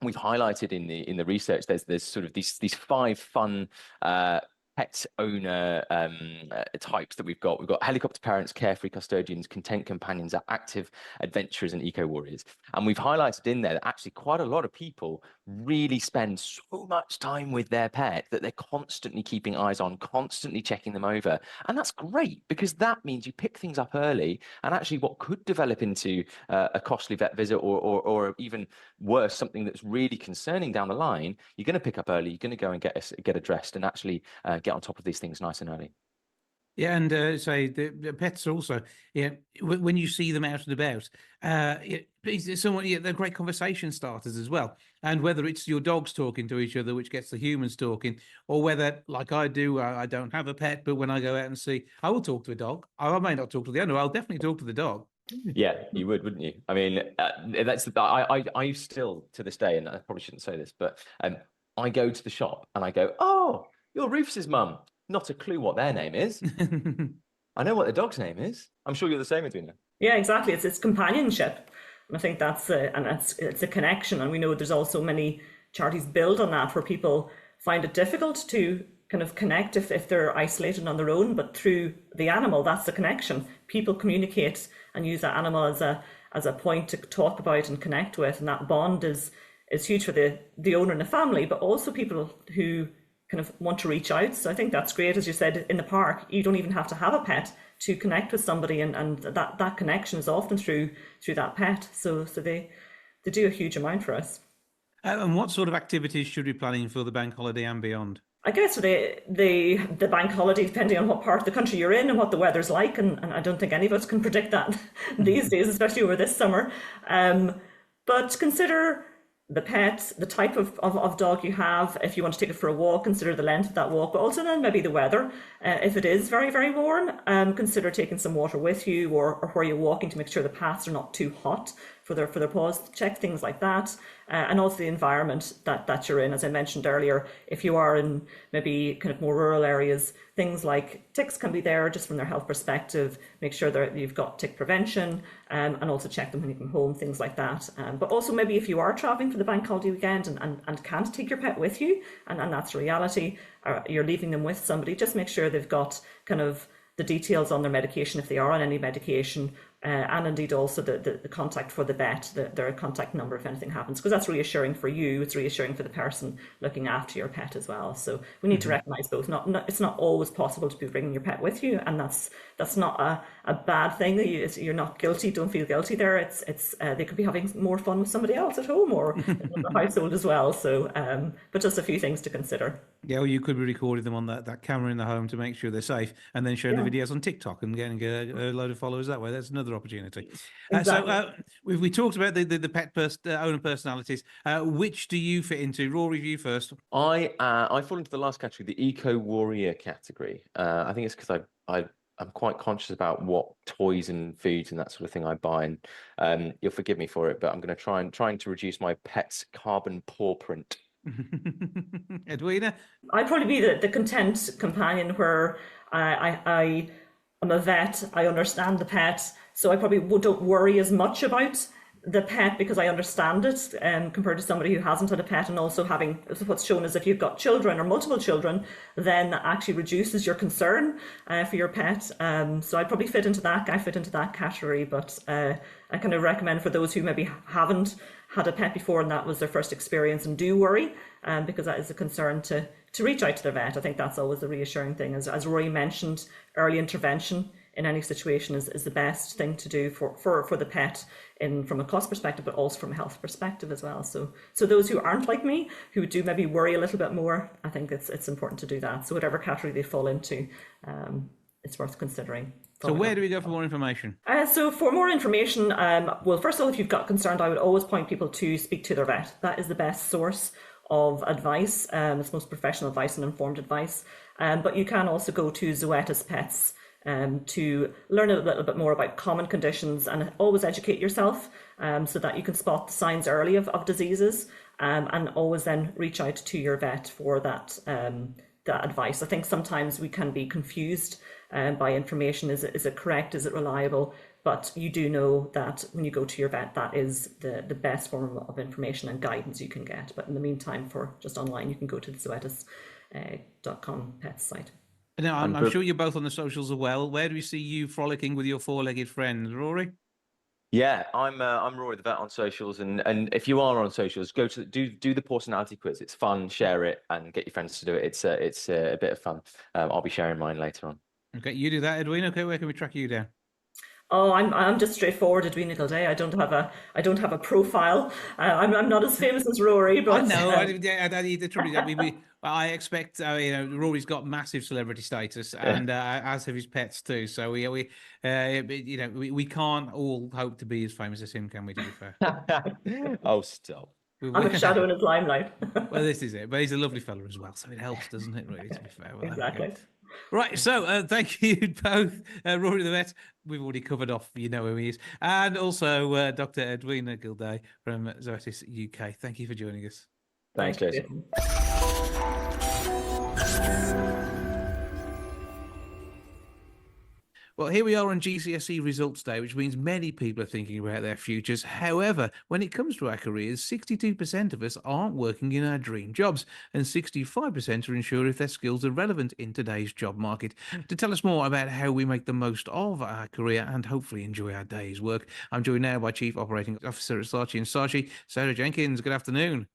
we've highlighted in the research, there's sort of these 5 fun pet owner types that we've got. We've got helicopter parents, carefree custodians, content companions, active adventurers, and eco warriors. And we've highlighted in there that actually quite a lot of people really spend so much time with their pet that they're constantly keeping eyes on, constantly checking them over. And that's great, because that means you pick things up early, and actually what could develop into a costly vet visit or even worse, something that's really concerning down the line, you're going to pick up early, you're going to go and get addressed and actually get on top of these things nice and early. Yeah, and say the pets are also, yeah, when you see them out and about, they're great conversation starters as well. And whether it's your dogs talking to each other, which gets the humans talking, or whether, like I do, I don't have a pet, but when I go out and see, I will talk to a dog. I may not talk to the owner, I'll definitely talk to the dog. Yeah, you would, wouldn't you? I mean, I still to this day, and I probably shouldn't say this, but I go to the shop and I go, "Oh, you're Rufus's mum." Not a clue what their name is. I know what the dog's name is. I'm sure you're the same, Edwina. Yeah, exactly. It's companionship, and I think that's it's a connection. And we know there's also many charities build on that, where people find it difficult to kind of connect if they're isolated on their own, but through the animal, that's the connection. People communicate and use that animal as a point to talk about and connect with, and that bond is huge for the owner and the family, but also people who kind of want to reach out. So I think that's great. As you said, in the park, you don't even have to have a pet to connect with somebody, and that connection is often through that pet. So they do a huge amount for us. And what sort of activities should we be planning for the bank holiday and beyond? I guess for the bank holiday, depending on what part of the country you're in and what the weather's like, and I don't think any of us can predict that these days, especially over this summer. But consider the pet, the type of dog you have. If you want to take it for a walk, consider the length of that walk, but also then maybe the weather. If it is very, very warm, consider taking some water with you, or where you're walking, to make sure the paths are not too hot for their paws. Check things like that. And also the environment that you're in. As I mentioned earlier, if you are in maybe kind of more rural areas, things like ticks can be there just from their health perspective. Make sure that you've got tick prevention, and also check them when you come home, things like that. But also maybe if you are traveling for the bank holiday weekend and can't take your pet with you, and that's a reality, you're leaving them with somebody, just make sure they've got kind of the details on their medication, if they are on any medication, and indeed also the contact for the vet, their contact number if anything happens, because that's reassuring for you, it's reassuring for the person looking after your pet as well. So we need to recognise both. It's not always possible to be bringing your pet with you, and that's not a bad thing. You're not guilty, don't feel guilty there. It's they could be having more fun with somebody else at home or in the household as well. So but just a few things to consider. Yeah, well, you could be recording them on that camera in the home to make sure they're safe, and then showing the videos on TikTok and getting a load of followers that way. That's another opportunity. Exactly. So we talked about the pet owner personalities. Which do you fit into? Rory, you first. I fall into the last category, the eco warrior category. I think it's because I'm quite conscious about what toys and foods and that sort of thing I buy, and you'll forgive me for it, but I'm going to trying to reduce my pet's carbon paw print. Edwina? I'd probably be the content companion, where I am a vet, I understand the pet, so I probably don't worry as much about the pet because I understand it, compared to somebody who hasn't had a pet, and also having what's shown is if you've got children or multiple children, then that actually reduces your concern for your pet. So I'd probably fit into that. I fit into that category, but I kind of recommend for those who maybe haven't had a pet before and that was their first experience and do worry, because that is a concern, to reach out to their vet. I think that's always the reassuring thing. As Rory mentioned, early intervention in any situation is the best thing to do for the pet, from a cost perspective, but also from a health perspective as well. So those who aren't like me, who do maybe worry a little bit more, I think it's important to do that. So whatever category they fall into, it's worth considering. So where do we go for more information? So for more information, well, first of all, if you've got concerned, I would always point people to speak to their vet. That is the best source of advice. It's most professional advice and informed advice. But you can also go to Zoetis Pets to learn a little bit more about common conditions, and always educate yourself so that you can spot the signs early of diseases, and always then reach out to your vet for that advice. I think sometimes we can be confused by information. Is it correct? Is it reliable? But you do know that when you go to your vet, that is the best form of information and guidance you can get. But in the meantime, for just online, you can go to the Zoetis.com pets site. Now, I'm sure you're both on the socials as well. Where do we see you frolicking with your four-legged friends, Rory? Yeah, I'm Rory the Vet on socials, and if you are on socials, go to do the personality quiz. It's fun. Share it and get your friends to do it. It's a bit of fun. I'll be sharing mine later on. Okay, you do that, Edwina. Okay, where can we track you down? Oh, I'm just straightforward, Edwina Gilday. I don't have a profile. I'm not as famous as Rory, but I expect Rory's got massive celebrity status, and as have his pets too. So we can't all hope to be as famous as him, can we? To be fair. Oh, stop. I'm a shadow in his limelight. Well, this is it. But he's a lovely fella as well, so it helps, doesn't it? Really, to be fair. Well, exactly. Right, so thank you both, Rory the Vet. We've already covered off, you know who he is, and also Dr. Edwina Gilday from Zoetis UK. Thank you for joining us. Thanks, Jason. Well, here we are on GCSE results day, which means many people are thinking about their futures. However, when it comes to our careers, 62% of us aren't working in our dream jobs, and 65% are unsure if their skills are relevant in today's job market. To tell us more about how we make the most of our career and hopefully enjoy our day's work, I'm joined now by Chief Operating Officer at Saatchi and Saatchi, Sarah Jenkins. Good afternoon.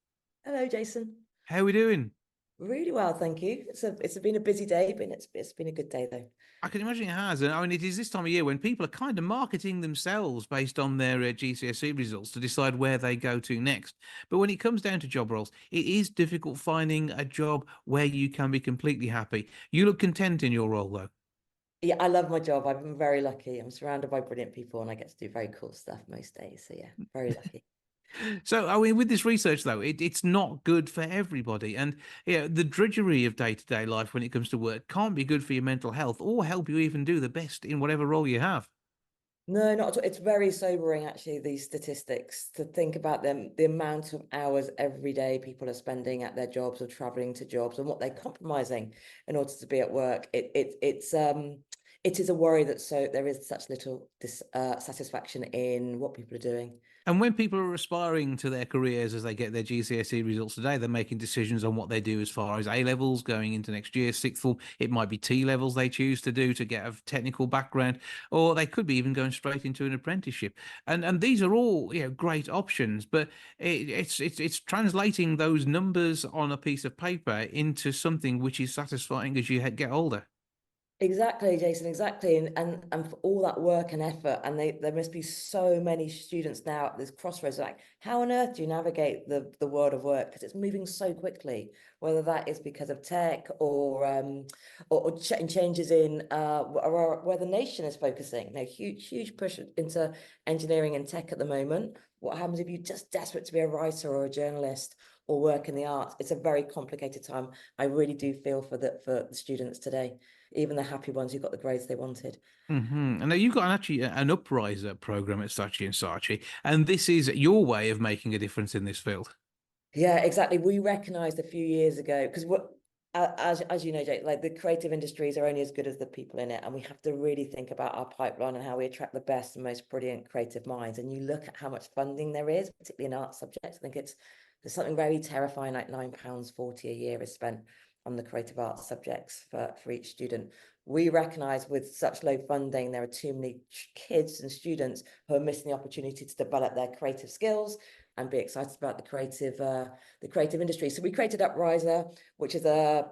Hello, Jason. How are we doing? Really well, thank you. It's been a busy day, but it's been a good day though. I can imagine it has. And I mean, it is this time of year when people are kind of marketing themselves based on their GCSE results to decide where they go to next. But when it comes down to job roles, it is difficult finding a job where you can be completely happy. You look content in your role, though. Yeah, I love my job. I'm very lucky. I'm surrounded by brilliant people and I get to do very cool stuff most days. So yeah, very lucky. So, I mean, with this research, though, it's not good for everybody. And the drudgery of day-to-day life when it comes to work can't be good for your mental health or help you even do the best in whatever role you have. No, not at all. It's very sobering, actually, these statistics, to think about them, the amount of hours every day people are spending at their jobs or traveling to jobs and what they're compromising in order to be at work. It is a worry that there is such little satisfaction in what people are doing. And when people are aspiring to their careers as they get their GCSE results today, they're making decisions on what they do as far as A-levels going into next year, sixth form. It might be T-levels they choose to do to get a technical background, or they could be even going straight into an apprenticeship. And these are all great options, but it's translating those numbers on a piece of paper into something which is satisfying as you get older. Exactly, Jason, exactly. And for all that work and effort, and there must be so many students now at this crossroads, like, how on earth do you navigate the world of work? Because it's moving so quickly, whether that is because of tech or changes in where the nation is focusing. Huge push into engineering and tech at the moment. What happens if you're just desperate to be a writer or a journalist or work in the arts? It's a very complicated time. I really do feel for the students today, even the happy ones who got the grades they wanted. Mm-hmm. And now you've got an Upriser program at Saatchi and Saatchi, and this is your way of making a difference in this field. Yeah, exactly. We recognised a few years ago, because as you know, Jake, like, the creative industries are only as good as the people in it, and we have to really think about our pipeline and how we attract the best and most brilliant creative minds. And you look at how much funding there is, particularly in art subjects. I think there's something very terrifying, like £9.40 a year is spent on the creative arts subjects for each student. We recognise with such low funding, there are too many kids and students who are missing the opportunity to develop their creative skills and be excited about the creative industry. So we created Upriser, which is a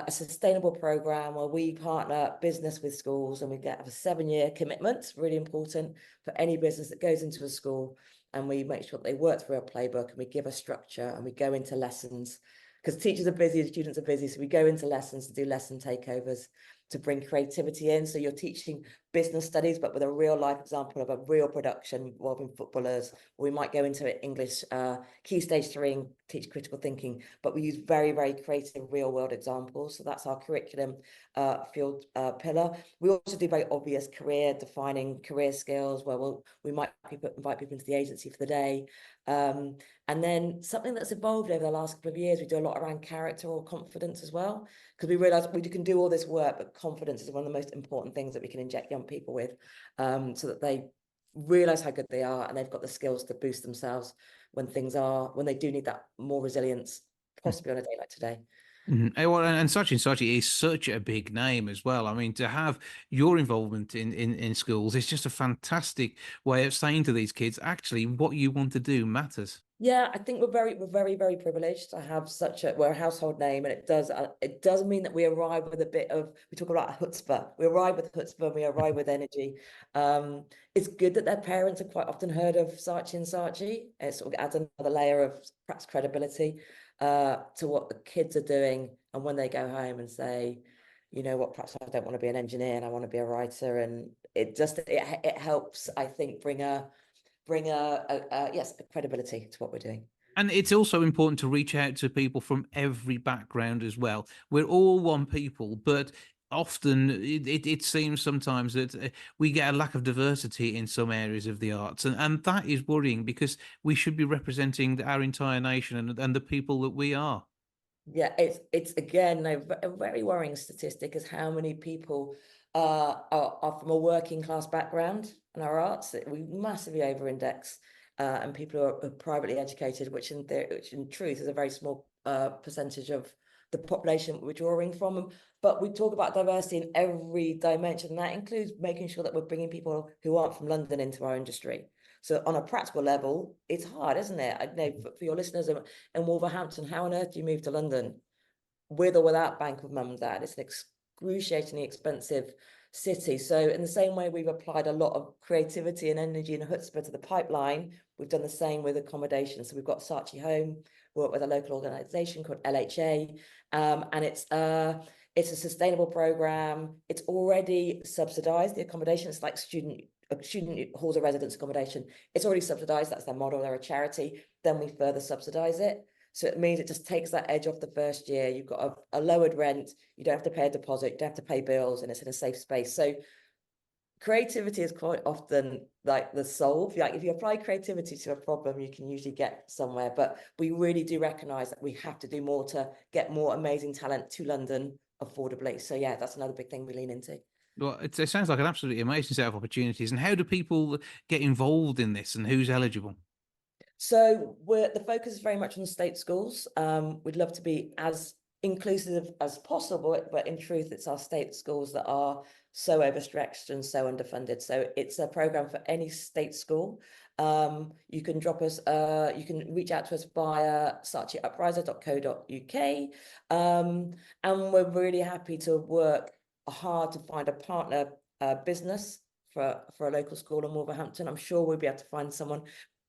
sustainable program where we partner business with schools, and we get a 7-year commitment, really important for any business that goes into a school. And we make sure that they work through a playbook, and we give a structure, and we go into lessons, because teachers are busy and students are busy. So we go into lessons to do lesson takeovers to bring creativity in. So you're teaching business studies, but with a real life example of a real production involving footballers. Or we might go into English Key Stage 3 and teach critical thinking, but we use very, very creative real world examples. So that's our curriculum field pillar. We also do very obvious career defining career skills where we might invite people into the agency for the day. And then something that's evolved over the last couple of years, we do a lot around character or confidence as well, because we realize we can do all this work, but confidence is one of the most important things that we can inject young people with, so that they realize how good they are and they've got the skills to boost themselves when they do need that more resilience, possibly on a day like today. Well, and Saatchi is such a big name as well. I mean, to have your involvement in schools is just a fantastic way of saying to these kids, actually, what you want to do matters. Yeah, I think we're very, very privileged to have we're a household name, and it does mean that we arrive with a bit of, we talk about chutzpah. We arrive with chutzpah and we arrive with energy. It's good that their parents have quite often heard of Saatchi and Saatchi. It sort of adds another layer of perhaps credibility to what the kids are doing. And when they go home and say, you know what, perhaps I don't want to be an engineer and I want to be a writer, and it helps, I think, bring a credibility to what we're doing. And it's also important to reach out to people from every background as well. We're all one people, but often it seems sometimes that we get a lack of diversity in some areas of the arts, and that is worrying, because we should be representing our entire nation and the people that we are. Yeah, it's again a very worrying statistic is how many people are from a working class background in our arts. That we massively over-index, and people who are privately educated, which in truth is a very small percentage of the population we're drawing from. But we talk about diversity in every dimension, and that includes making sure that we're bringing people who aren't from London into our industry. So on a practical level, it's hard, isn't it? I know for your listeners in Wolverhampton, how on earth do you move to London with or without Bank of Mum and Dad? It's an excruciatingly expensive city. So in the same way we've applied a lot of creativity and energy and chutzpah to the pipeline, we've done the same with accommodation. So we've got Saatchi Home, we work with a local organisation called LHA, and it's a sustainable program. It's already subsidised, the accommodation. It's like student halls of residence accommodation. It's already subsidised. That's their model. They're a charity. Then we further subsidise it. So it means it just takes that edge off the first year. You've got a lowered rent. You don't have to pay a deposit. You don't have to pay bills, and it's in a safe space. So creativity is quite often like the solve. Like if you apply creativity to a problem, you can usually get somewhere. But we really do recognise that we have to do more to get more amazing talent to London affordably. So yeah, that's another big thing we lean into. Well, it sounds like an absolutely amazing set of opportunities. And how do people get involved in this, and who's eligible? So the focus is very much on state schools. We'd love to be as inclusive as possible, but in truth, it's our state schools that are so overstretched and so underfunded. So it's a program for any state school. You can drop us, you can reach out to us via saatchiupriser.co.uk. And we're really happy to work hard to find a partner business for a local school in Wolverhampton. I'm sure we'll be able to find someone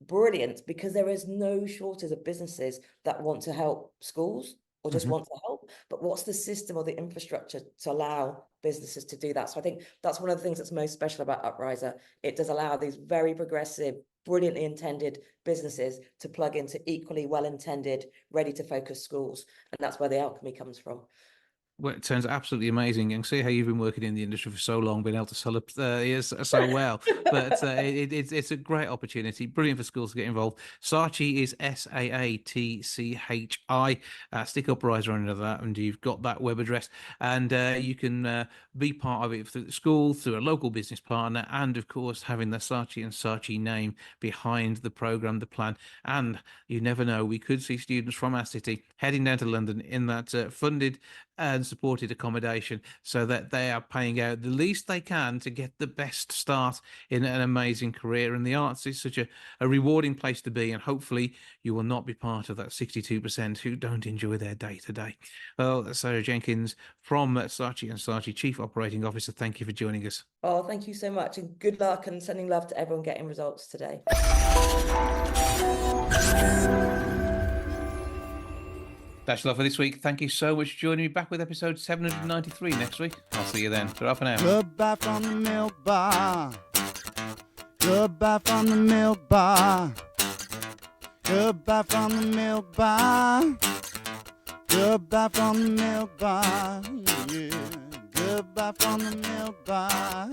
brilliant, because there is no shortage of businesses that want to help schools or just want to help, but what's the system or the infrastructure to allow businesses to do that? So I think that's one of the things that's most special about Upriser. It does allow these very progressive, brilliantly intended businesses to plug into equally well-intended, ready to focus schools, and that's where the alchemy comes from. Well, it sounds absolutely amazing, and see how you've been working in the industry for so long, being able to sell it so well. But it's a great opportunity, brilliant for schools to get involved. Saatchi is Saatchi. Stick Upriser under that, and you've got that web address, and you can be part of it through the school, through a local business partner, and of course having the Saatchi and Saatchi name behind the program, the plan. And you never know, we could see students from our city heading down to London in that funded and supported accommodation, so that they are paying out the least they can to get the best start in an amazing career. And the arts is such a rewarding place to be, and hopefully you will not be part of that 62% who don't enjoy their day to day. Well, Sarah Jenkins from Saatchi and Saatchi, Chief Operating Officer, thank you for joining us. Oh, thank you so much, and good luck, and sending love to everyone getting results today. That's all for this week. Thank you so much for joining me. Back with episode 793 next week. I'll see you then. Ta-ra for now. Goodbye from the milk bar. Goodbye from the milk bar. Goodbye from the milk bar. Goodbye from the milk bar. Yeah. Goodbye from the milk bar.